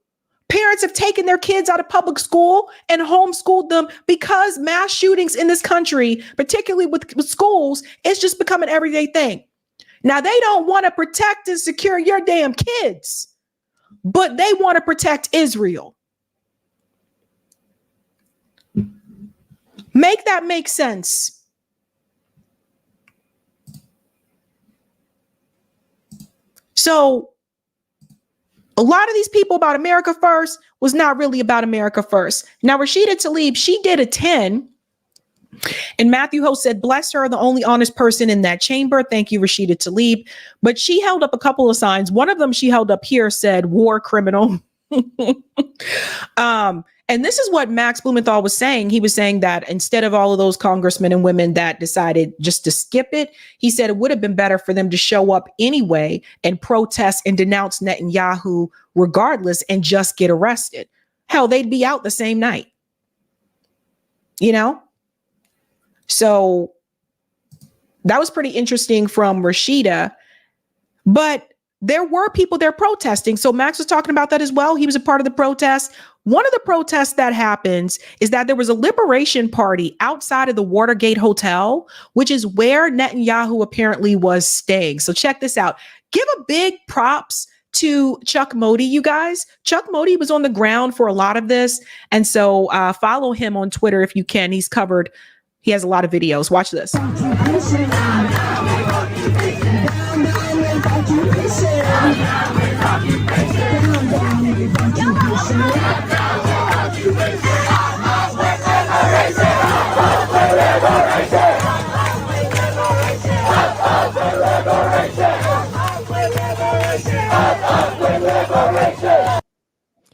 Parents have taken their kids out of public school and homeschooled them because mass shootings in this country, particularly with schools, it's just become an everyday thing. Now, they don't want to protect and secure your damn kids, but they want to protect Israel. Make that make sense. So a lot of these people about America First was not really about America First. Now, Rashida Tlaib, she did a 10. And Matthew Ho said, bless her, the only honest person in that chamber. Thank you, Rashida Tlaib. But she held up a couple of signs. One of them she held up here said war criminal. And this is what Max Blumenthal was saying. He was saying that instead of all of those congressmen and women that decided just to skip it, he said it would have been better for them to show up anyway and protest and denounce Netanyahu regardless and just get arrested. Hell, they'd be out the same night. You know? So that was pretty interesting from Rashida. But there were people there protesting. So Max was talking about that as well. He was a part of the protest. One of the protests that happens is that there was a liberation party outside of the Watergate Hotel, which is where Netanyahu apparently was staying. So check this out. Give a big props to Chuck Modi, you guys. Chuck Modi was on the ground for a lot of this. And so follow him on Twitter if you can. He's covered. He has a lot of videos. Watch this.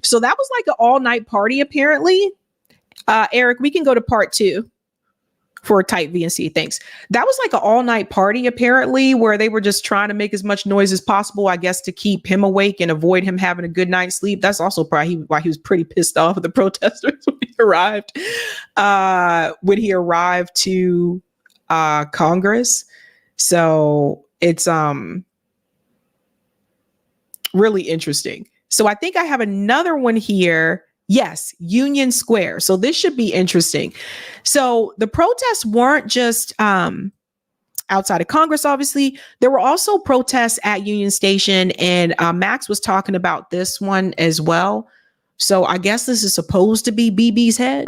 So that was like an all-night party, apparently. Eric, we can go to part 2 for type VNC. Thanks. That was like an all-night party, apparently, where they were just trying to make as much noise as possible, I guess, to keep him awake and avoid him having a good night's sleep. That's also probably why he was pretty pissed off at the protesters when he arrived. When he arrived to Congress. So it's really interesting. So I think I have another one here. Yes, Union Square. So this should be interesting. So the protests weren't just outside of Congress, obviously. There were also protests at Union Station, and Max was talking about this one as well. So I guess this is supposed to be BB's head.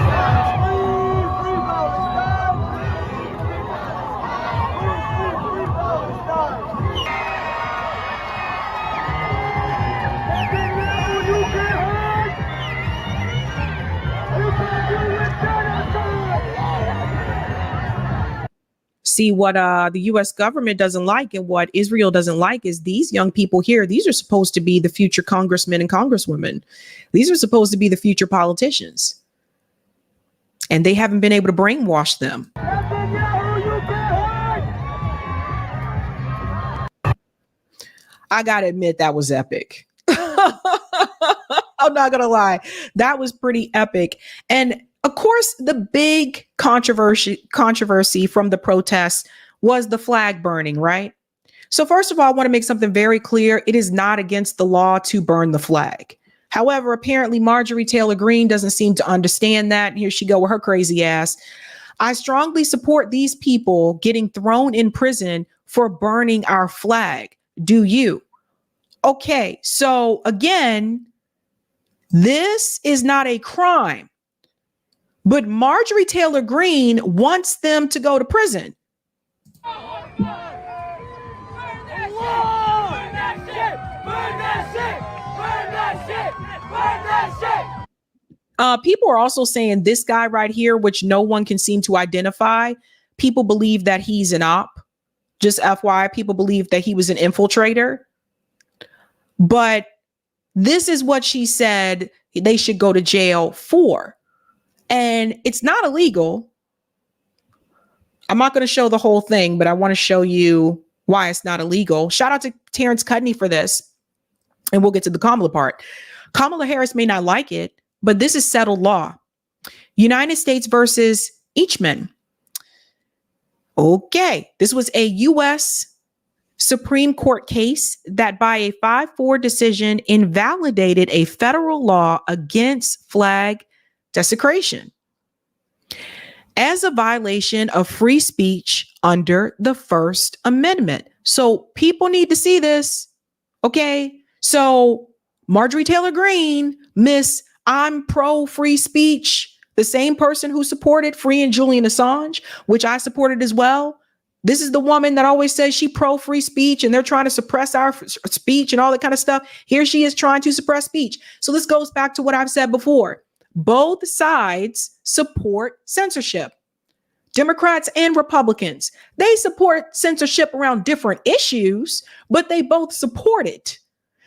See, what the U.S. government doesn't like and what Israel doesn't like is these young people here. These are supposed to be the future congressmen and congresswomen. These are supposed to be the future politicians. And they haven't been able to brainwash them. I got to admit, that was epic. I'm not going to lie. That was pretty epic. And of course, the big controversy from the protests was the flag burning, right? So first of all, I want to make something very clear. It is not against the law to burn the flag. However, apparently Marjorie Taylor Greene doesn't seem to understand that. Here she go with her crazy ass. I strongly support these people getting thrown in prison for burning our flag. Do you? Okay, so again, this is not a crime. But Marjorie Taylor Greene wants them to go to prison. People are also saying this guy right here, which no one can seem to identify. People believe that he's an op. Just FYI, people believe that he was an infiltrator. But this is what she said they should go to jail for. And it's not illegal. I'm not going to show the whole thing, but I want to show you why it's not illegal. Shout out to Terrence Cudney for this. And we'll get to the Kamala part. Kamala Harris may not like it, but this is settled law. United States versus Eachman. Okay, this was a U.S. Supreme Court case that by a 5-4 decision invalidated a federal law against flag desecration as a violation of free speech under the First Amendment. So people need to see this. Okay, so Marjorie Taylor Greene, Miss I'm pro free speech, the same person who supported freeing Julian Assange, which I supported as well. This is the woman that always says she pro free speech and they're trying to suppress our speech and all that kind of stuff. Here she is trying to suppress speech. So this goes back to what I've said before. Both sides support censorship. Democrats and Republicans, they support censorship around different issues, but they both support it.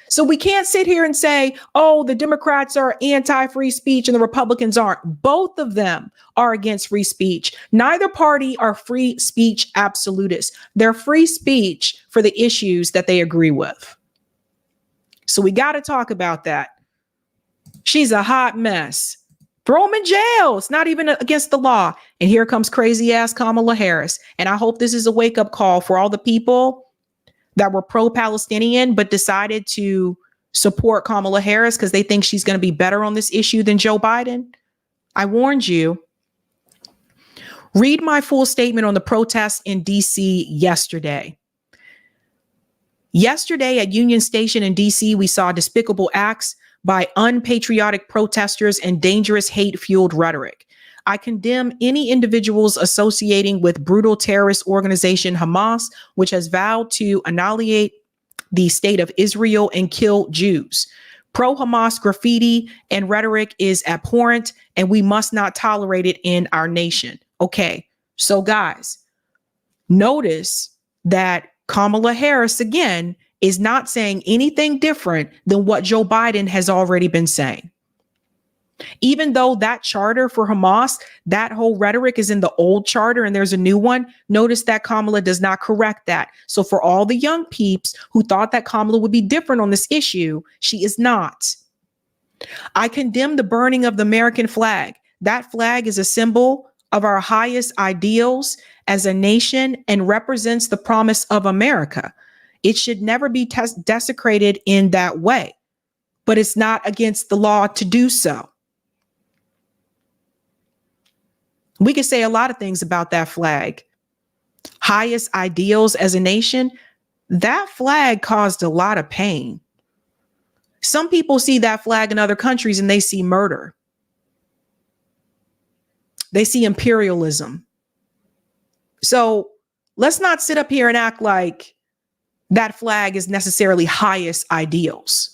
So we can't sit here and say, oh, the Democrats are anti-free speech and the Republicans aren't. Both of them are against free speech. Neither party are free speech absolutists. They're free speech for the issues that they agree with. So we got to talk about that. She's a hot mess. Throw him in jail. It's not even against the law. And here comes crazy ass Kamala Harris. And I hope this is a wake up call for all the people that were pro-Palestinian, but decided to support Kamala Harris because they think she's going to be better on this issue than Joe Biden. I warned you. Read my full statement on the protests in DC yesterday. Yesterday at Union Station in DC, we saw despicable acts by unpatriotic protesters and dangerous hate-fueled rhetoric. I condemn any individuals associating with brutal terrorist organization Hamas, which has vowed to annihilate the state of Israel and kill Jews. Pro-Hamas graffiti and rhetoric is abhorrent, and we must not tolerate it in our nation. Okay, so guys, notice that Kamala Harris, again, is not saying anything different than what Joe Biden has already been saying. Even though that charter for Hamas, that whole rhetoric is in the old charter and there's a new one, notice that Kamala does not correct that. So for all the young peeps who thought that Kamala would be different on this issue, she is not. I condemn the burning of the American flag. That flag is a symbol of our highest ideals as a nation and represents the promise of America. It should never be desecrated in that way, but it's not against the law to do so. We could say a lot of things about that flag. Highest ideals as a nation, that flag caused a lot of pain. Some people see that flag in other countries and they see murder. They see imperialism. So let's not sit up here and act like that flag is necessarily highest ideals.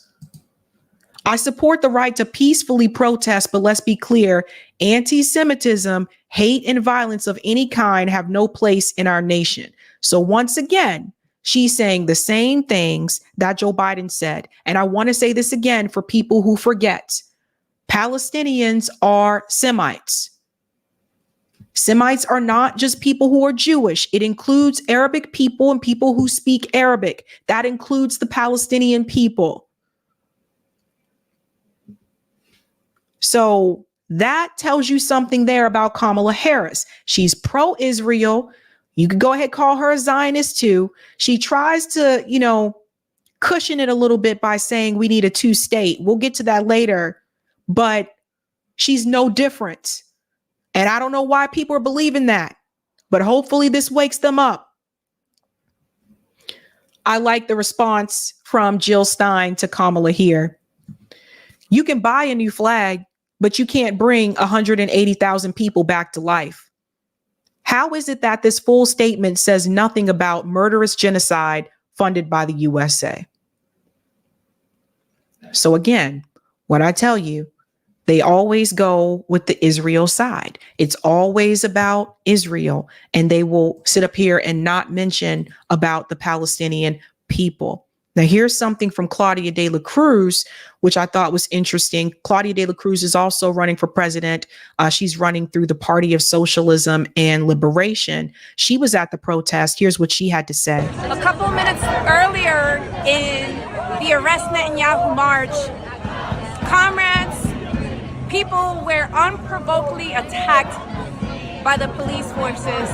I support the right to peacefully protest, but let's be clear, anti-Semitism, hate, and violence of any kind have no place in our nation. So once again, she's saying the same things that Joe Biden said. And I want to say this again for people who forget. Palestinians are Semites. Semites are not just people who are Jewish. It includes Arabic people and people who speak Arabic. That includes the Palestinian people. So that tells you something there about Kamala Harris. She's pro-Israel. You could go ahead and call her a Zionist too. She tries to, cushion it a little bit by saying we need a two-state. We'll get to that later, but she's no different. And I don't know why people are believing that, but hopefully this wakes them up. I like the response from Jill Stein to Kamala here. You can buy a new flag, but you can't bring 180,000 people back to life. How is it that this full statement says nothing about murderous genocide funded by the USA? So again, what I tell you, They always go with the Israel side. It's always about Israel. And they will sit up here and not mention about the Palestinian people. Now, here's something from Claudia de la Cruz, which I thought was interesting. Claudia de la Cruz is also running for president. She's running through the Party of Socialism and Liberation. She was at the protest. Here's what she had to say.
A couple minutes earlier in the Arrest Netanyahu march, comrades, people were unprovokedly attacked by the police forces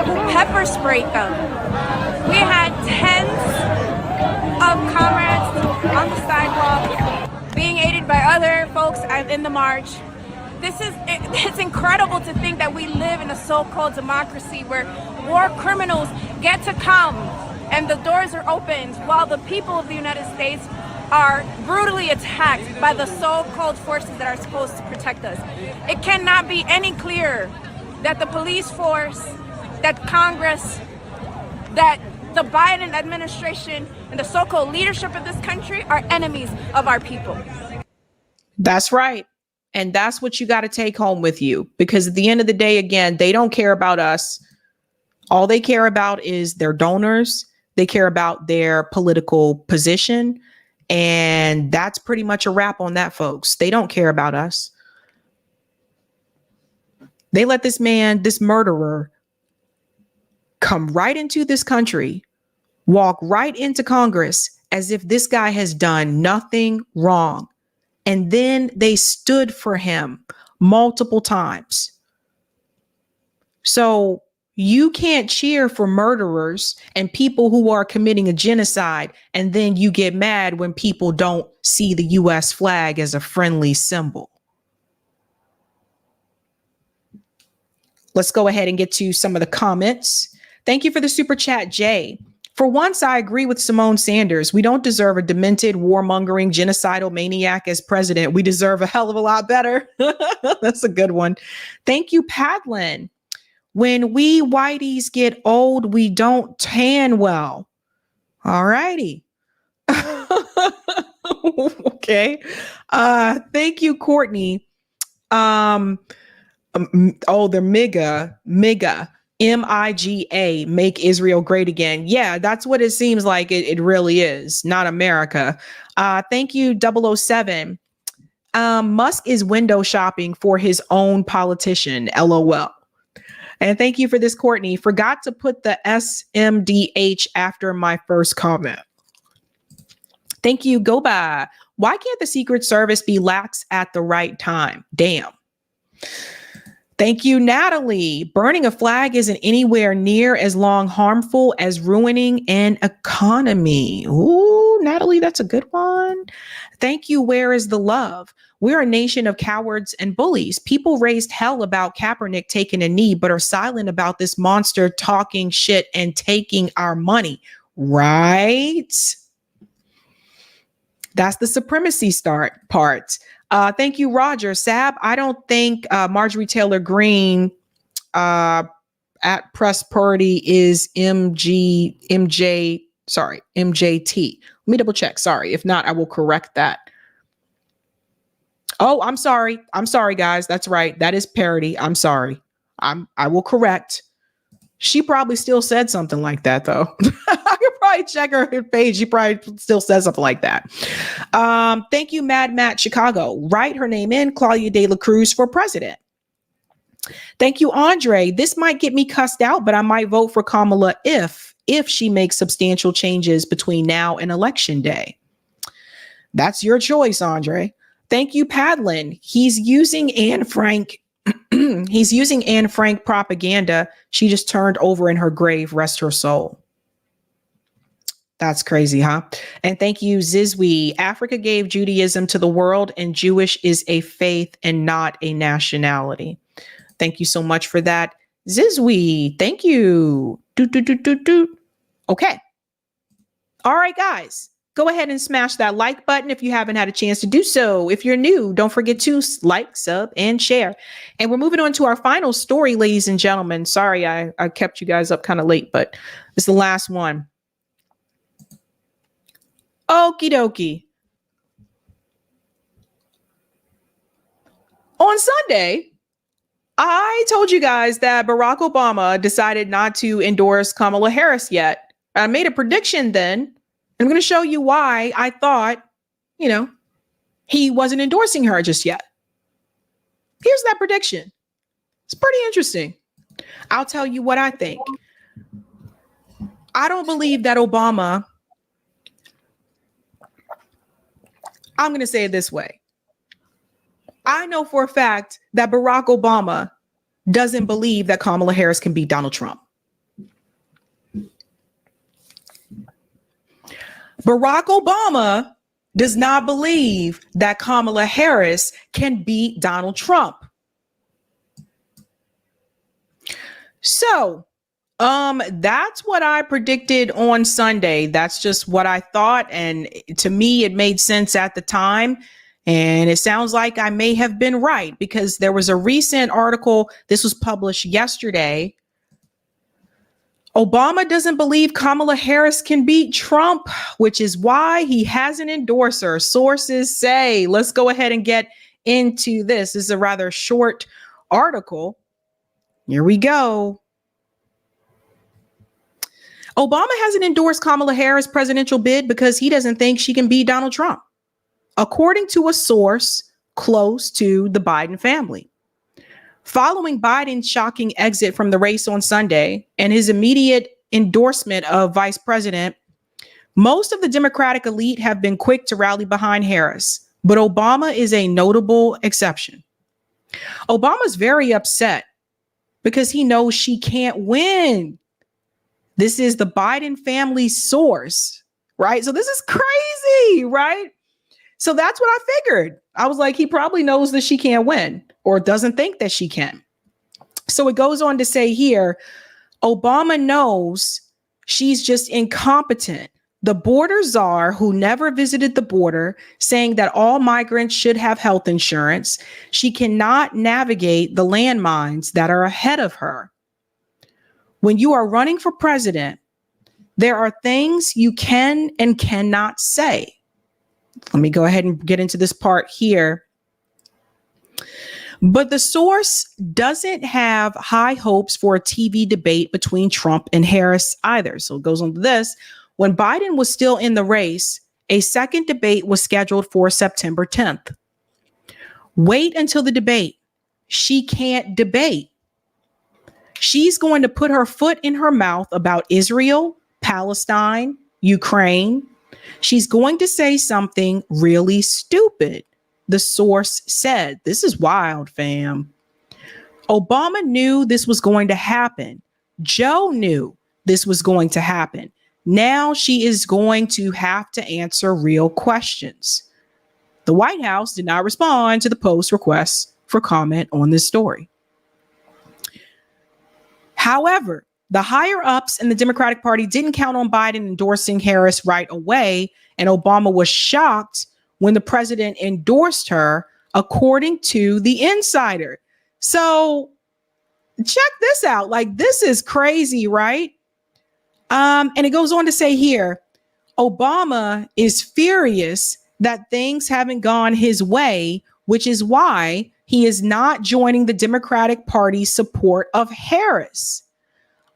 who pepper sprayed them. We had tens of comrades on the sidewalk being aided by other folks in the march. It's incredible to think that we live in a so-called democracy where war criminals get to come and the doors are opened while the people of the United States are brutally attacked by the so-called forces that are supposed to protect us. It cannot be any clearer that the police force, that Congress, that the Biden administration and the so-called leadership of this country are enemies of our people.
That's right. And that's what you got to take home with you, because at the end of the day, again, they don't care about us. All they care about is their donors. They care about their political position. And that's pretty much a wrap on that, folks. They don't care about us. They let this man, this murderer, come right into this country, walk right into Congress as if this guy has done nothing wrong. And then they stood for him multiple times. So you can't cheer for murderers and people who are committing a genocide, and then you get mad when people don't see the U.S. flag as a friendly symbol. Let's go ahead and get to some of the comments. Thank you for the super chat, Jay. For once, I agree with Simone Sanders. We don't deserve a demented, warmongering, genocidal maniac as president. We deserve a hell of a lot better. That's a good one. Thank you, Padlin. When we whiteys get old, we don't tan well. All righty. Okay. Thank you, Courtney. They're MIGA, MIGA, make Israel great again. Yeah, that's what it seems like. It really is, not America. Thank you, 007. Musk is window shopping for his own politician, LOL. And thank you for this, Courtney. Forgot to put the SMDH after my first comment. Thank you, Goba. Why can't the Secret Service be lax at the right time? Damn. Thank you, Natalie. Burning a flag isn't anywhere near as long harmful as ruining an economy. Ooh, Natalie, that's a good one. Thank you. Where is the love? We're a nation of cowards and bullies. People raised hell about Kaepernick taking a knee, but are silent about this monster talking shit and taking our money. Right? That's the supremacy part. Thank you, Roger. Sab, I don't think Marjorie Taylor Greene at press party is MJT. Let me double check. Sorry. If not, I will correct that. Oh, I'm sorry. I'm sorry, guys. That's right. That is parody. I'm sorry. I will correct. She probably still said something like that, though. I could probably check her page. She probably still says something like that. Thank you, Mad Matt Chicago. Write her name in, Claudia de la Cruz for president. Thank you, Andre. This might get me cussed out, but I might vote for Kamala if she makes substantial changes between now and election day. That's your choice, Andre. Thank you, Padlin. He's using Anne Frank. He's using Anne Frank propaganda. She just turned over in her grave. Rest her soul. That's crazy, huh? And thank you, Zizwi. Africa gave Judaism to the world, and Jewish is a faith and not a nationality. Thank you so much for that, Zizwi. Thank you. Okay. All right, guys. Go ahead and smash that like button if you haven't had a chance to do so. If you're new, don't forget to like, sub, and share. And we're moving on to our final story, ladies and gentlemen. Sorry, I kept you guys up kind of late, but it's the last one. Okie dokie. On Sunday, I told you guys that Barack Obama decided not to endorse Kamala Harris yet. I made a prediction then. I'm going to show you why I thought, he wasn't endorsing her just yet. Here's that prediction. It's pretty interesting. I'll tell you what I think. I don't believe that Obama, I'm going to say it this way. I know for a fact that Barack Obama doesn't believe that Kamala Harris can beat Donald Trump. Barack Obama does not believe that Kamala Harris can beat Donald Trump. So, that's what I predicted on Sunday. That's just what I thought. And to me, it made sense at the time. And it sounds like I may have been right because there was a recent article. This was published yesterday. Obama doesn't believe Kamala Harris can beat Trump, which is why he has an endorser. Sources say, let's go ahead and get into this. This is a rather short article. Here we go. Obama hasn't endorsed Kamala Harris' presidential bid because he doesn't think she can beat Donald Trump, according to a source close to the Biden family. Following Biden's shocking exit from the race on Sunday and his immediate endorsement of vice president, most of the Democratic elite have been quick to rally behind Harris, but Obama is a notable exception. Obama's very upset because he knows she can't win. This is the Biden family source, right? So this is crazy, right? So that's what I figured. I was like, he probably knows that she can't win or doesn't think that she can. So it goes on to say here, Obama knows she's just incompetent. The border czar who never visited the border, saying that all migrants should have health insurance. She cannot navigate the landmines that are ahead of her. When you are running for president, there are things you can and cannot say. Let me go ahead and get into this part here. But the source doesn't have high hopes for a TV debate between Trump and Harris either. So it goes on to this. When Biden was still in the race, a second debate was scheduled for September 10th. Wait until the debate. She can't debate. She's going to put her foot in her mouth about Israel, Palestine, Ukraine. She's going to say something really stupid. The source said, this is wild, fam. Obama knew this was going to happen. Joe knew this was going to happen. Now she is going to have to answer real questions. The White House did not respond to the Post requests for comment on this story. However, the higher ups in the Democratic Party didn't count on Biden endorsing Harris right away, and Obama was shocked when the president endorsed her, according to the insider. So check this out. Like, this is crazy, right? And it goes on to say here, Obama is furious that things haven't gone his way, which is why he is not joining the Democratic Party's support of Harris.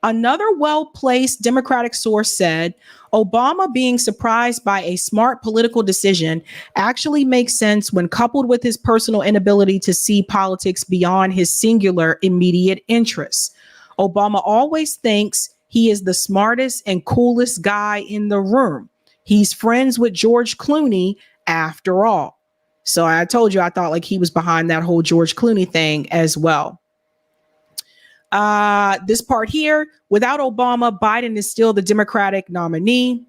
Another well-placed Democratic source said, Obama being surprised by a smart political decision actually makes sense when coupled with his personal inability to see politics beyond his singular immediate interests. Obama always thinks he is the smartest and coolest guy in the room. He's friends with George Clooney after all. So I told you, I thought like he was behind that whole George Clooney thing as well. This part here, without Obama, Biden is still the Democratic nominee.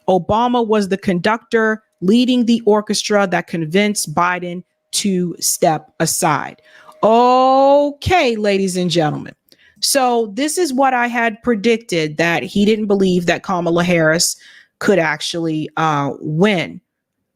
Obama was the conductor leading the orchestra that convinced Biden to step aside. Okay, ladies and gentlemen. So this is what I had predicted, that he didn't believe that Kamala Harris could actually win.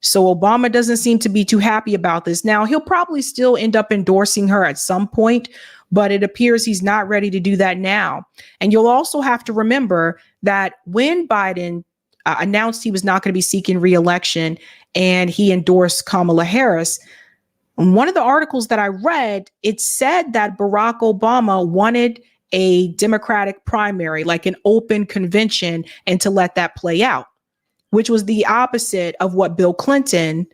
So Obama doesn't seem to be too happy about this. Now, he'll probably still end up endorsing her at some point, but it appears he's not ready to do that now. And you'll also have to remember that when Biden announced he was not going to be seeking re-election and he endorsed Kamala Harris, In one of the articles that I read, it said that Barack Obama wanted a Democratic primary, like an open convention, and to let that play out, which was the opposite of what Bill Clinton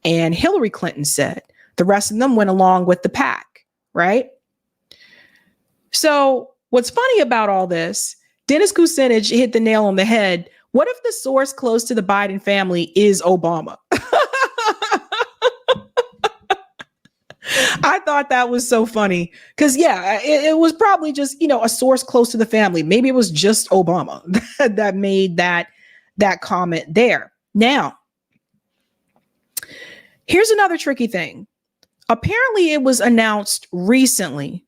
and Hillary Clinton said. The rest of them went along with the pack, right? So what's funny about all this, Dennis Kucinich hit the nail on the head. What if the source close to the Biden family is Obama? I thought that was so funny because, yeah, it was probably just, a source close to the family. Maybe it was just Obama that made that comment there. Now, here's another tricky thing. Apparently, it was announced recently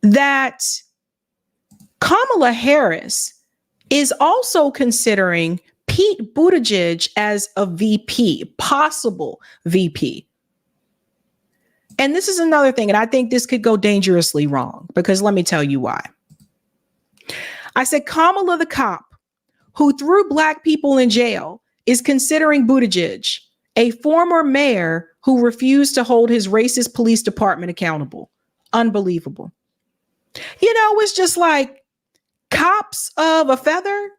that Kamala Harris is also considering Pete Buttigieg as a VP, possible VP. And this is another thing, and I think this could go dangerously wrong, because let me tell you why. I said Kamala the cop who threw Black people in jail is considering Buttigieg, a former mayor who refused to hold his racist police department accountable. Unbelievable. It's just like cops of a feather.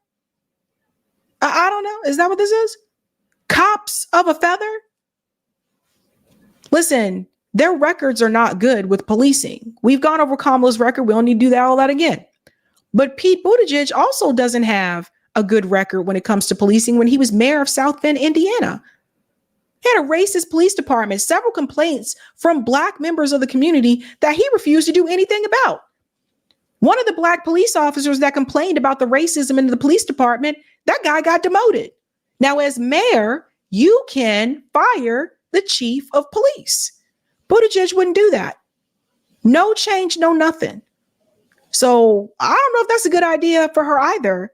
I don't know. Is that what this is? Cops of a feather? Listen, their records are not good with policing. We've gone over Kamala's record. We don't need to do all that again. But Pete Buttigieg also doesn't have a good record when it comes to policing when he was mayor of South Bend, Indiana. He had a racist police department, several complaints from Black members of the community that he refused to do anything about. One of the Black police officers that complained about the racism in the police department, that guy got demoted. Now, as mayor, you can fire the chief of police. Buttigieg wouldn't do that. No change, no nothing. So I don't know if that's a good idea for her either,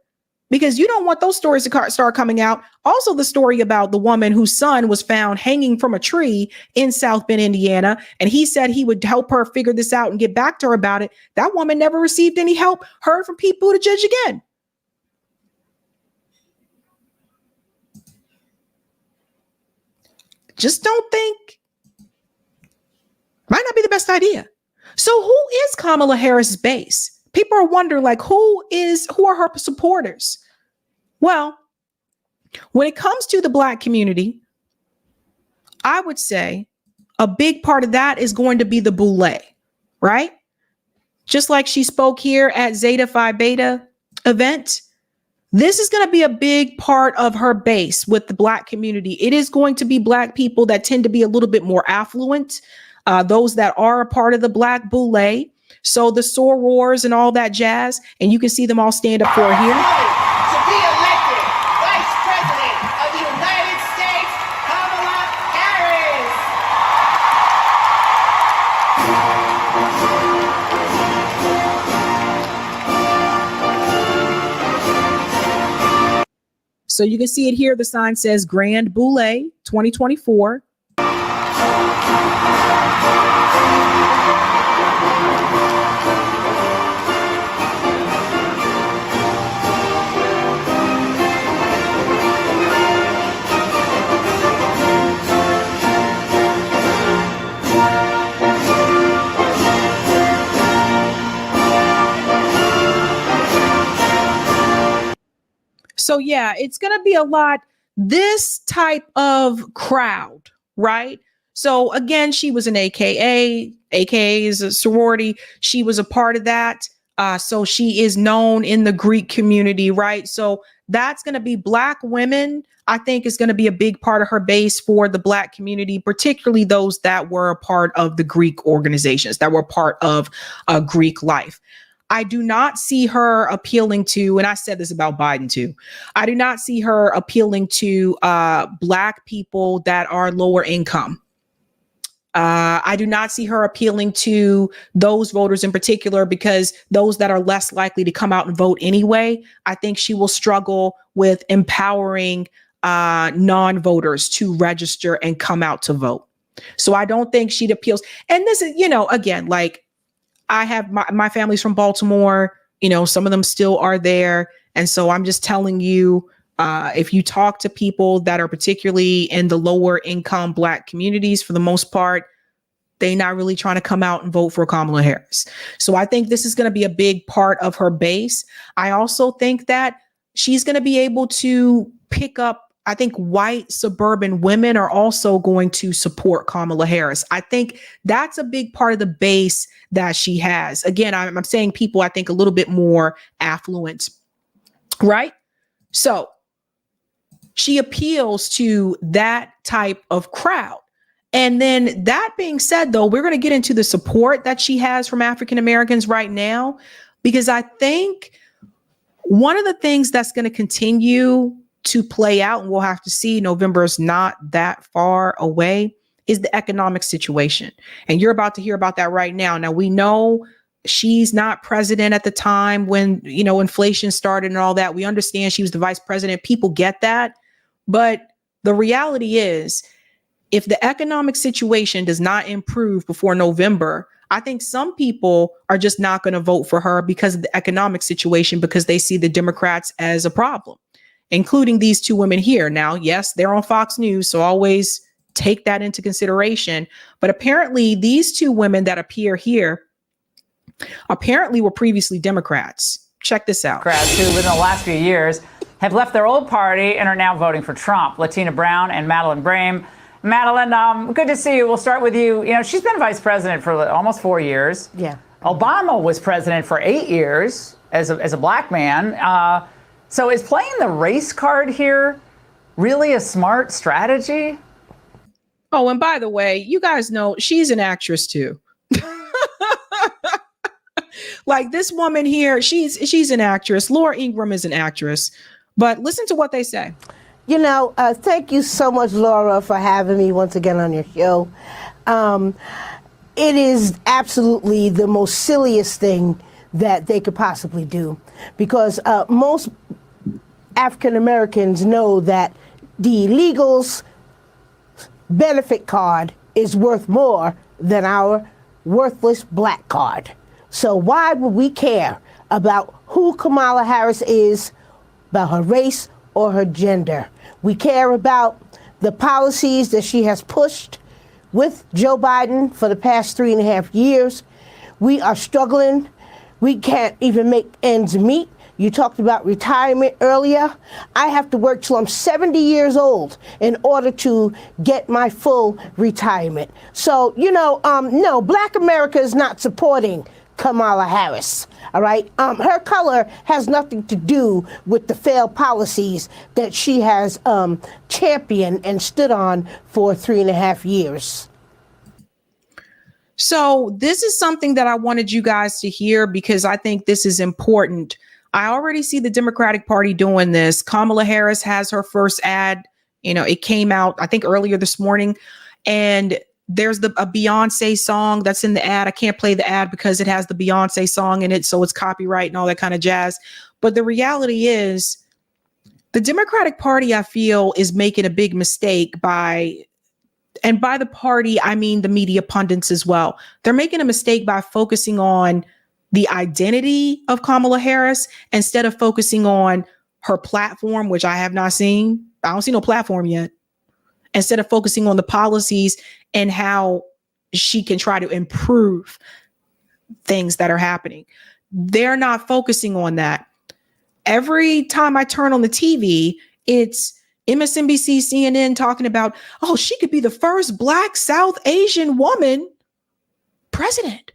because you don't want those stories to start coming out. Also, the story about the woman whose son was found hanging from a tree in South Bend, Indiana, and he said he would help her figure this out and get back to her about it. That woman never received any help, heard from Pete Buttigieg again. Just don't think. Might not be the best idea. So who is Kamala Harris' base? People are wondering, who are her supporters? Well, when it comes to the Black community, I would say a big part of that is going to be the boule, right? Just like she spoke here at Zeta Phi Beta event, this is going to be a big part of her base with the Black community. It is going to be Black people that tend to be a little bit more affluent, those that are a part of the Black boule. So the sorors and all that jazz, and you can see them all stand up for her here.
To be elected Vice President of the United States, Kamala Harris.
So you can see it here. The sign says Grand Boule 2024. So yeah, it's going to be a lot, this type of crowd, right? So again, she was an AKA is a sorority. She was a part of that. So she is known in the Greek community, right? So that's going to be Black women, I think, is going to be a big part of her base for the Black community, particularly those that were a part of the Greek organizations, that were part of Greek life. I do not see her appealing to, and I said this about Biden too, I do not see her appealing to Black people that are lower income. I do not see her appealing to those voters in particular, because those that are less likely to come out and vote anyway, I think she will struggle with empowering non-voters to register and come out to vote. So I don't think she'd appeals. And this is, again, I have my family's from Baltimore, some of them still are there. And so I'm just telling you, if you talk to people that are particularly in the lower income Black communities, for the most part, they're not really trying to come out and vote for Kamala Harris. So I think this is going to be a big part of her base. I also think that she's going to be able to pick up, I think white suburban women are also going to support Kamala Harris. I think that's a big part of the base that she has. Again, I'm saying people, I think a little bit more affluent, right? So she appeals to that type of crowd. And then that being said, though, we're going to get into the support that she has from African Americans right now, because I think one of the things that's going to continue to play out, and we'll have to see, November is not that far away, is the economic situation. And you're about to hear about that right now. Now, we know she's not president at the time when, inflation started and all that. We understand she was the vice president. People get that. But the reality is, if the economic situation does not improve before November, I think some people are just not going to vote for her because of the economic situation, because they see the Democrats as a problem, including these two women here. Now, yes, they're on Fox News, so always take that into consideration. But apparently these two women that appear here apparently were previously Democrats. Check this out.
Democrats who, within the last few years, have left their old party and are now voting for Trump. Latina Brown and Madeline Brame. Madeline, good to see you. We'll start with you. She's been vice president for almost 4 years.
Yeah.
Obama was president for 8 years as a black man. So is playing the race card here really a smart strategy?
Oh, and by the way, you guys know she's an actress too. Like this woman here, she's an actress. Laura Ingraham is an actress. But listen to what they say.
Thank you so much, Laura, for having me once again on your show. It is absolutely the most silliest thing that they could possibly do, because most African Americans know that the illegals' benefit card is worth more than our worthless black card. So why would we care about who Kamala Harris is, about her race or her gender? We care about the policies that she has pushed with Joe Biden for the past 3.5 years. We are struggling. We can't even make ends meet. You talked about retirement earlier. I have to work till I'm 70 years old in order to get my full retirement. So, no, Black America is not supporting Kamala Harris. All right. Her color has nothing to do with the failed policies that she has championed and stood on for 3.5 years.
So this is something that I wanted you guys to hear, because I think this is important. I already see the Democratic Party doing this. Kamala Harris has her first ad. It came out, I think, earlier this morning. And there's a Beyonce song that's in the ad. I can't play the ad because it has the Beyonce song in it, so it's copyright and all that kind of jazz. But the reality is, the Democratic Party, I feel, is making a big mistake by the party, I mean the media pundits as well. They're making a mistake by focusing on the identity of Kamala Harris instead of focusing on her platform, which I have not seen. I don't see no platform yet. Instead of focusing on the policies and how she can try to improve things that are happening. They're not focusing on that. Every time I turn on the TV, it's MSNBC, CNN talking about, oh, she could be the first Black South Asian woman president.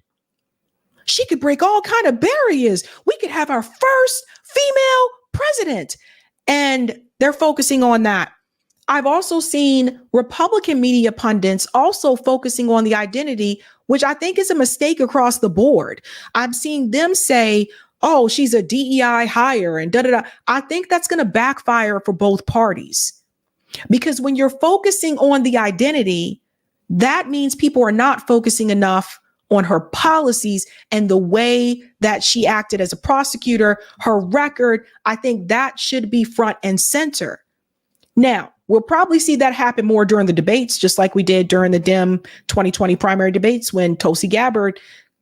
She could break all kind of barriers. We could have our first female president. And they're focusing on that. I've also seen Republican media pundits also focusing on the identity, which I think is a mistake across the board. I'm seeing them say, oh, she's a DEI hire and da-da-da. I think that's going to backfire for both parties. Because when you're focusing on the identity, that means people are not focusing enough on her policies and the way that she acted as a prosecutor, her record. I think that should be front and center. Now, we'll probably see that happen more during the debates, just like we did during the Dem 2020 primary debates when Tulsi Gabbard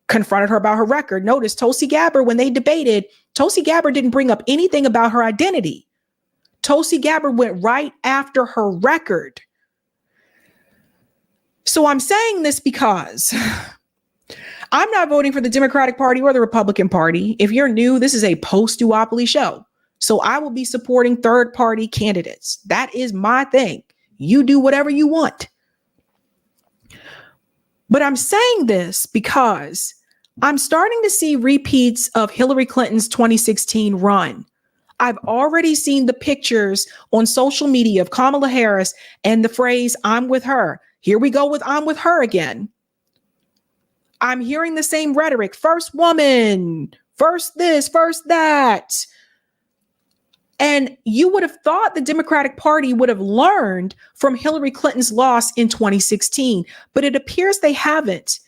confronted her about her record. Notice Tulsi Gabbard, when they debated, Tulsi Gabbard didn't bring up anything about her identity. Tulsi Gabbard went right after her record. So I'm saying this because I'm not voting for the Democratic Party or the Republican Party. If you're new, this is a post-duopoly show. So I will be supporting third-party candidates. That is my thing. You do whatever you want. But I'm saying this because I'm starting to see repeats of Hillary Clinton's 2016 run. I've already seen the pictures on social media of Kamala Harris and the phrase, "I'm with her." Here we go with "I'm with her" again. I'm hearing the same rhetoric. First woman, first this, first that. And you would have thought the Democratic Party would have learned from Hillary Clinton's loss in 2016, but it appears they haven't.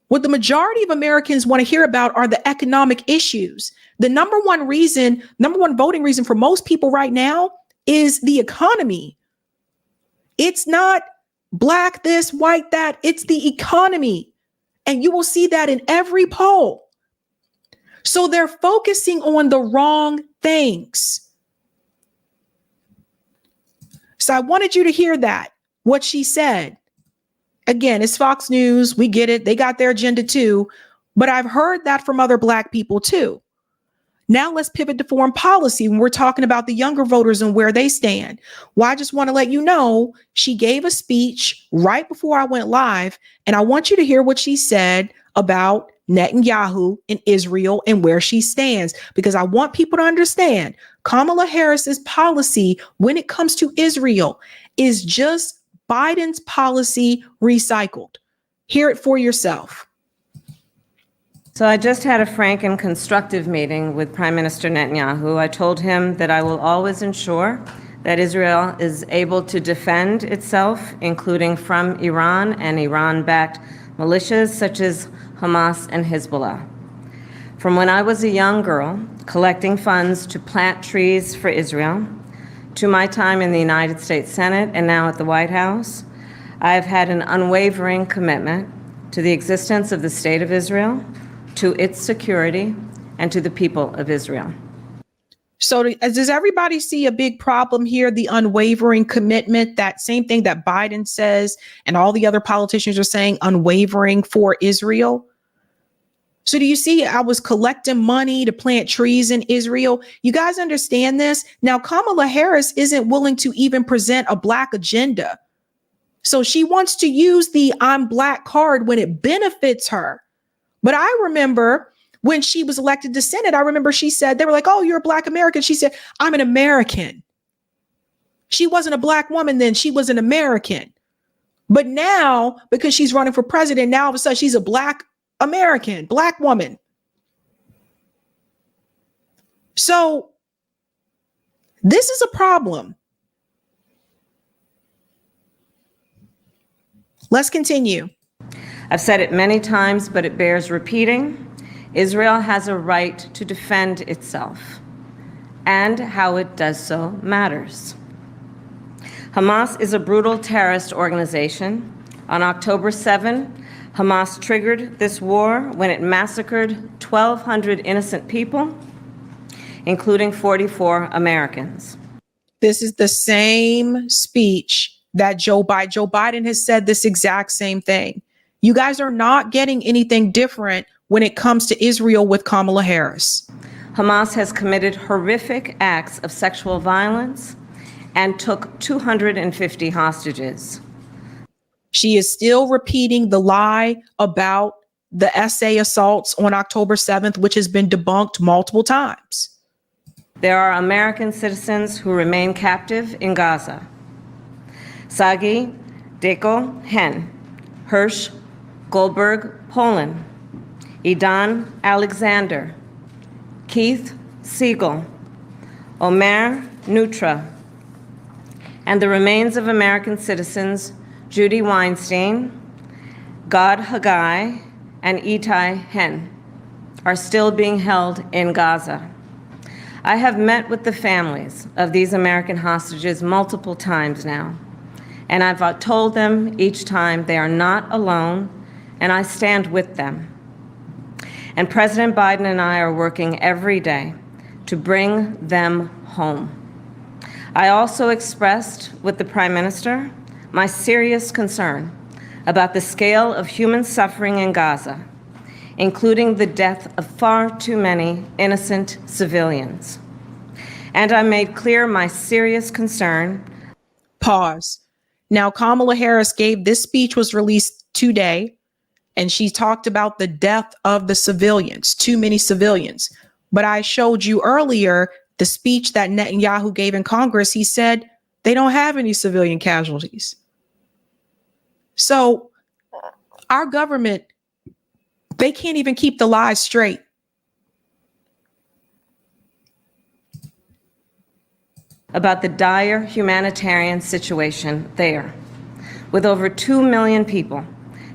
What the majority of Americans want to hear about are the economic issues. The number one voting reason for most people right now is the economy. It's not black this, white that, it's the economy. And you will see that in every poll. So they're focusing on the wrong things. So I wanted you to hear that, what she said. Again, it's Fox News. We get it. They got their agenda too. But I've heard that from other Black people too. Now let's pivot to foreign policy when we're talking about the younger voters and where they stand. Well, I just want to let you know, she gave a speech right before I went live, and I want you to hear what she said about Netanyahu and Israel and where she stands, because I want people to understand Kamala Harris's policy when it comes to Israel is just Biden's policy recycled. Hear it for yourself.
So I just had a frank and constructive meeting with Prime Minister Netanyahu. I told him that I will always ensure that Israel is able to defend itself, including from Iran and Iran-backed militias such as Hamas and Hezbollah. From when I was a young girl, collecting funds to plant trees for Israel, to my time in the United States Senate and now at the White House, I have had an unwavering commitment to the existence of the State of Israel, to its security, and to the people of Israel.
So does everybody see a big problem here? The unwavering commitment, that same thing that Biden says and all the other politicians are saying, unwavering for Israel. So do you see, I was collecting money to plant trees in Israel. You guys understand this? Now, Kamala Harris isn't willing to even present a Black agenda. So she wants to use the "I'm Black" card when it benefits her. But I remember when she was elected to Senate, I remember she said, they were like, "Oh, you're a Black American." She said, "I'm an American." She wasn't a Black woman then, she was an American. But now, because she's running for president, now all of a sudden she's a Black American, Black woman. So this is a problem. Let's continue.
I've said it many times, but it bears repeating. Israel has a right to defend itself, and how it does so matters. Hamas is a brutal terrorist organization. On October 7, Hamas triggered this war when it massacred 1,200 innocent people, including 44 Americans.
This is the same speech that Joe Biden has said this exact same thing. You guys are not getting anything different when it comes to Israel with Kamala Harris.
Hamas has committed horrific acts of sexual violence and took 250 hostages.
She is still repeating the lie about the SA assaults on October 7th, which has been debunked multiple times.
There are American citizens who remain captive in Gaza. Sagi Deko Hen, Hirsch Goldberg, Poland, Idan Alexander, Keith Siegel, Omer Nutra, and the remains of American citizens Judy Weinstein, Gad Haggai, and Itai Hen are still being held in Gaza. I have met with the families of these American hostages multiple times now, and I've told them each time they are not alone, and I stand with them. And President Biden and I are working every day to bring them home. I also expressed with the Prime Minister my serious concern about the scale of human suffering in Gaza, including the death of far too many innocent civilians. And I made clear my serious concern.
Pause. Now, Kamala Harris gave this speech was released today, and she talked about the death of the civilians, too many civilians. But I showed you earlier the speech that Netanyahu gave in Congress. He said they don't have any civilian casualties. So our government, they can't even keep the lies straight.
About the dire humanitarian situation there, with over 2 million people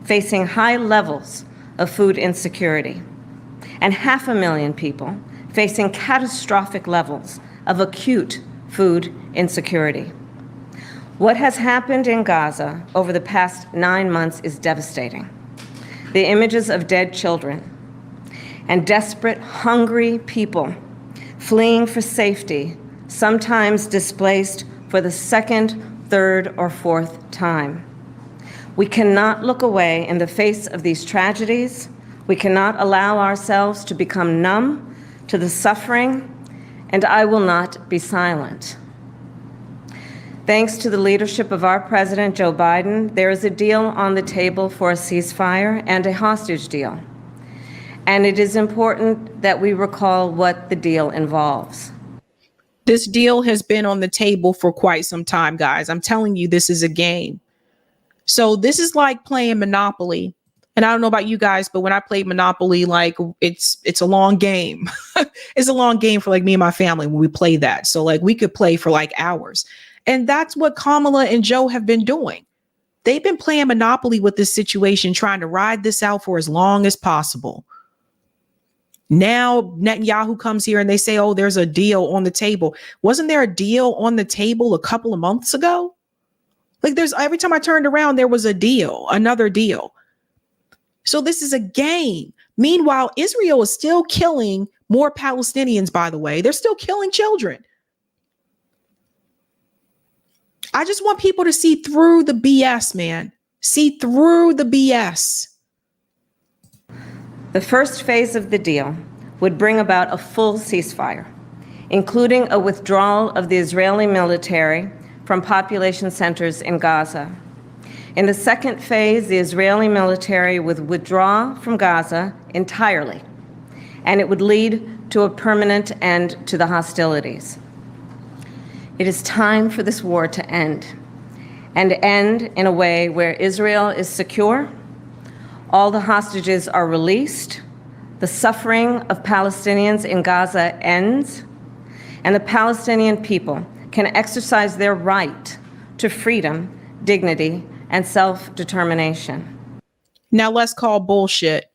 facing high levels of food insecurity, and 500,000 people facing catastrophic levels of acute food insecurity. What has happened in Gaza over the past 9 months is devastating. The images of dead children and desperate, hungry people fleeing for safety, sometimes displaced for the second, third, or fourth time. We cannot look away in the face of these tragedies. We cannot allow ourselves to become numb to the suffering, and I will not be silent. Thanks to the leadership of our President, Joe Biden, there is a deal on the table for a ceasefire and a hostage deal. And it is important that we recall what the deal involves.
This deal has been on the table for quite some time, guys. I'm telling you, this is a game. So this is like playing Monopoly. And I don't know about you guys, but when I played Monopoly, like it's a long game. It's a long game for like me and my family when we play that. So like we could play for like hours. And that's what Kamala and Joe have been doing. They've been playing Monopoly with this situation, trying to ride this out for as long as possible. Now Netanyahu comes here and they say, oh, there's a deal on the table. Wasn't there a deal on the table a couple of months ago? Like every time I turned around, there was a deal, another deal. So this is a game. Meanwhile, Israel is still killing more Palestinians, by the way. They're still killing children. I just want people to see through the BS, man. See through the BS.
The first phase of the deal would bring about a full ceasefire, including a withdrawal of the Israeli military from population centers in Gaza. In the second phase, the Israeli military would withdraw from Gaza entirely, and it would lead to a permanent end to the hostilities. It is time for this war to end, and end in a way where Israel is secure, all the hostages are released, the suffering of Palestinians in Gaza ends, and the Palestinian people can exercise their right to freedom, dignity, and self-determination.
Now let's call bullshit.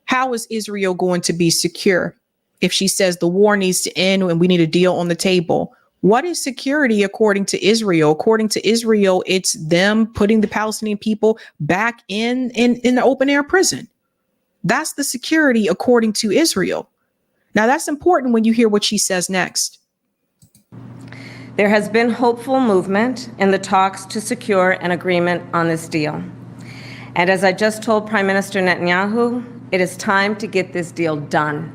How is Israel going to be secure if she says the war needs to end and we need a deal on the table? What is security according to Israel? According to Israel, it's them putting the Palestinian people back in the open air prison. That's the security according to Israel. Now that's important when you hear what she says next.
There has been hopeful movement in the talks to secure an agreement on this deal. And as I just told Prime Minister Netanyahu, it is time to get this deal done.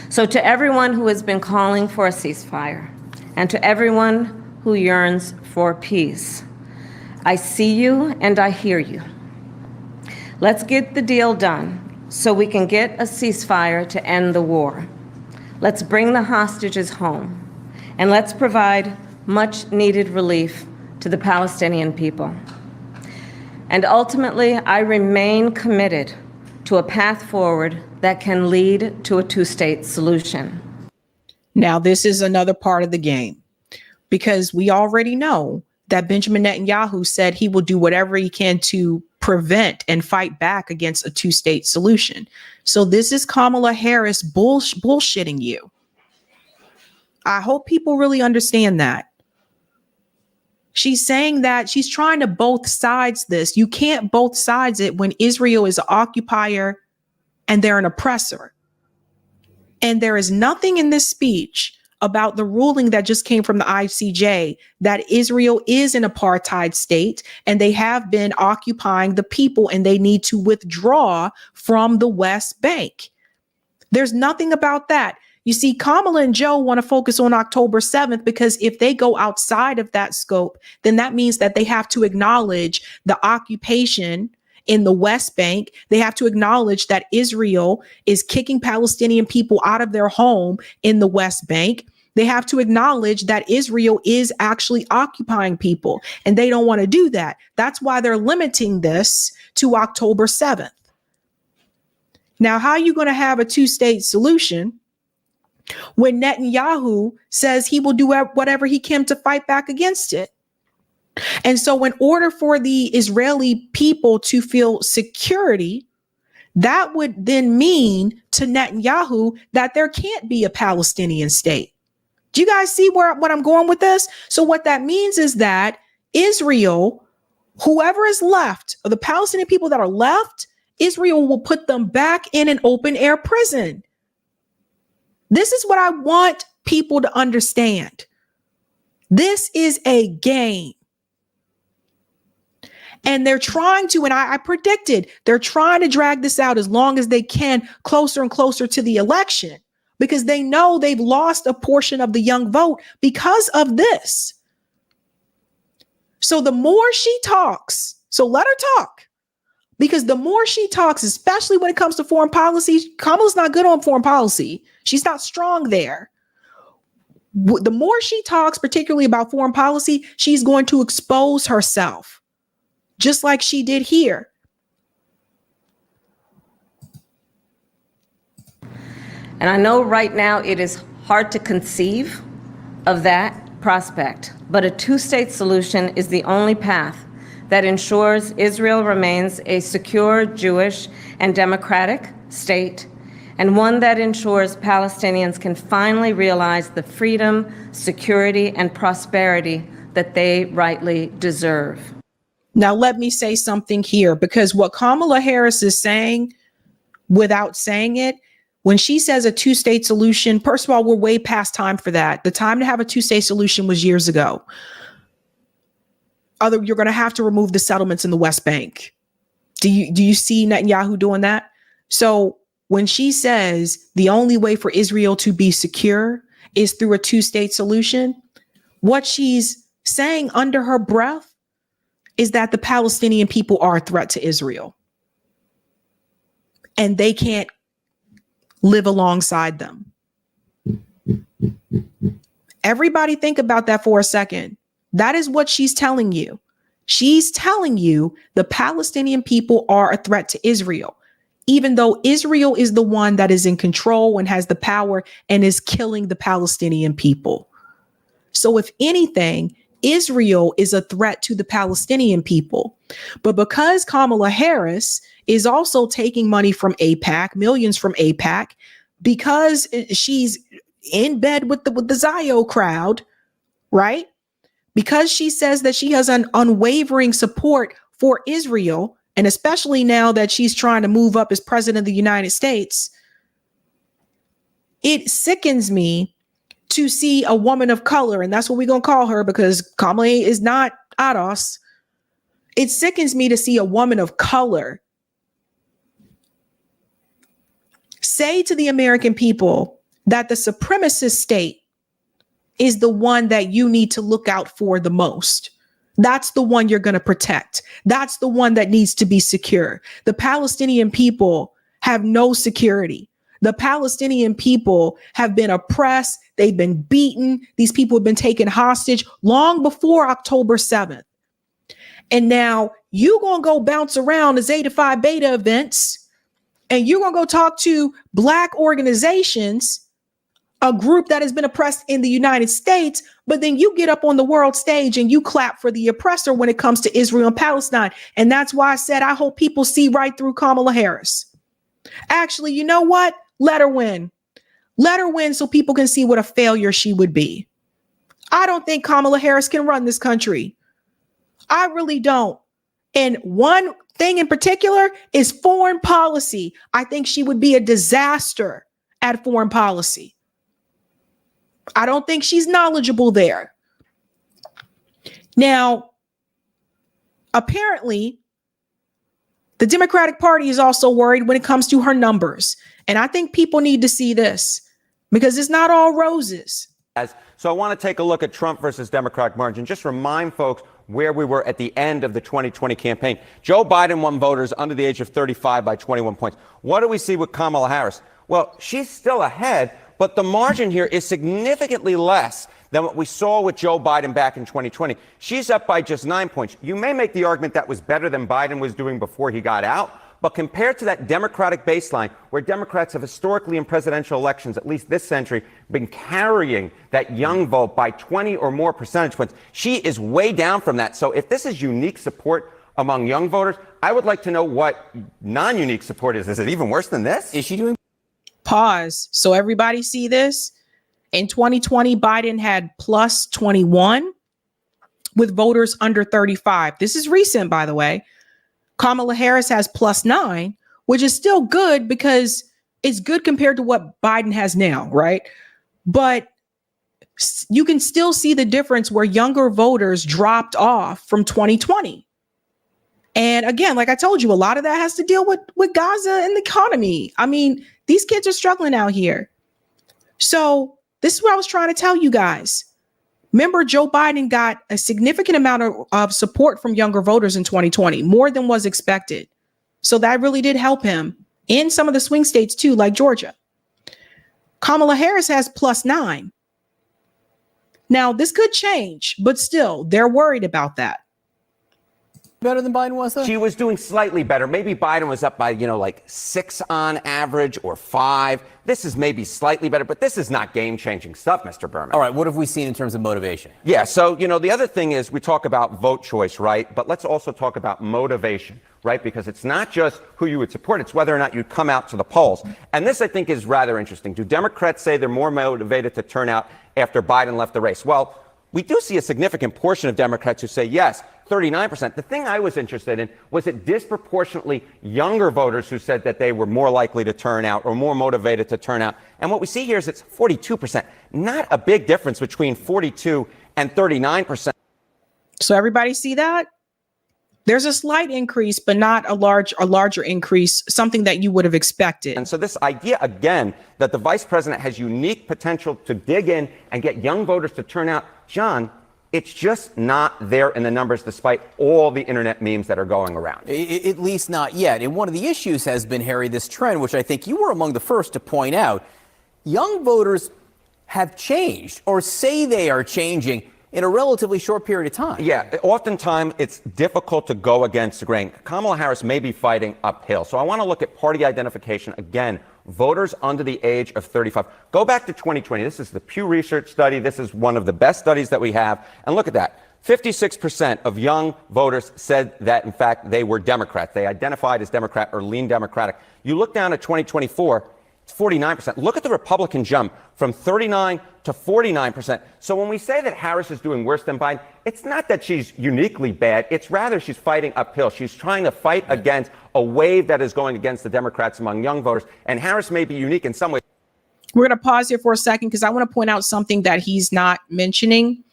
So to everyone who has been calling for a ceasefire, and to everyone who yearns for peace, I see you and I hear you. Let's get the deal done so we can get a ceasefire to end the war. Let's bring the hostages home. And let's provide much needed relief to the Palestinian people. And ultimately, I remain committed to a path forward that can lead to a two-state solution.
Now, this is another part of the game, because we already know that Benjamin Netanyahu said he will do whatever he can to prevent and fight back against a two-state solution. So this is Kamala Harris bullshitting you. I hope people really understand that. She's saying that she's trying to both sides this. You can't both sides it when Israel is an occupier and they're an oppressor. And there is nothing in this speech about the ruling that just came from the ICJ that Israel is an apartheid state and they have been occupying the people and they need to withdraw from the West Bank. There's nothing about that. You see, Kamala and Joe want to focus on October 7th because if they go outside of that scope, then that means that they have to acknowledge the occupation in the West Bank. They have to acknowledge that Israel is kicking Palestinian people out of their home in the West Bank. They have to acknowledge that Israel is actually occupying people, and they don't want to do that. That's why they're limiting this to October 7th. Now, how are you going to have a two-state solution when Netanyahu says he will do whatever he can to fight back against it? And so in order for the Israeli people to feel security, that would then mean to Netanyahu that there can't be a Palestinian state. Do you guys see what I'm going with this? So what that means is that Israel, whoever is left, or the Palestinian people that are left, Israel will put them back in an open air prison. This is what I want people to understand. This is a game. And they're trying to, and I predicted, they're trying to drag this out as long as they can, closer and closer to the election, because they know they've lost a portion of the young vote because of this. So the more she talks, so let her talk. Because the more she talks, especially when it comes to foreign policy, Kamala's not good on foreign policy. She's not strong there. The more she talks, particularly about foreign policy, she's going to expose herself, just like she did here.
And I know right now it is hard to conceive of that prospect, but a two-state solution is the only path that ensures Israel remains a secure Jewish and democratic state, and one that ensures Palestinians can finally realize the freedom, security, and prosperity that they rightly deserve.
Now, let me say something here, because what Kamala Harris is saying, without saying it, when she says a two-state solution, first of all, we're way past time for that. The time to have a two-state solution was years ago. You're going to have to remove the settlements in the West Bank. Do you see Netanyahu doing that? So when she says the only way for Israel to be secure is through a two-state solution, what she's saying under her breath is that the Palestinian people are a threat to Israel. And they can't live alongside them. Everybody think about that for a second. That is what she's telling you. She's telling you the Palestinian people are a threat to Israel, even though Israel is the one that is in control and has the power and is killing the Palestinian people. So if anything, Israel is a threat to the Palestinian people. But because Kamala Harris is also taking money from AIPAC, millions from AIPAC, because she's in bed with the Zio crowd, right? Because she says that she has an unwavering support for Israel, and especially now that she's trying to move up as president of the United States, it sickens me to see a woman of color, and that's what we're going to call her because Kamala is not Ados. It sickens me to see a woman of color say to the American people that the supremacist state is the one that you need to look out for the most. That's the one you're going to protect. That's the one that needs to be secure. The Palestinian people have no security. The Palestinian people have been oppressed. They've been beaten. These people have been taken hostage long before October 7th. And now you're going to go bounce around the Zeta Phi Beta events and you're going to go talk to Black organizations, a group that has been oppressed in the United States, but then you get up on the world stage and you clap for the oppressor when it comes to Israel and Palestine. And that's why I said, I hope people see right through Kamala Harris. Actually, you know what? Let her win. Let her win so people can see what a failure she would be. I don't think Kamala Harris can run this country. I really don't. And one thing in particular is foreign policy. I think she would be a disaster at foreign policy. I don't think she's knowledgeable there. Now, apparently, the Democratic Party is also worried when it comes to her numbers. And I think people need to see this because it's not all roses.
So I want to take a look at Trump versus Democratic margin. Just remind folks where we were at the end of the 2020 campaign. Joe Biden won voters under the age of 35 by 21 points. What do we see with Kamala Harris? Well, she's still ahead, but the margin here is significantly less than what we saw with Joe Biden back in 2020. She's up by just 9 points. You may make the argument that was better than Biden was doing before he got out, but compared to that Democratic baseline, where Democrats have historically in presidential elections, at least this century, been carrying that young vote by 20 or more percentage points, she is way down from that. So if this is unique support among young voters, I would like to know what non-unique support is. Is it even worse than this?
Is she doing?
Pause. So everybody see this? In 2020, Biden had plus 21 with voters under 35. This is recent, by the way. Kamala Harris has plus 9, which is still good because it's good compared to what Biden has now, right? But you can still see the difference where younger voters dropped off from 2020. And again, like I told you, a lot of that has to deal with Gaza and the economy. I mean, these kids are struggling out here. So this is what I was trying to tell you guys. Remember, Joe Biden got a significant amount of support from younger voters in 2020, more than was expected. So that really did help him in some of the swing states too, like Georgia. Kamala Harris has plus 9. Now, this could change, but still, they're worried about that.
Better than Biden was, though?
She was doing slightly better. Maybe Biden was up by, like 6 on average or 5. This is maybe slightly better, but this is not game-changing stuff, Mr. Berman.
All right, what have we seen in terms of motivation?
Yeah, so, the other thing is we talk about vote choice, right? But let's also talk about motivation, right? Because it's not just who you would support, it's whether or not you'd come out to the polls. And this, I think, is rather interesting. Do Democrats say they're more motivated to turn out after Biden left the race? Well, we do see a significant portion of Democrats who say yes, 39%. The thing I was interested in was it disproportionately younger voters who said that they were more likely to turn out or more motivated to turn out. And what we see here is it's 42%. Not a big difference between 42 and 39%.
So everybody see that? There's a slight increase, but not a larger increase, something that you would have expected.
And so this idea, again, that the vice president has unique potential to dig in and get young voters to turn out, John, it's just not there in the numbers despite all the internet memes that are going around.
At least not yet. And one of the issues has been, Harry, this trend, which I think you were among the first to point out. Young voters have changed or say they are changing in a relatively short period of time.
Yeah, oftentimes it's difficult to go against the grain. Kamala Harris may be fighting uphill. So I want to look at party identification again. Voters under the age of 35. Go back to 2020. This is the Pew Research study. This is one of the best studies that we have. And look at that. 56% of young voters said that, in fact, they were Democrats. They identified as Democrat or lean Democratic. You look down at 2024, it's 49%. Look at the Republican jump from 39 to 49%. So when we say that Harris is doing worse than Biden, it's not that she's uniquely bad. It's rather she's fighting uphill. She's trying to fight against a wave that is going against the Democrats among young voters. And Harris may be unique in some ways.
We're going to pause here for a second because I want to point out something that he's not mentioning.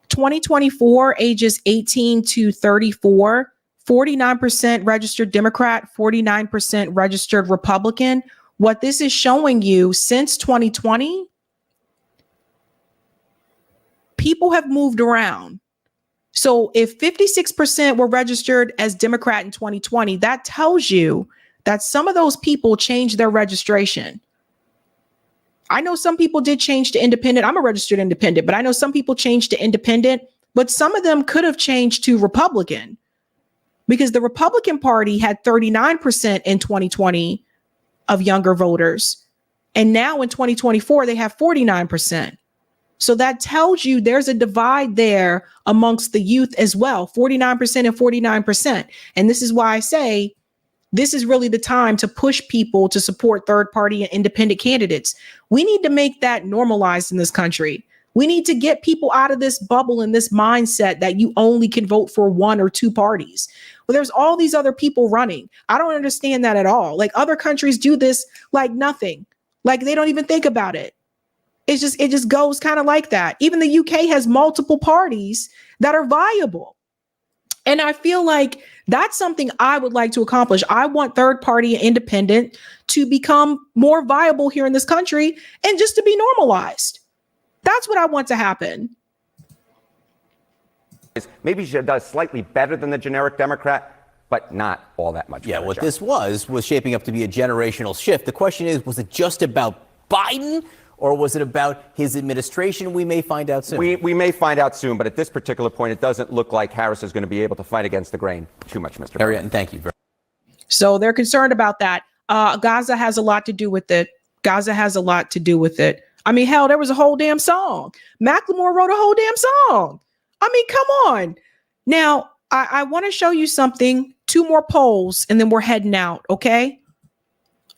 2024, ages 18 to 34, 49% registered Democrat, 49% registered Republican. What this is showing you since 2020, people have moved around. So if 56% were registered as Democrat in 2020, that tells you that some of those people changed their registration. I know some people did change to independent. I'm a registered independent, but I know some people changed to independent, but some of them could have changed to Republican because the Republican Party had 39% in 2020 of younger voters. And now in 2024, they have 49%. So that tells you there's a divide there amongst the youth as well, 49% and 49%. And this is why I say this is really the time to push people to support third party and independent candidates. We need to make that normalized in this country. We need to get people out of this bubble and this mindset that you only can vote for one or two parties. Well, there's all these other people running. I don't understand that at all. Like other countries do this like nothing, like they don't even think about it. it just goes kind of like that. Even the UK has multiple parties that are viable. And I feel like that's something I would like to accomplish. I want third party and independent to become more viable here in this country and just to be normalized. That's what I want to happen.
Maybe she does slightly better than the generic Democrat, but not all that much.
Yeah,
better,
what
John.
this was shaping up to be a generational shift. The question is, was it just about Biden, or was it about his administration? We may find out soon.
We may find out soon, but at this particular point, it doesn't look like Harris is going to be able to fight against the grain too much, Mr.
Ariette, and thank you very much.
So they're concerned about that. Gaza has a lot to do with it. I mean, hell, there was a whole damn song. Macklemore wrote a whole damn song. I mean, come on. Now, I want to show you something. 2 more polls, and then we're heading out, okay?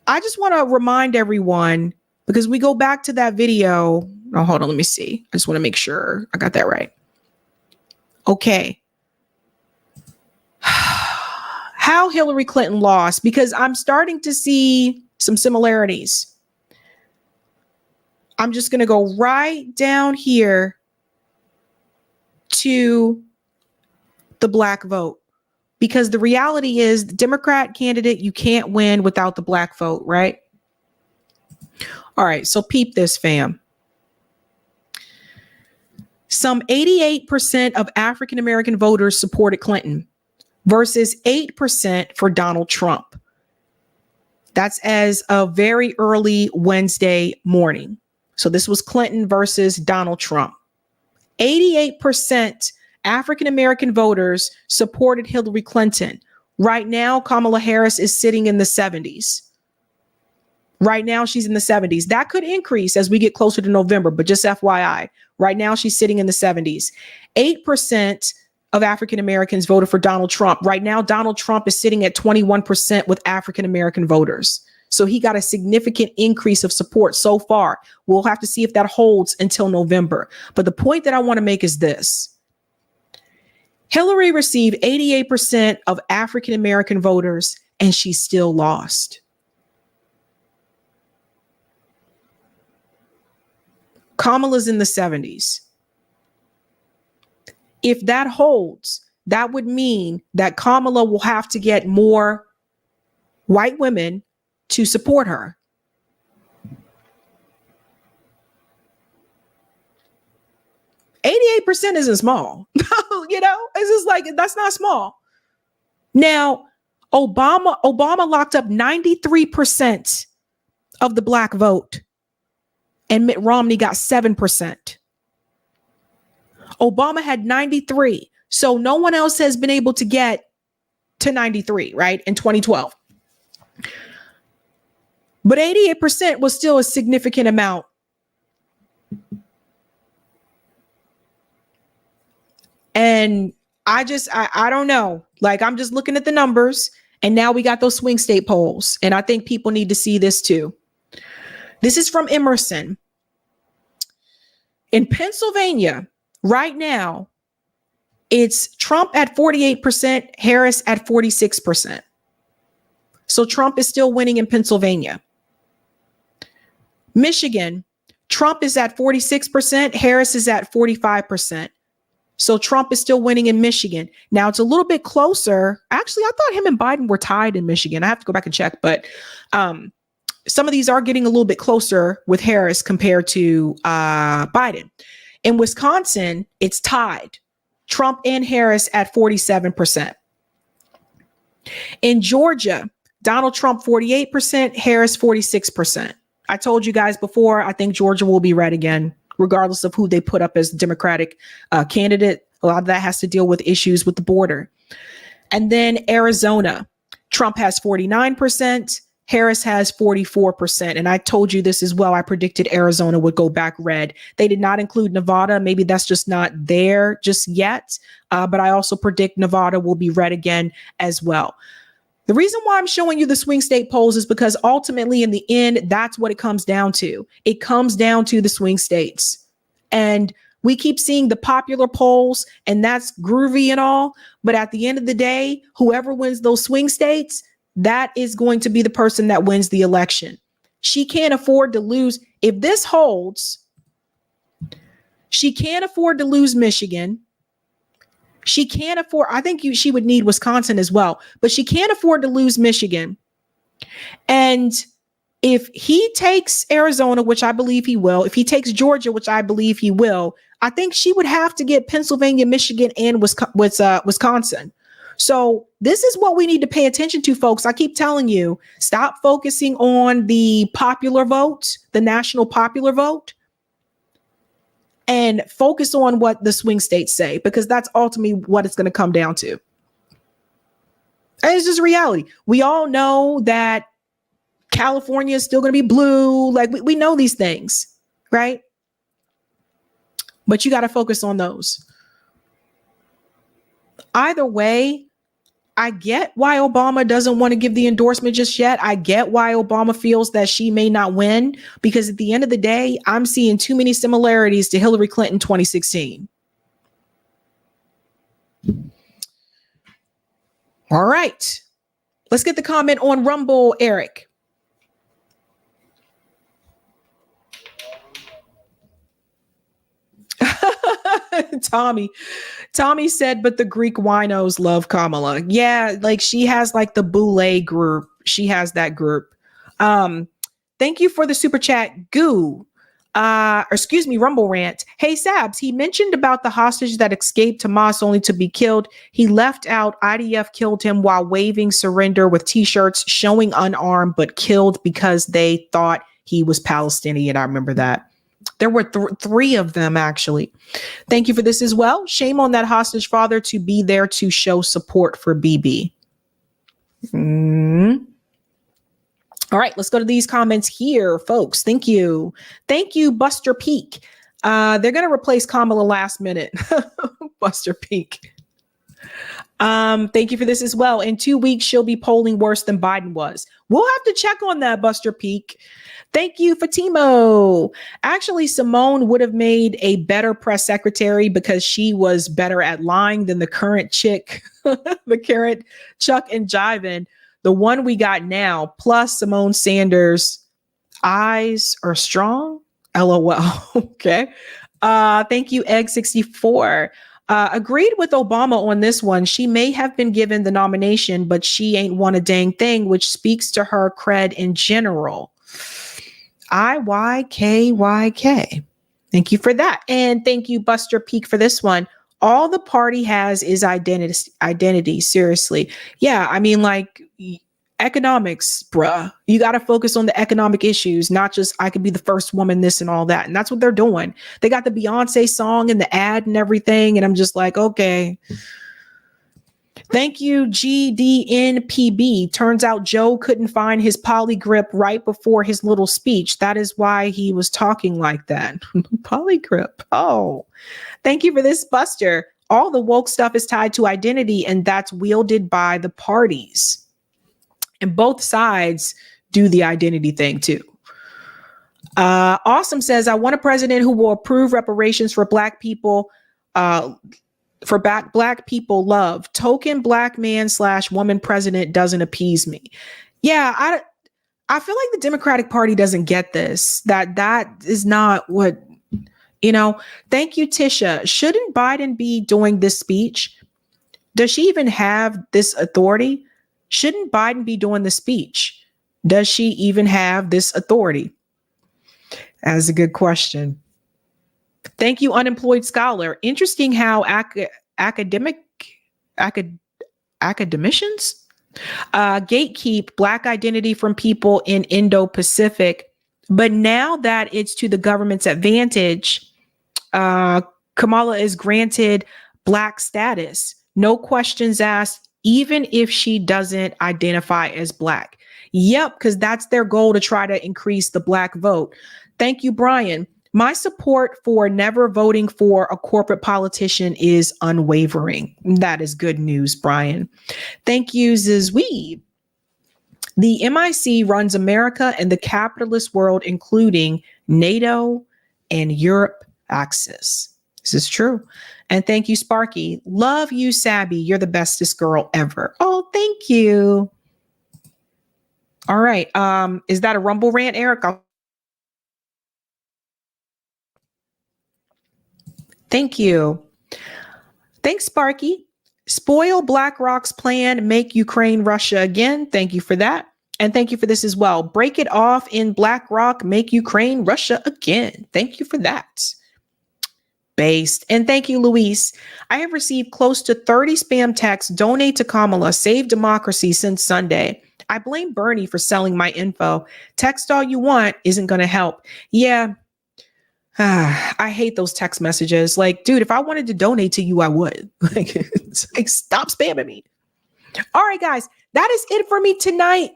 I just want to remind everyone, because we go back to that video. Oh, hold on, let me see. I just want to make sure I got that right. Okay. How Hillary Clinton lost, because I'm starting to see some similarities. I'm just going to go right down here to the black vote, because the reality is the Democrat candidate, you can't win without the black vote, right? All right, so peep this, fam. Some 88% of African-American voters supported Clinton versus 8% for Donald Trump. That's as of very early Wednesday morning. So this was Clinton versus Donald Trump. 88% African-American voters supported Hillary Clinton. Right now, Kamala Harris is sitting in the 70s. Right now, she's in the 70s. That could increase as we get closer to November, but just FYI, right now she's sitting in the 70s. 8% of African Americans voted for Donald Trump. Right now, Donald Trump is sitting at 21% with African American voters. So he got a significant increase of support so far. We'll have to see if that holds until November. But the point that I want to make is this. Hillary received 88% of African American voters, and she still lost. Kamala's in the 70s. If that holds, that would mean that Kamala will have to get more white women to support her. %8 isn't small. You know, it's just like, that's not small. Now, Obama locked up 93% of the black vote, and Mitt Romney got 7%. Obama had 93. So no one else has been able to get to 93, right? In 2012. But 88% was still a significant amount. And I don't know. Like, I'm just looking at the numbers, and now we got those swing state polls. And I think people need to see this too. This is from Emerson. In Pennsylvania, right now, it's Trump at 48%, Harris at 46%. So Trump is still winning in Pennsylvania. Michigan, Trump is at 46%, Harris is at 45%. So Trump is still winning in Michigan. Now it's a little bit closer. Actually, I thought him and Biden were tied in Michigan. I have to go back and check, but some of these are getting a little bit closer with Harris compared to Biden. In Wisconsin, it's tied. Trump and Harris at 47%. In Georgia, Donald Trump 48%, Harris 46%. I told you guys before, I think Georgia will be red again, regardless of who they put up as Democratic candidate. A lot of that has to deal with issues with the border. And then Arizona, Trump has 49%, Harris has 44%. And I told you this as well. I predicted Arizona would go back red. They did not include Nevada. Maybe that's just not there just yet. But I also predict Nevada will be red again as well. The reason why I'm showing you the swing state polls is because ultimately in the end, that's what it comes down to. It comes down to the swing states. And we keep seeing the popular polls, and that's groovy and all. But at the end of the day, whoever wins those swing states, that is going to be the person that wins the election. She can't afford to lose. If this holds, She can't afford to lose Michigan. She can't afford, I think she would need Wisconsin as well, but she can't afford to lose Michigan. And if he takes Arizona, which I believe he will, if he takes Georgia, which I believe he will, I think she would have to get Pennsylvania, Michigan, and Wisconsin. So this is what we need to pay attention to, folks. I keep telling you, stop focusing on the popular vote, the national popular vote, and focus on what the swing states say, because that's ultimately what it's going to come down to. And it's just reality. We all know that California is still going to be blue. Like we know these things, right? But you got to focus on those. Either way, I get why Obama doesn't want to give the endorsement just yet. I get why Obama feels that she may not win, because at the end of the day, I'm seeing too many similarities to Hillary Clinton 2016. All right. Let's get the comment on Rumble, Eric. Tommy said, but the Greek winos love Kamala. Yeah, like she has like the Boule group. She has that group. Thank you for the super chat, Goo. Rumble Rant. Hey, Sabs, he mentioned about the hostage that escaped Hamas only to be killed. He left out IDF killed him while waving surrender with t-shirts showing unarmed, but killed because they thought he was Palestinian. I remember that. There were three of them, actually. Thank you for this as well. Shame on that hostage father to be there to show support for BB. All right, let's go to these comments here, folks. Thank you. Thank you, Buster Peak. They're going to replace Kamala last minute. Buster Peak. Thank you for this as well. In 2 weeks, she'll be polling worse than Biden was. We'll have to check on that, Buster Peak. Thank you, Fatimo. Actually, Simone would have made a better press secretary because she was better at lying than the current chick, the current Chuck and Jivin. The one we got now, plus Simone Sanders' eyes are strong. LOL. Okay. Thank you, Egg64. Agreed with Obama on this one. She may have been given the nomination, but she ain't won a dang thing, which speaks to her cred in general. IYKYK. Thank you for that. And thank you, Buster Peak, for this one. All the party has is identity. Seriously. Yeah. I mean, like economics, bruh. You got to focus on the economic issues, not just I could be the first woman, this and all that. And that's what they're doing. They got the Beyonce song and the ad and everything. And I'm just like, okay. Thank you, GDNPB. Turns out Joe couldn't find his polygrip right before his little speech. That is why he was talking like that. Polygrip. Oh, thank you for this, Buster. All the woke stuff is tied to identity, and that's wielded by the parties. And both sides do the identity thing too. Awesome says, I want a president who will approve reparations for Black people, Black people love. Token Black man / woman president doesn't appease me. Yeah, I feel like the Democratic Party doesn't get this. That is not what, Thank you, Tisha. Shouldn't Biden be doing this speech? Does she even have this authority? Shouldn't Biden be doing the speech? Does she even have this authority? That's a good question. Thank you, Unemployed Scholar. Interesting how academicians gatekeep Black identity from people in Indo-Pacific, but now that it's to the government's advantage, Kamala is granted Black status. No questions asked, even if she doesn't identify as Black. Yep, because that's their goal, to try to increase the Black vote. Thank you, Brian. My support for never voting for a corporate politician is unwavering. That is good news, Brian. Thank you, Zizweeb. The MIC runs America and the capitalist world, including NATO and Europe Axis. This is true. And thank you, Sparky. Love you, Sabby. You're the bestest girl ever. Oh, thank you. All right. Is that a Rumble rant, Eric? Thank you. Thanks, Sparky. Spoil BlackRock's plan, make Ukraine Russia again. Thank you for that. And thank you for this as well. Break it off in BlackRock, make Ukraine Russia again. Thank you for that. Based. And thank you, Luis. I have received close to 30 spam texts. Donate to Kamala, save democracy since Sunday. I blame Bernie for selling my info. Text all you want isn't going to help. Yeah. I hate those text messages. Like, dude, if I wanted to donate to you, I would. Like, stop spamming me. All right, guys, that is it for me tonight.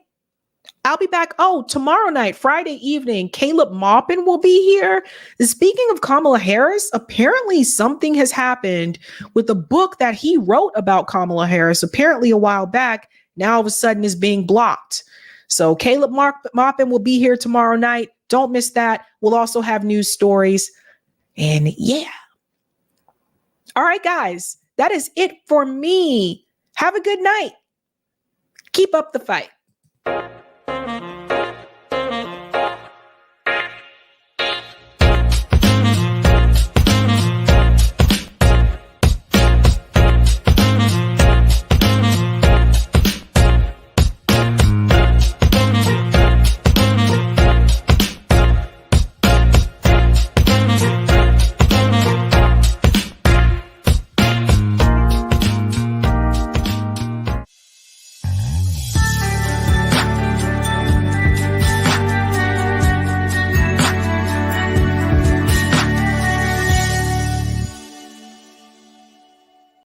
I'll be back. Oh, tomorrow night, Friday evening, Caleb Maupin will be here. Speaking of Kamala Harris, apparently something has happened with a book that he wrote about Kamala Harris, apparently a while back. Now all of a sudden is being blocked. So Caleb Maupin will be here tomorrow night. Don't miss that. We'll also have news stories. And yeah. All right, guys, that is it for me. Have a good night. Keep up the fight.